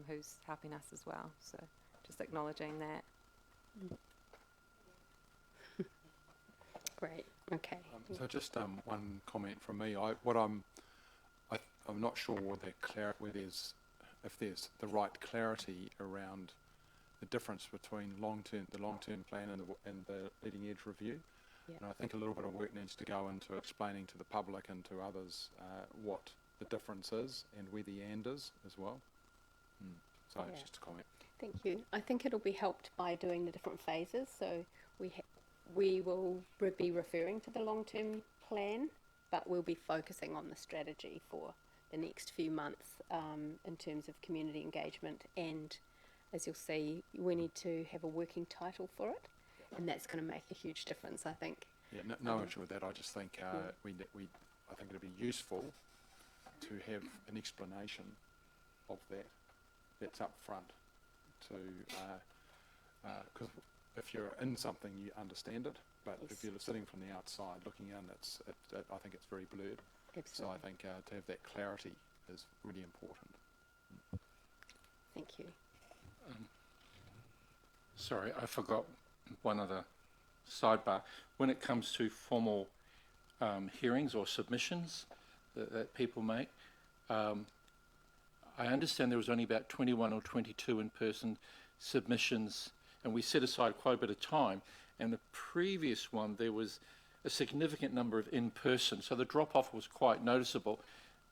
who's helping us as well. So just acknowledging that. Great. Okay. So just one comment from me. I'm not sure if there's the right clarity around the difference between the long-term plan and the leading edge review. Yeah. And I think a little bit of work needs to go into explaining to the public and to others what the difference is and where the and is as well. So it's just a comment. Thank you. I think it'll be helped by doing the different phases. So we will be referring to the long-term plan, but we'll be focusing on the strategy for the next few months in terms of community engagement. And as you'll see, we need to have a working title for it, and that's going to make a huge difference, I think. Yeah, no issue with that. I just think I think it'd be useful to have an explanation of that's up front, because if you're in something, you understand it, but if you're sitting from the outside looking in, I think it's very blurred. Absolutely. So I think to have that clarity is really important. Thank you. Sorry, I forgot one other sidebar. When it comes to formal hearings or submissions that people make, I understand there was only about 21 or 22 in-person submissions, and we set aside quite a bit of time. And the previous one, there was a significant number of in-person, so the drop-off was quite noticeable.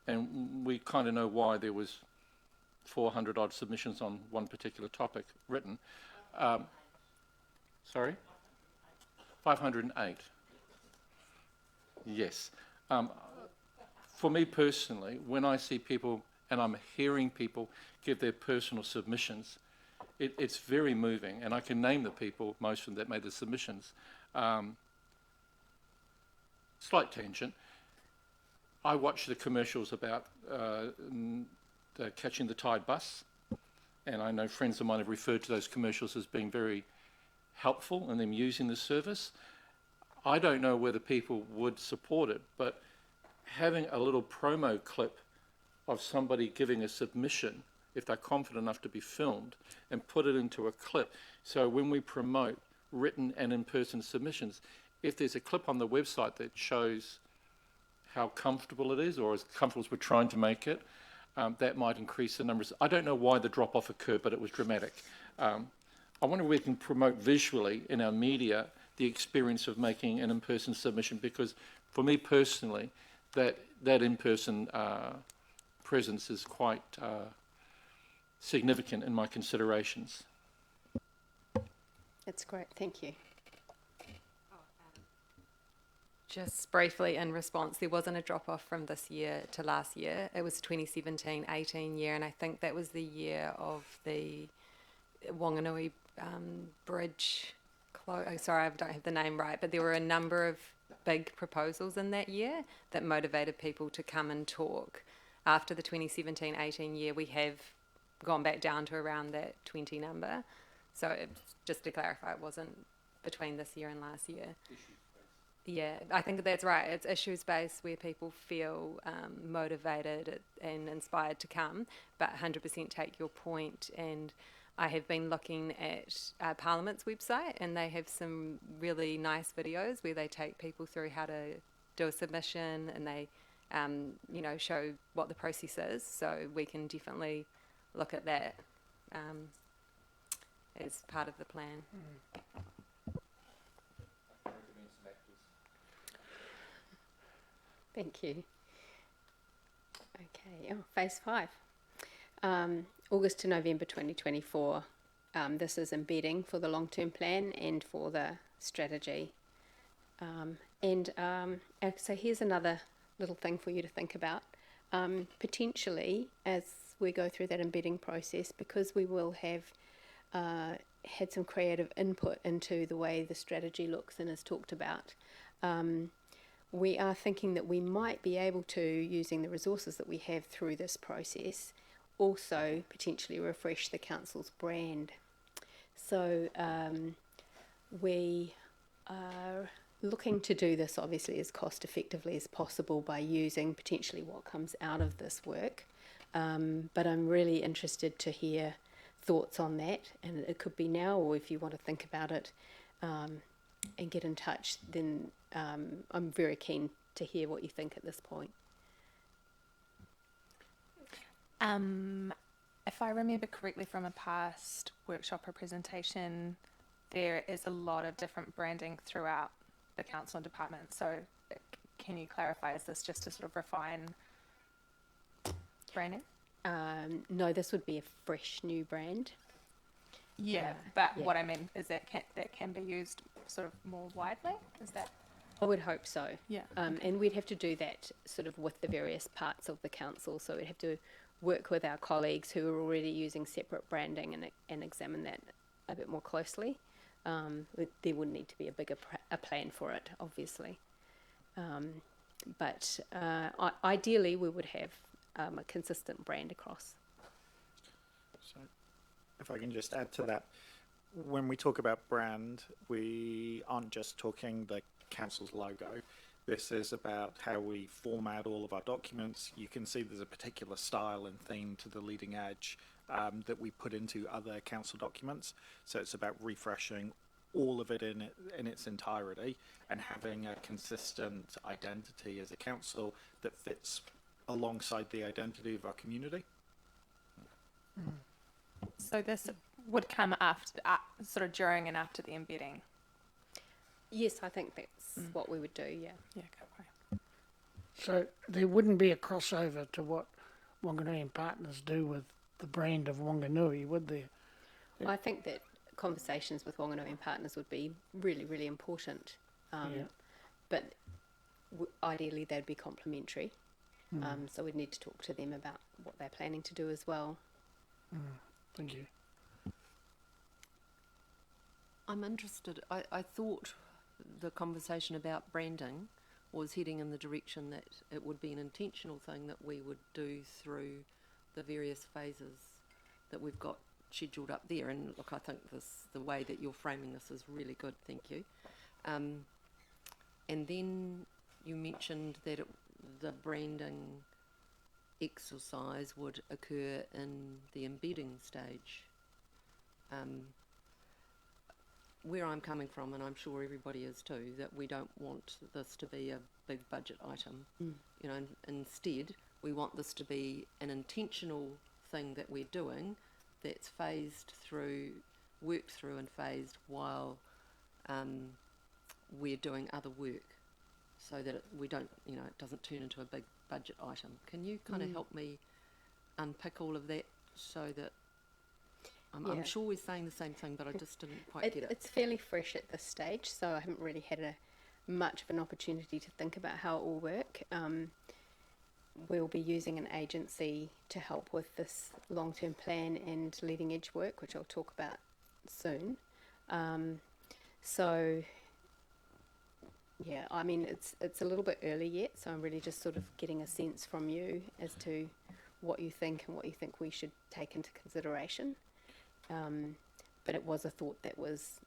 And we kind of know why there was 400 odd submissions on one particular topic written. Sorry? 508. Yes. For me personally, when I see people and I'm hearing people give their personal submissions, it's very moving, and I can name the people, most of them, that made the submissions. Slight tangent. I watch the commercials about the Catching the Tide bus, and I know friends of mine have referred to those commercials as being very helpful in them using the service. I don't know whether people would support it, but having a little promo clip of somebody giving a submission, if they're confident enough to be filmed, and put it into a clip. So when we promote written and in-person submissions, if there's a clip on the website that shows how comfortable it is, or as comfortable as we're trying to make it, that might increase the numbers. I don't know why the drop-off occurred, but it was dramatic. I wonder if we can promote visually in our media the experience of making an in-person submission, because for me personally, that in-person presence is quite significant in my considerations. That's great, thank you. Just briefly in response, there wasn't a drop-off from this year to last year. It was 2017-18 year, and I think that was the year of the Wanganui bridge. Oh, sorry, I don't have the name right, but there were a number of big proposals in that year that motivated people to come and talk. After the 2017-18 year, we have gone back down to around that 20 number. So just to clarify, it wasn't between this year and last year. Yeah, I think that's right. It's issues-based where people feel motivated and inspired to come, but 100% take your point. And I have been looking at Parliament's website, and they have some really nice videos where they take people through how to do a submission, and they show what the process is. So we can definitely look at that as part of the plan. Thank you. Okay, phase 5. August to November 2024. This is embedding for the long-term plan and for the strategy. So here's another little thing for you to think about. Potentially, as we go through that embedding process, because we will have had some creative input into the way the strategy looks and is talked about, we are thinking that we might be able to, using the resources that we have through this process, also potentially refresh the council's brand. So we are looking to do this obviously as cost effectively as possible by using potentially what comes out of this work. But I'm really interested to hear thoughts on that, and it could be now, or if you want to think about it and get in touch, then I'm very keen to hear what you think at this point. If I remember correctly from a past workshop or presentation, there is a lot of different branding throughout the council and department. So can you clarify, is this just to sort of refine branding? No, this would be a fresh new brand. Yeah, but what I mean is that can be used sort of more widely? Is that? I would hope so. Yeah. And we'd have to do that sort of with the various parts of the council. So we'd have to work with our colleagues who are already using separate branding and examine that a bit more closely. There would need to be a bigger plan for it, obviously. But ideally, we would have a consistent brand across. So, if I can just add to that, when we talk about brand, we aren't just talking the council's logo. This is about how we format all of our documents. You can see there's a particular style and theme to the leading edge that we put into other council documents. So it's about refreshing all of it in its entirety and having a consistent identity as a council that fits alongside the identity of our community. So this would come after, sort of during and after the embedding? Yes, I think that's what we would do, yeah. Yeah, okay. So there wouldn't be a crossover to what Wanganui and Partners do with the brand of Wanganui, would there? I think that conversations with Wanganui and Partners would be really, really important. But ideally they'd be complementary. So we'd need to talk to them about what they're planning to do as well. Thank you. I'm interested. I thought the conversation about branding was heading in the direction that it would be an intentional thing that we would do through the various phases that we've got scheduled up there. And look, I think the way that you're framing this is really good. Thank you. And then you mentioned that the branding exercise would occur in the embedding stage. Where I'm coming from, and I'm sure everybody is too, that we don't want this to be a big budget item. You know, instead we want this to be an intentional thing that we're doing that's worked through and phased while we're doing other work, so that we don't, you know, it doesn't turn into a big budget item. Can you kind of help me unpick all of that so that I'm sure we're saying the same thing, but I just didn't quite get it. It's fairly fresh at this stage, so I haven't really had much of an opportunity to think about how it will work. We'll be using an agency to help with this long-term plan and leading edge work, which I'll talk about soon. So, yeah, I mean, it's a little bit early yet, so I'm really just sort of getting a sense from you as to what you think and what you think we should take into consideration. But it was a thought that was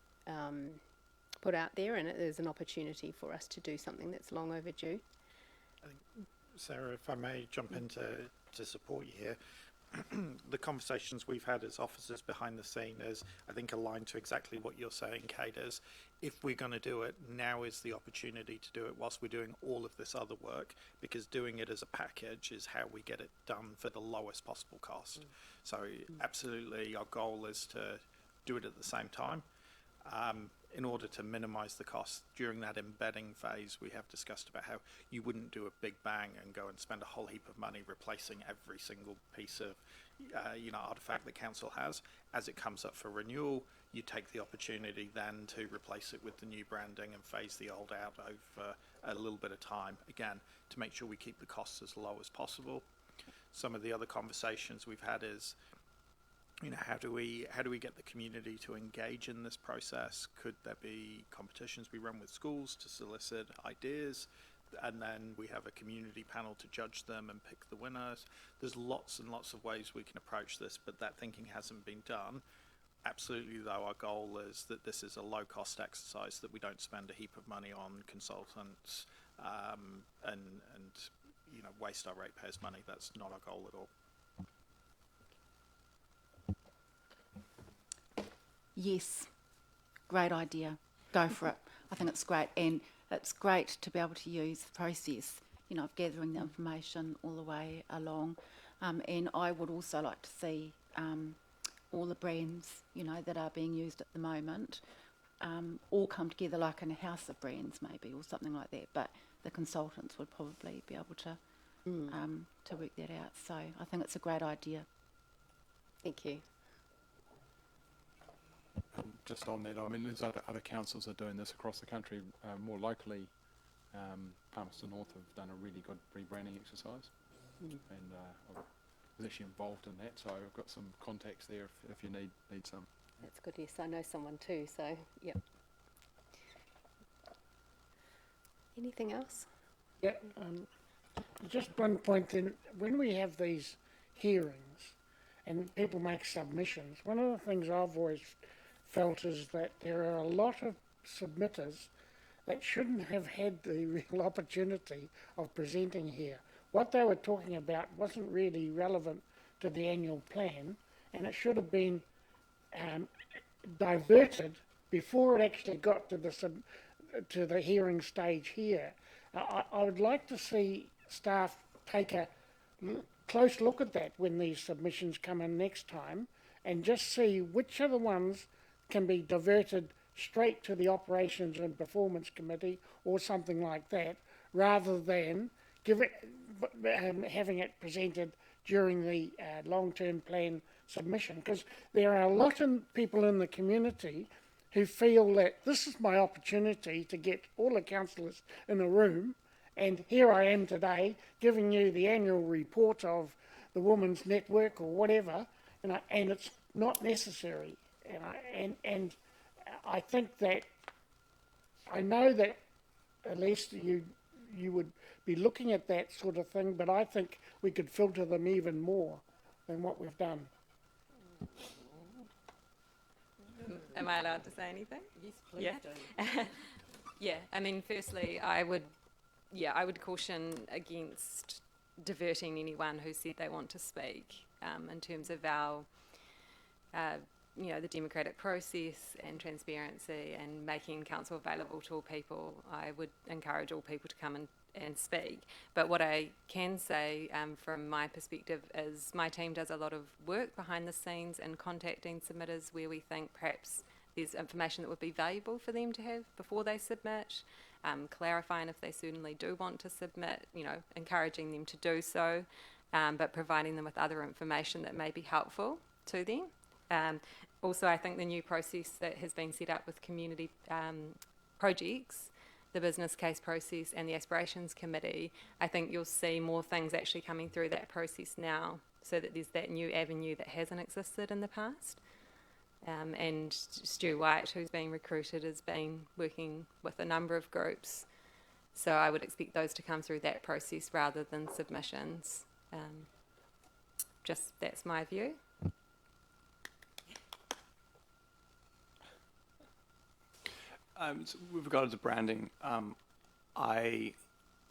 put out there, and it is an opportunity for us to do something that's long overdue. I think, Sarah, if I may jump in to support you here, the conversations we've had as officers behind the scene is, I think, aligned to exactly what you're saying, Kate, is if we're going to do it, now is the opportunity to do it whilst we're doing all of this other work, because doing it as a package is how we get it done for the lowest possible cost. So absolutely our goal is to do it at the same time. In order to minimise the cost during that embedding phase, we have discussed about how you wouldn't do a big bang and go and spend a whole heap of money replacing every single piece of artefact the council has. As it comes up for renewal, you take the opportunity then to replace it with the new branding and phase the old out over a little bit of time, again, to make sure we keep the costs as low as possible. Some of the other conversations we've had is, how do we get the community to engage in this process? Could there be competitions we run with schools to solicit ideas, and then we have a community panel to judge them and pick the winners? There's lots and lots of ways we can approach this, but that thinking hasn't been done. Absolutely, though, our goal is that this is a low-cost exercise, that we don't spend a heap of money on consultants and waste our ratepayers' money. That's not our goal at all. Yes, great idea. Go for it. I think it's great, and it's great to be able to use the process, of gathering the information all the way along. And I would also like to see all the brands, that are being used at the moment, all come together, like in a house of brands maybe, or something like that. But the consultants would probably be able to work that out. So I think it's a great idea. Thank you. Just on that, I mean, there's other councils are doing this across the country. More locally, Palmerston North have done a really good rebranding exercise, and I was actually involved in that, so I've got some contacts there if you need some. That's good. Yes, I know someone too. So, yep. Anything else? Yeah. Just one point then. When we have these hearings and people make submissions, one of the things I've always felt is that there are a lot of submitters that shouldn't have had the real opportunity of presenting here. What they were talking about wasn't really relevant to the annual plan, and it should have been diverted before it actually got to the hearing stage here. I would like to see staff take a close look at that when these submissions come in next time, and just see which are the ones can be diverted straight to the Operations and Performance Committee or something like that, rather than having it presented during the long-term plan submission. Because there are a lot of people in the community who feel that this is my opportunity to get all the councillors in a room And here I am today giving you the annual report of the Women's Network or whatever, and it's not necessary. And I think that, I know that at least you would be looking at that sort of thing, but I think we could filter them even more than what we've done. Am I allowed to say anything? Yes, please do. Yeah, I mean, firstly, I would caution against diverting anyone who said they want to speak in terms of our, the democratic process and transparency and making council available to all people. I would encourage all people to come and speak. But what I can say from my perspective is my team does a lot of work behind the scenes in contacting submitters where we think perhaps there's information that would be valuable for them to have before they submit, clarifying if they certainly do want to submit, encouraging them to do so, but providing them with other information that may be helpful to them. Also, I think the new process that has been set up with community projects, the business case process and the aspirations committee, I think you'll see more things actually coming through that process now, so that there's that new avenue that hasn't existed in the past. And Stu White, who's been recruited, has been working with a number of groups. So I would expect those to come through that process rather than submissions. That's my view. So with regard to branding, I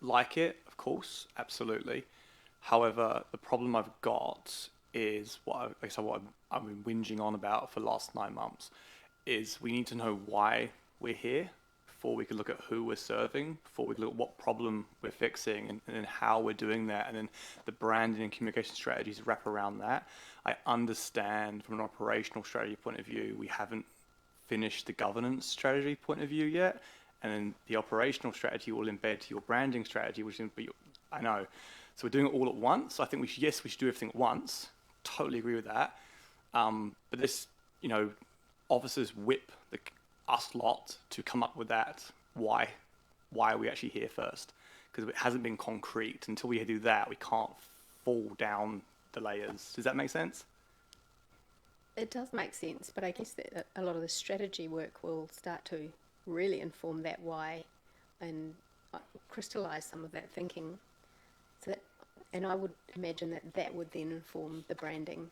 like it, of course, absolutely. However, the problem I've got is what I've been whinging on about for the last 9 months, is we need to know why we're here before we can look at who we're serving, before we can look at what problem we're fixing and then how we're doing that, and then the branding and communication strategies wrap around that. I understand from an operational strategy point of view, we haven't finished the governance strategy point of view yet, and then the operational strategy will embed to your branding strategy, which is, I know. So we're doing it all at once. I think we should do everything at once. Totally agree with that. But this, officers whip us lot to come up with that. Why are we actually here first? Because it hasn't been concrete. Until we do that, we can't fall down the layers. Does that make sense? It does make sense, but I guess that a lot of the strategy work will start to really inform that why and crystallise some of that thinking. And I would imagine that would then inform the branding.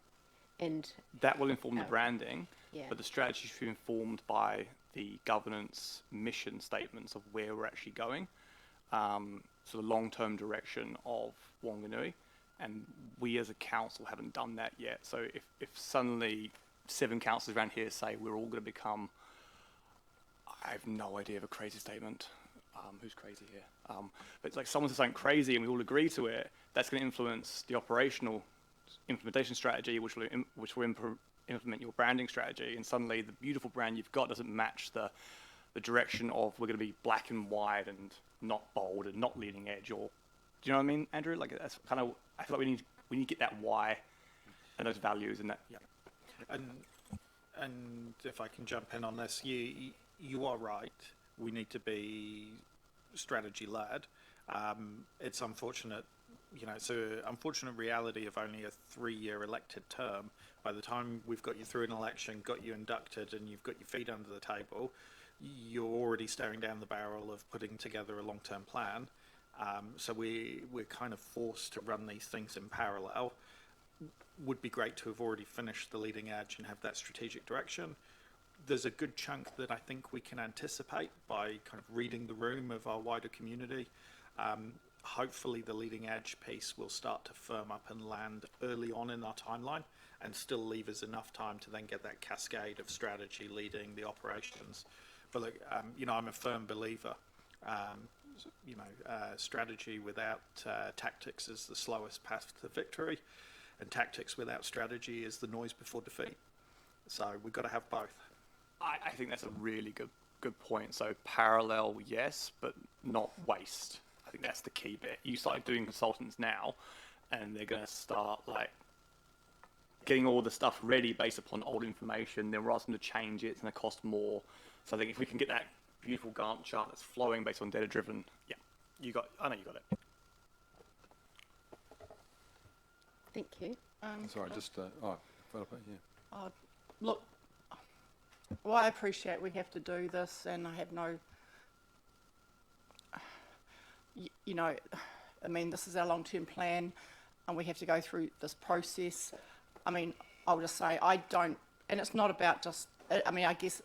And that will inform the branding, yeah. But the strategy should be informed by the governance mission statements of where we're actually going. So the long-term direction of Wanganui. And we as a council haven't done that yet. So if suddenly 7 councillors around here say we're all going to become, I have no idea of a crazy statement. Who's crazy here? But it's like someone says something crazy and we all agree to it, that's going to influence the operational implementation strategy, which will implement your branding strategy. And suddenly the beautiful brand you've got doesn't match the direction of we're going to be black and white and not bold and not leading edge. Or do you know what I mean, Andrew? Like that's kind of, I feel like we need to get that why and those values and that. Yeah. And if I can jump in on this, you are right. We need to be strategy led. It's unfortunate, it's an unfortunate reality of only a 3-year elected term. By the time we've got you through an election, got you inducted, and you've got your feet under the table, you're already staring down the barrel of putting together a long-term plan. So we're kind of forced to run these things in parallel. Would be great to have already finished the leading edge and have that strategic direction. There's a good chunk that I think we can anticipate by kind of reading the room of our wider community. Hopefully the leading edge piece will start to firm up and land early on in our timeline and still leave us enough time to then get that cascade of strategy leading the operations. But look, I'm a firm believer. Strategy without tactics is the slowest path to victory, and tactics without strategy is the noise before defeat. So we've got to have both. I think that's a really good point. So parallel, yes, but not waste. I think that's the key bit. You start doing consultants now, and they're going to start getting all the stuff ready based upon old information. Then we're asking them to change it, it's going to cost more. So I think if we can get that beautiful Gantt chart that's flowing based on data-driven, I know you got it. Thank you. Sorry, just, Philippa, yeah. Look, well, I appreciate we have to do this, and I have no, you know, I mean, this is our long-term plan, and we have to go through this process. I mean, I'll just say I don't, and it's not about just, I mean, I guess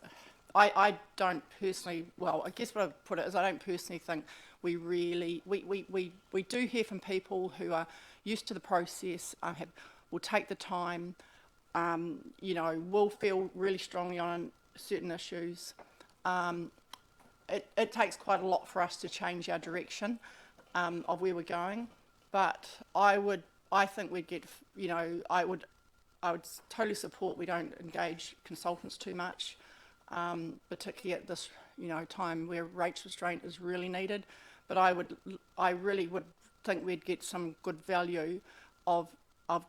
I don't personally, well, I guess what I've put it is I don't personally think we really, we do hear from people who are used to the process, will take the time, you know, will feel really strongly on certain issues. It takes quite a lot for us to change our direction of where we're going, but I think we'd get, you know, I would totally support we don't engage consultants too much, particularly at this, you know, time where rates restraint is really needed. But I really would think we'd get some good value of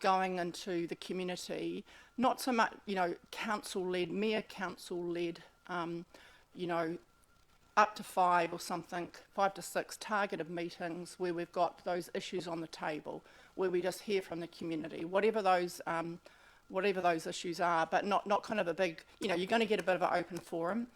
going into the community, not so much, you know, council-led, mayor council-led, you know, up to 5 or something, 5 to 6 targeted meetings where we've got those issues on the table, where we just hear from the community, whatever those issues are, but not kind of a big, you know, you're going to get a bit of an open forum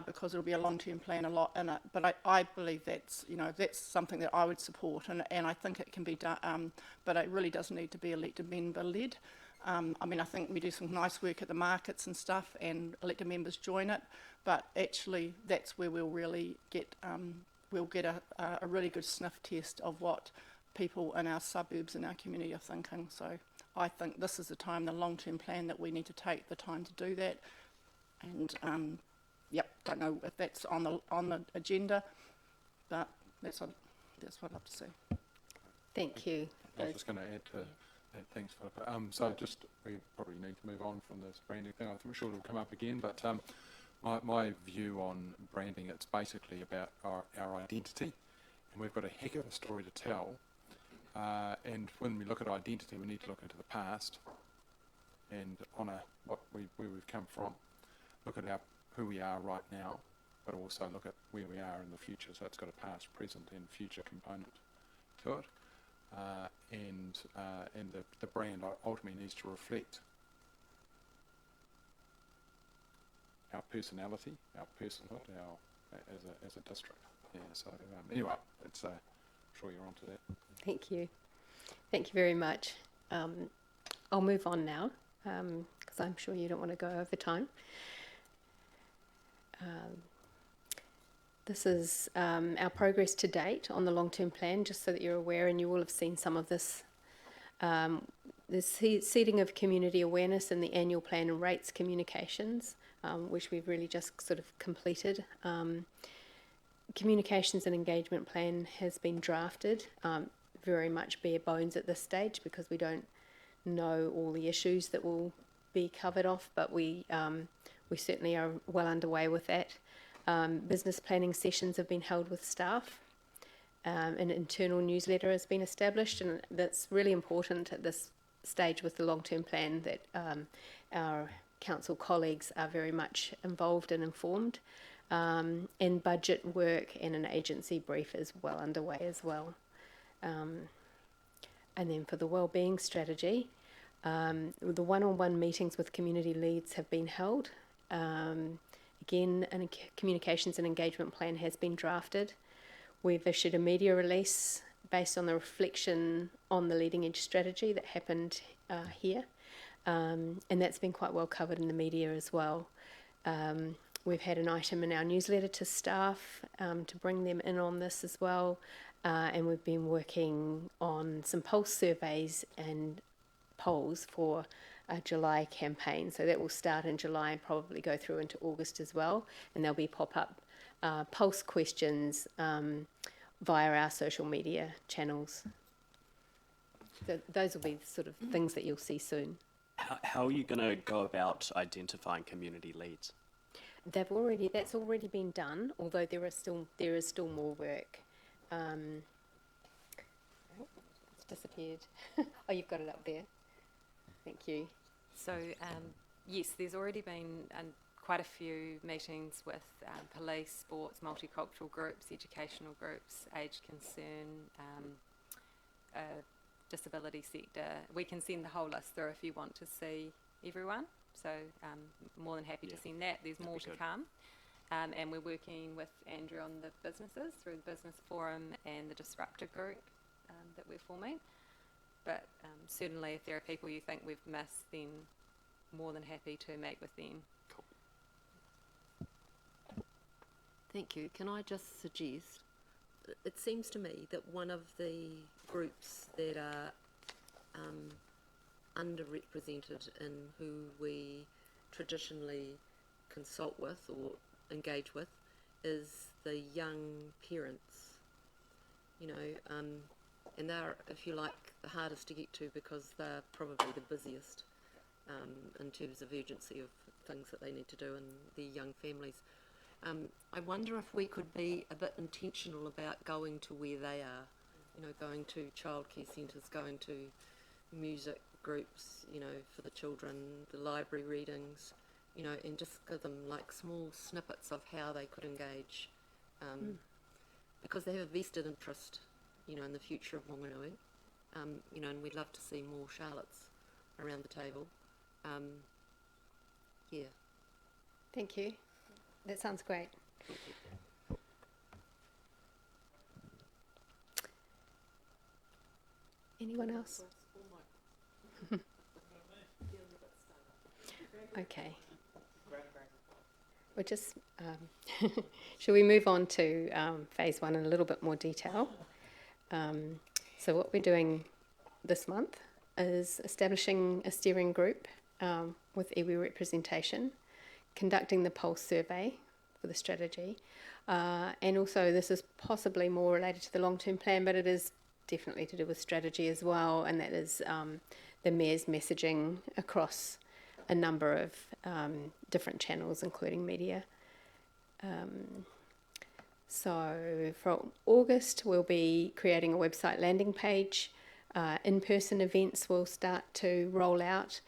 because it'll be a long-term plan, a lot in it. But I believe that's, you know, that's something that I would support, and I think it can be done, but it really does need to be elected member-led. I mean, I think we do some nice work at the markets and stuff, and elected members join it, but actually that's where we'll really get, we'll get a really good sniff test of what people in our suburbs and our community are thinking. So I think this is the time, the long-term plan, that we need to take the time to do that. And yep, don't know if that's on the agenda, but that's what I'd love to see. Thank you. I was just going to add to that. Thanks, Philippa. So just, we probably need to move on from this branding thing. I'm sure it'll come up again, but my view on branding, it's basically about our identity, and we've got a heck of a story to tell. And when we look at identity, we need to look into the past and honour where we've come from. Look at who we are right now, but also look at where we are in the future. So it's got a past, present, and future component to it. And the brand ultimately needs to reflect our personality, our personhood, as a district. Yeah. So anyway, it's I'm sure you're onto that. Thank you. Thank you very much. I'll move on now because I'm sure you don't want to go over time. This is our progress to date on the long-term plan, just so that you're aware, and you will have seen some of this. The seeding of community awareness in the annual plan and rates communications, which we've really just sort of completed. Communications and engagement plan has been drafted, very much bare bones at this stage because we don't know all the issues that will be covered off, but we certainly are well underway with that. Business planning sessions have been held with staff. An internal newsletter has been established, and that's really important at this stage with the long-term plan that our council colleagues are very much involved and informed. And budget work and an agency brief is well underway as well. And then for the wellbeing strategy, the one-on-one meetings with community leads have been held. Again, a communications and engagement plan has been drafted. We've issued a media release based on the reflection on the leading edge strategy that happened here. And that's been quite well covered in the media as well. We've had an item in our newsletter to staff to bring them in on this as well. And we've been working on some pulse surveys and polls for a July campaign. So that will start in July and probably go through into August as well. And there'll be pop-up pulse questions via our social media channels. So those will be the sort of things that you'll see soon. How are you going to go about identifying community leads? That's already been done, although there is still more work. It's disappeared. Oh, you've got it up there. Thank you. So yes, there's already been quite a few meetings with police, sports, multicultural groups, educational groups, aged concern, disability sector. We can send the whole list through if you want to see everyone. So more than happy to send that. There's more to come. And we're working with Andrew on the businesses through the Business Forum and the Disruptor Group that we're forming. But certainly if there are people you think we've missed, then more than happy to meet with them. Thank you. Can I just suggest, it seems to me that one of the groups that are underrepresented in who we traditionally consult with or engage with is the young parents, you know, and they're, if you like, the hardest to get to because they're probably the busiest in terms of urgency of things that they need to do and their young families. I wonder if we could be a bit intentional about going to where they are, you know, going to childcare centres, going to music groups, you know, for the children, the library readings, you know, and just give them like small snippets of how they could engage, because they have a vested interest, you know, in the future of Wanganui, you know, and we'd love to see more Charlottes around the table. Yeah. Thank you. That sounds great. Anyone else? Okay. We'll just, shall we move on to phase one in a little bit more detail? So what we're doing this month is establishing a steering group with iwi representation, conducting the pulse survey for the strategy, and also this is possibly more related to the long-term plan, but it is definitely to do with strategy as well, and that is the Mayor's messaging across a number of different channels, including media. So from August, we'll be creating a website landing page. In-person events will start to roll out,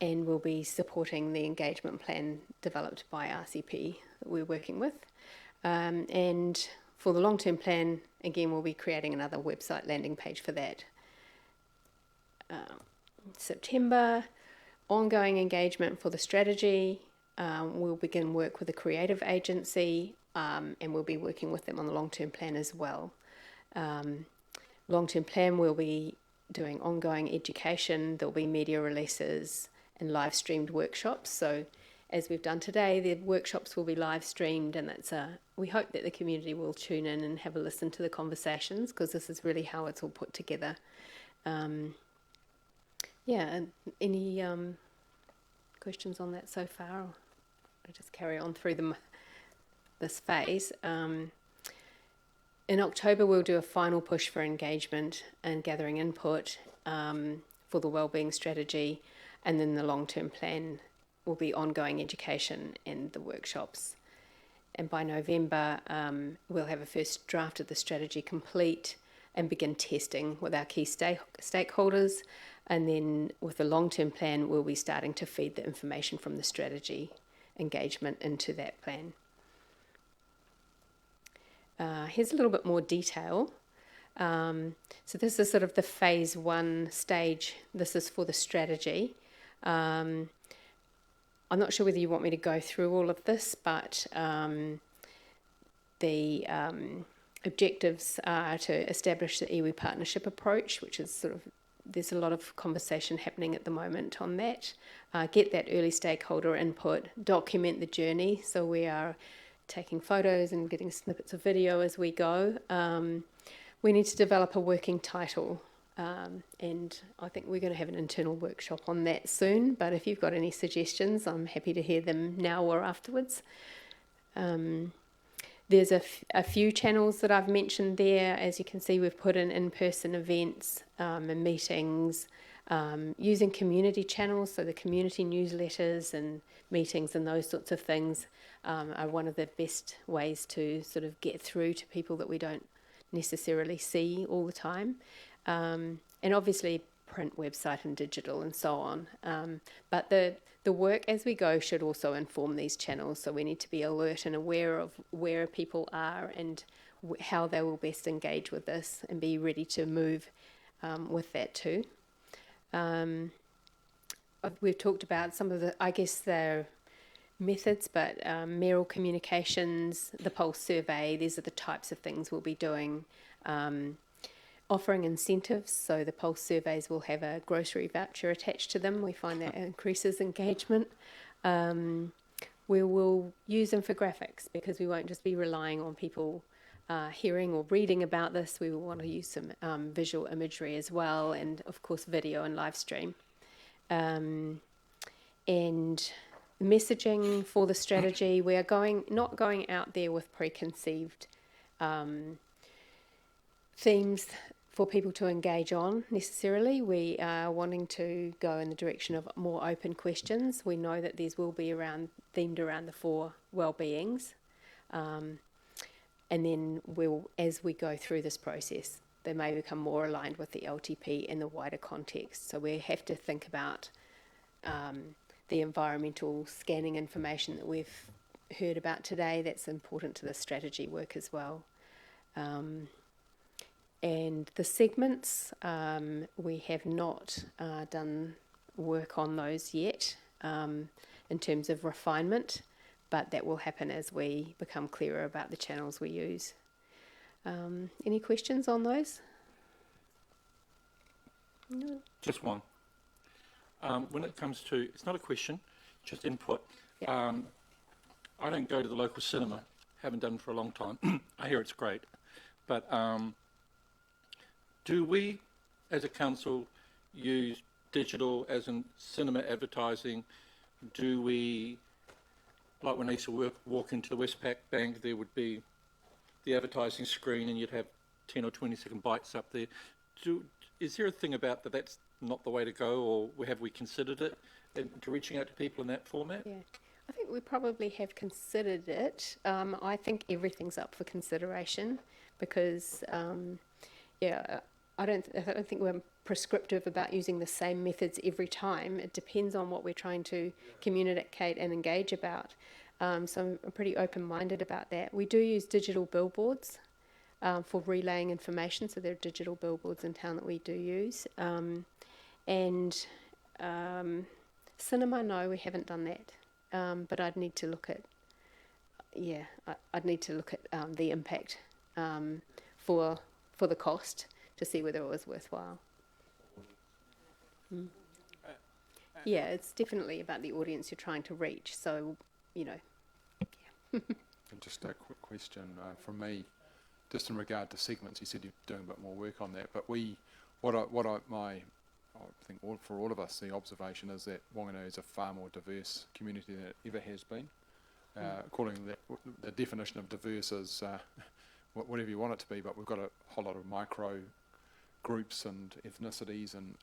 and we'll be supporting the engagement plan developed by RCP that we're working with. And for the long-term plan, again, we'll be creating another website landing page for that. September, ongoing engagement for the strategy. We'll begin work with a creative agency, and we'll be working with them on the long-term plan as well. Long-term plan, we'll be doing ongoing education. There'll be media releases and live streamed workshops. So as we've done today, the workshops will be live streamed, and we hope that the community will tune in and have a listen to the conversations, because this is really how it's all put together. Yeah, and any questions on that so far? I'll just carry on through this phase. In October, we'll do a final push for engagement and gathering input for the wellbeing strategy, and then the long-term plan will be ongoing education and the workshops. And by November, we'll have a first draft of the strategy complete and begin testing with our key stakeholders. And then with the long-term plan, we'll be starting to feed the information from the strategy engagement into that plan. Here's a little bit more detail. So this is sort of the phase one stage. This is for the strategy. I'm not sure whether you want me to go through all of this, but the objectives are to establish the iwi partnership approach, which is sort of, there's a lot of conversation happening at the moment on that. Get that early stakeholder input, document the journey. So we are taking photos and getting snippets of video as we go. We need to develop a working title, and I think we're going to have an internal workshop on that soon, but if you've got any suggestions, I'm happy to hear them now or afterwards. There's a few channels that I've mentioned there. As you can see, we've put in-person events and meetings, using community channels, so the community newsletters and meetings and those sorts of things are one of the best ways to sort of get through to people that we don't necessarily see all the time. And obviously print, website and digital and so on. But the The work as we go should also inform these channels, so we need to be alert and aware of where people are and how they will best engage with this and be ready to move with that too. We've talked about some of the, I guess, their methods, but mayoral communications, the pulse survey, these are the types of things we'll be doing. Offering incentives, so the pulse surveys will have a grocery voucher attached to them. We find that increases engagement. We will use infographics because we won't just be relying on people hearing or reading about this. We will want to use some visual imagery as well, and of course video and live stream. And messaging for the strategy, we are not going out there with preconceived themes for people to engage on necessarily. We are wanting to go in the direction of more open questions. We know that these will be themed around the 4 well-beings. And then as we go through this process, they may become more aligned with the LTP in the wider context. So we have to think about the environmental scanning information that we've heard about today. That's important to the strategy work as well. And the segments, we have not done work on those yet in terms of refinement, but that will happen as we become clearer about the channels we use. Any questions on those? No. Just one. When it comes to, it's not a question, just input. Yep. I don't go to the local cinema, haven't done for a long time. I hear it's great, but do we, as a council, use digital as in cinema advertising? Do we, like when I used to walk into the Westpac Bank, there would be the advertising screen and you'd have 10 or 20 second bites up there. Is there a thing about that's not the way to go, or have we considered it, to reaching out to people in that format? Yeah, I think we probably have considered it. I think everything's up for consideration because, I don't think we're prescriptive about using the same methods every time. It depends on what we're trying to communicate and engage about. So I'm pretty open-minded about that. We do use digital billboards for relaying information. So there are digital billboards in town that we do use. And cinema, no, we haven't done that. But I'd need to look at, I'd need to look at the impact for the cost to see whether it was worthwhile. Yeah, it's definitely about the audience you're trying to reach. So, And just a quick question from me, just in regard to segments. You said you're doing a bit more work on that, but I think for all of us, the observation is that Whanganui is a far more diverse community than it ever has been. Calling the definition of diverse as whatever you want it to be, but we've got a whole lot of micro groups and ethnicities and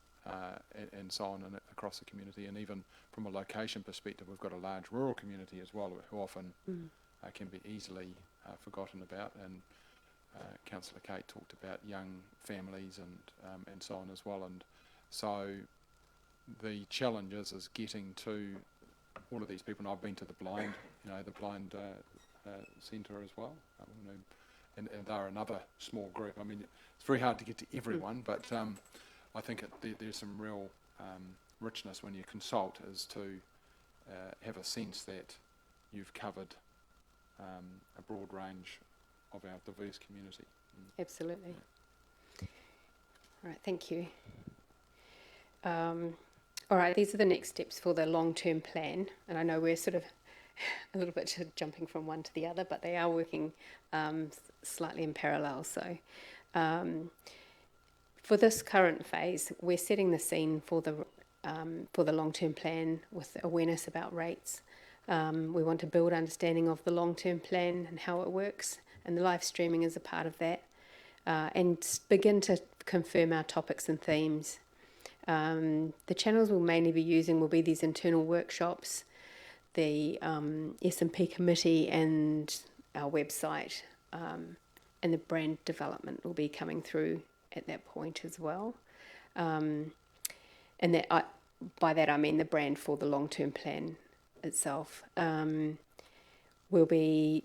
so on across the community, and even from a location perspective, we've got a large rural community as well, who often can be easily forgotten about. And Councillor Kate talked about young families and so on as well. And so the challenge is getting to all of these people. And I've been to the blind centre as well, and they're another small group. I mean, it's very hard to get to everyone, but I think there's some real richness when you consult, is to have a sense that you've covered a broad range of our diverse community. Absolutely. All right, thank you. All right, these are the next steps for the long-term plan, and I know we're sort of a little bit jumping from one to the other, but they are working slightly in parallel. So for this current phase, we're setting the scene for the long-term plan with awareness about rates. We want to build understanding of the long-term plan and how it works, and the live streaming is a part of that, and begin to confirm our topics and themes. The channels we'll mainly be using will be these internal workshops, the S&P committee and our website, and the brand development will be coming through at that point as well. And that by that I mean the brand for the long-term plan itself. We'll be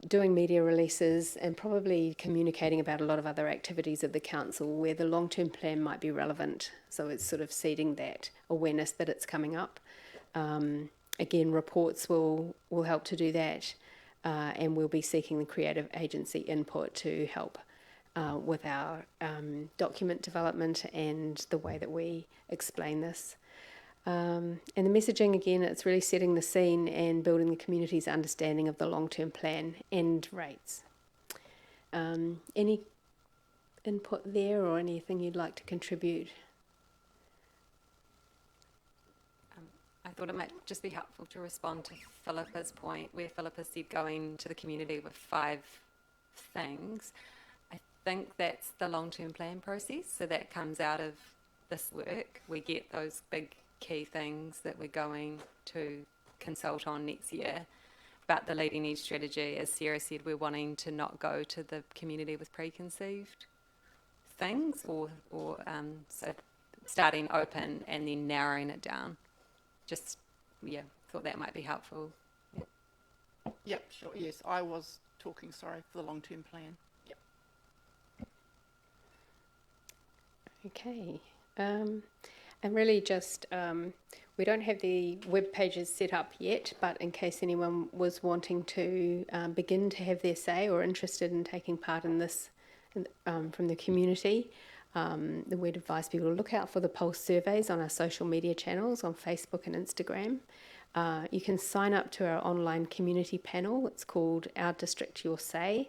doing media releases and probably communicating about a lot of other activities of the council where the long-term plan might be relevant. So it's sort of seeding that awareness that it's coming up. Again, reports will help to do that, and we'll be seeking the creative agency input to help with our document development and the way that we explain this. And the messaging, again, it's really setting the scene and building the community's understanding of the long-term plan and rates. Any input there or anything you'd like to contribute? I thought it might just be helpful to respond to Philippa's point, where Philippa said going to the community with 5 things. I think that's the long-term plan process, so that comes out of this work. We get those big key things that we're going to consult on next year. But the leading edge strategy, as Sarah said, we're wanting to not go to the community with preconceived things, or so starting open and then narrowing it down. Just, thought that might be helpful. Yep, sure, yes, I was talking, sorry, for the long-term plan. Yep. Okay. And really just, we don't have the web pages set up yet, but in case anyone was wanting to begin to have their say or interested in taking part in this from the community, we'd advise people to look out for the pulse surveys on our social media channels on Facebook and Instagram. You can sign up to our online community panel. It's called Our District Your Say.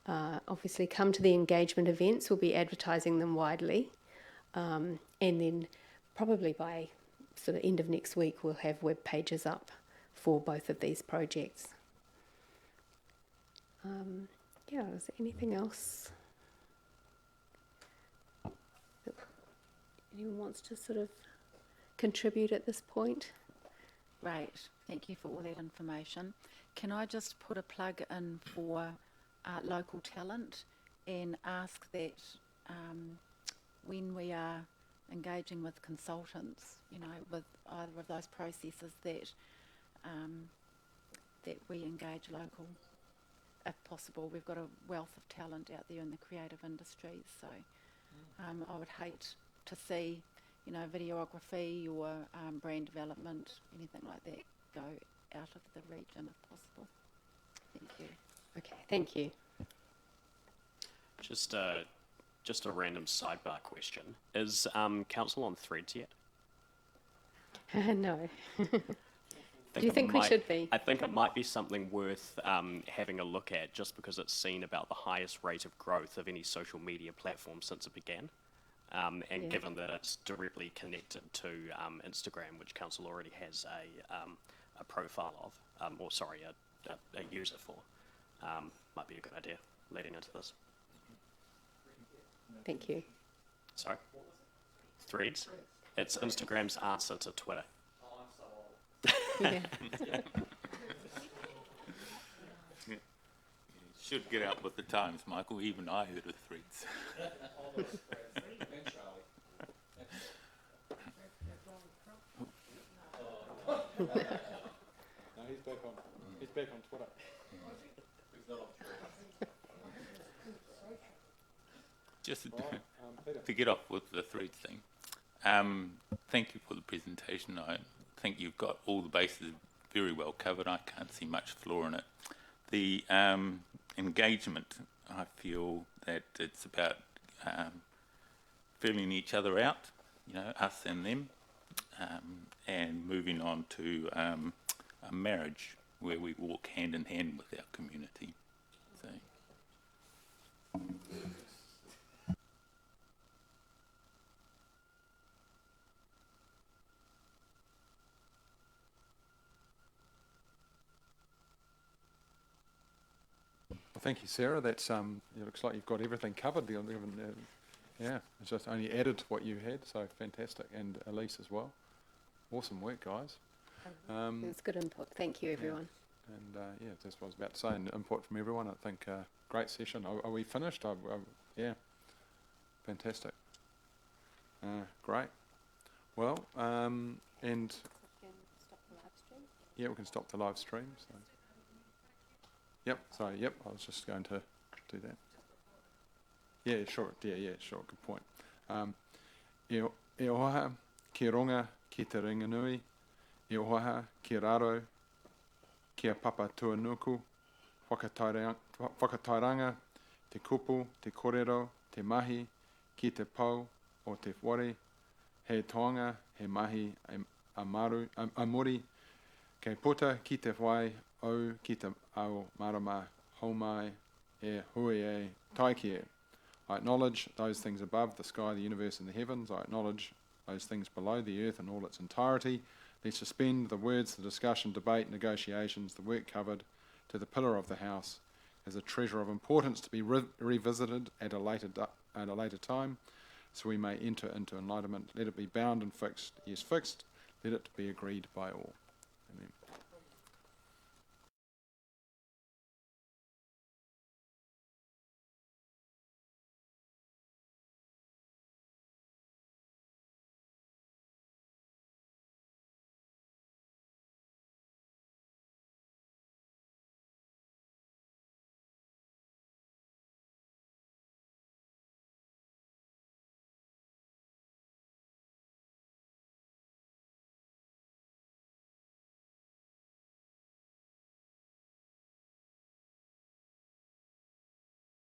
Obviously come to the engagement events. We'll be advertising them widely. And then probably by sort of end of next week, we'll have web pages up for both of these projects. Is there anything else that anyone wants to sort of contribute at this point? Great, thank you for all that information. Can I just put a plug in for local talent and ask that when we are engaging with consultants, with either of those processes, that that we engage local, if possible. We've got a wealth of talent out there in the creative industries, so I would hate to see, videography or brand development, anything like that, go out of the region if possible. Thank you. Okay, thank you. Just a random sidebar question. Is council on Threads yet? No. Do you think we should be? I think it might be something worth having a look at, just because it's seen about the highest rate of growth of any social media platform since it began. Given that it's directly connected to Instagram, which council already has a profile of, a user for, might be a good idea leading into this. Thank you. Sorry? Threads? It's Instagram's answer to Twitter. Yeah. You should get out with the times, Michael. Even I heard of Threads. No, he's back on Twitter. Just to get off with the Threads thing, thank you for the presentation. I think you've got all the bases very well covered. I can't see much flaw in it. The engagement, I feel that it's about filling each other out, us and them, and moving on to a marriage where we walk hand in hand with our community. So. Well, thank you, Sarah. That's it looks like you've got everything covered. It's just only added to what you had, so fantastic. And Elise as well. Awesome work, guys. It's good input. Thank you, everyone. And that's what I was about to say. And input from everyone. I think great session. Are we finished? Yeah, fantastic. Great. Well, and yeah, we can stop the live stream. So. Yep. So yep, I was just going to do that. Yeah, sure. Yeah, sure. Good point. E oha ki ronga ki te ringanui, e oha ki raro, kia papa tuanuku, whakatairanga, te kupu, te korero, te mahi, ki te pau o te whare, he toanga, he mahi, amori, kei puta ki te whai au ki te ao marama, haumai, e hui e taiki e. I acknowledge those things above, the sky, the universe and the heavens. I acknowledge those things below, the earth in all its entirety. Let's suspend the words, the discussion, debate, negotiations, the work covered to the pillar of the house as a treasure of importance to be revisited at a later time, so we may enter into enlightenment. Let it be bound and fixed. Yes, fixed. Let it be agreed by all. Amen.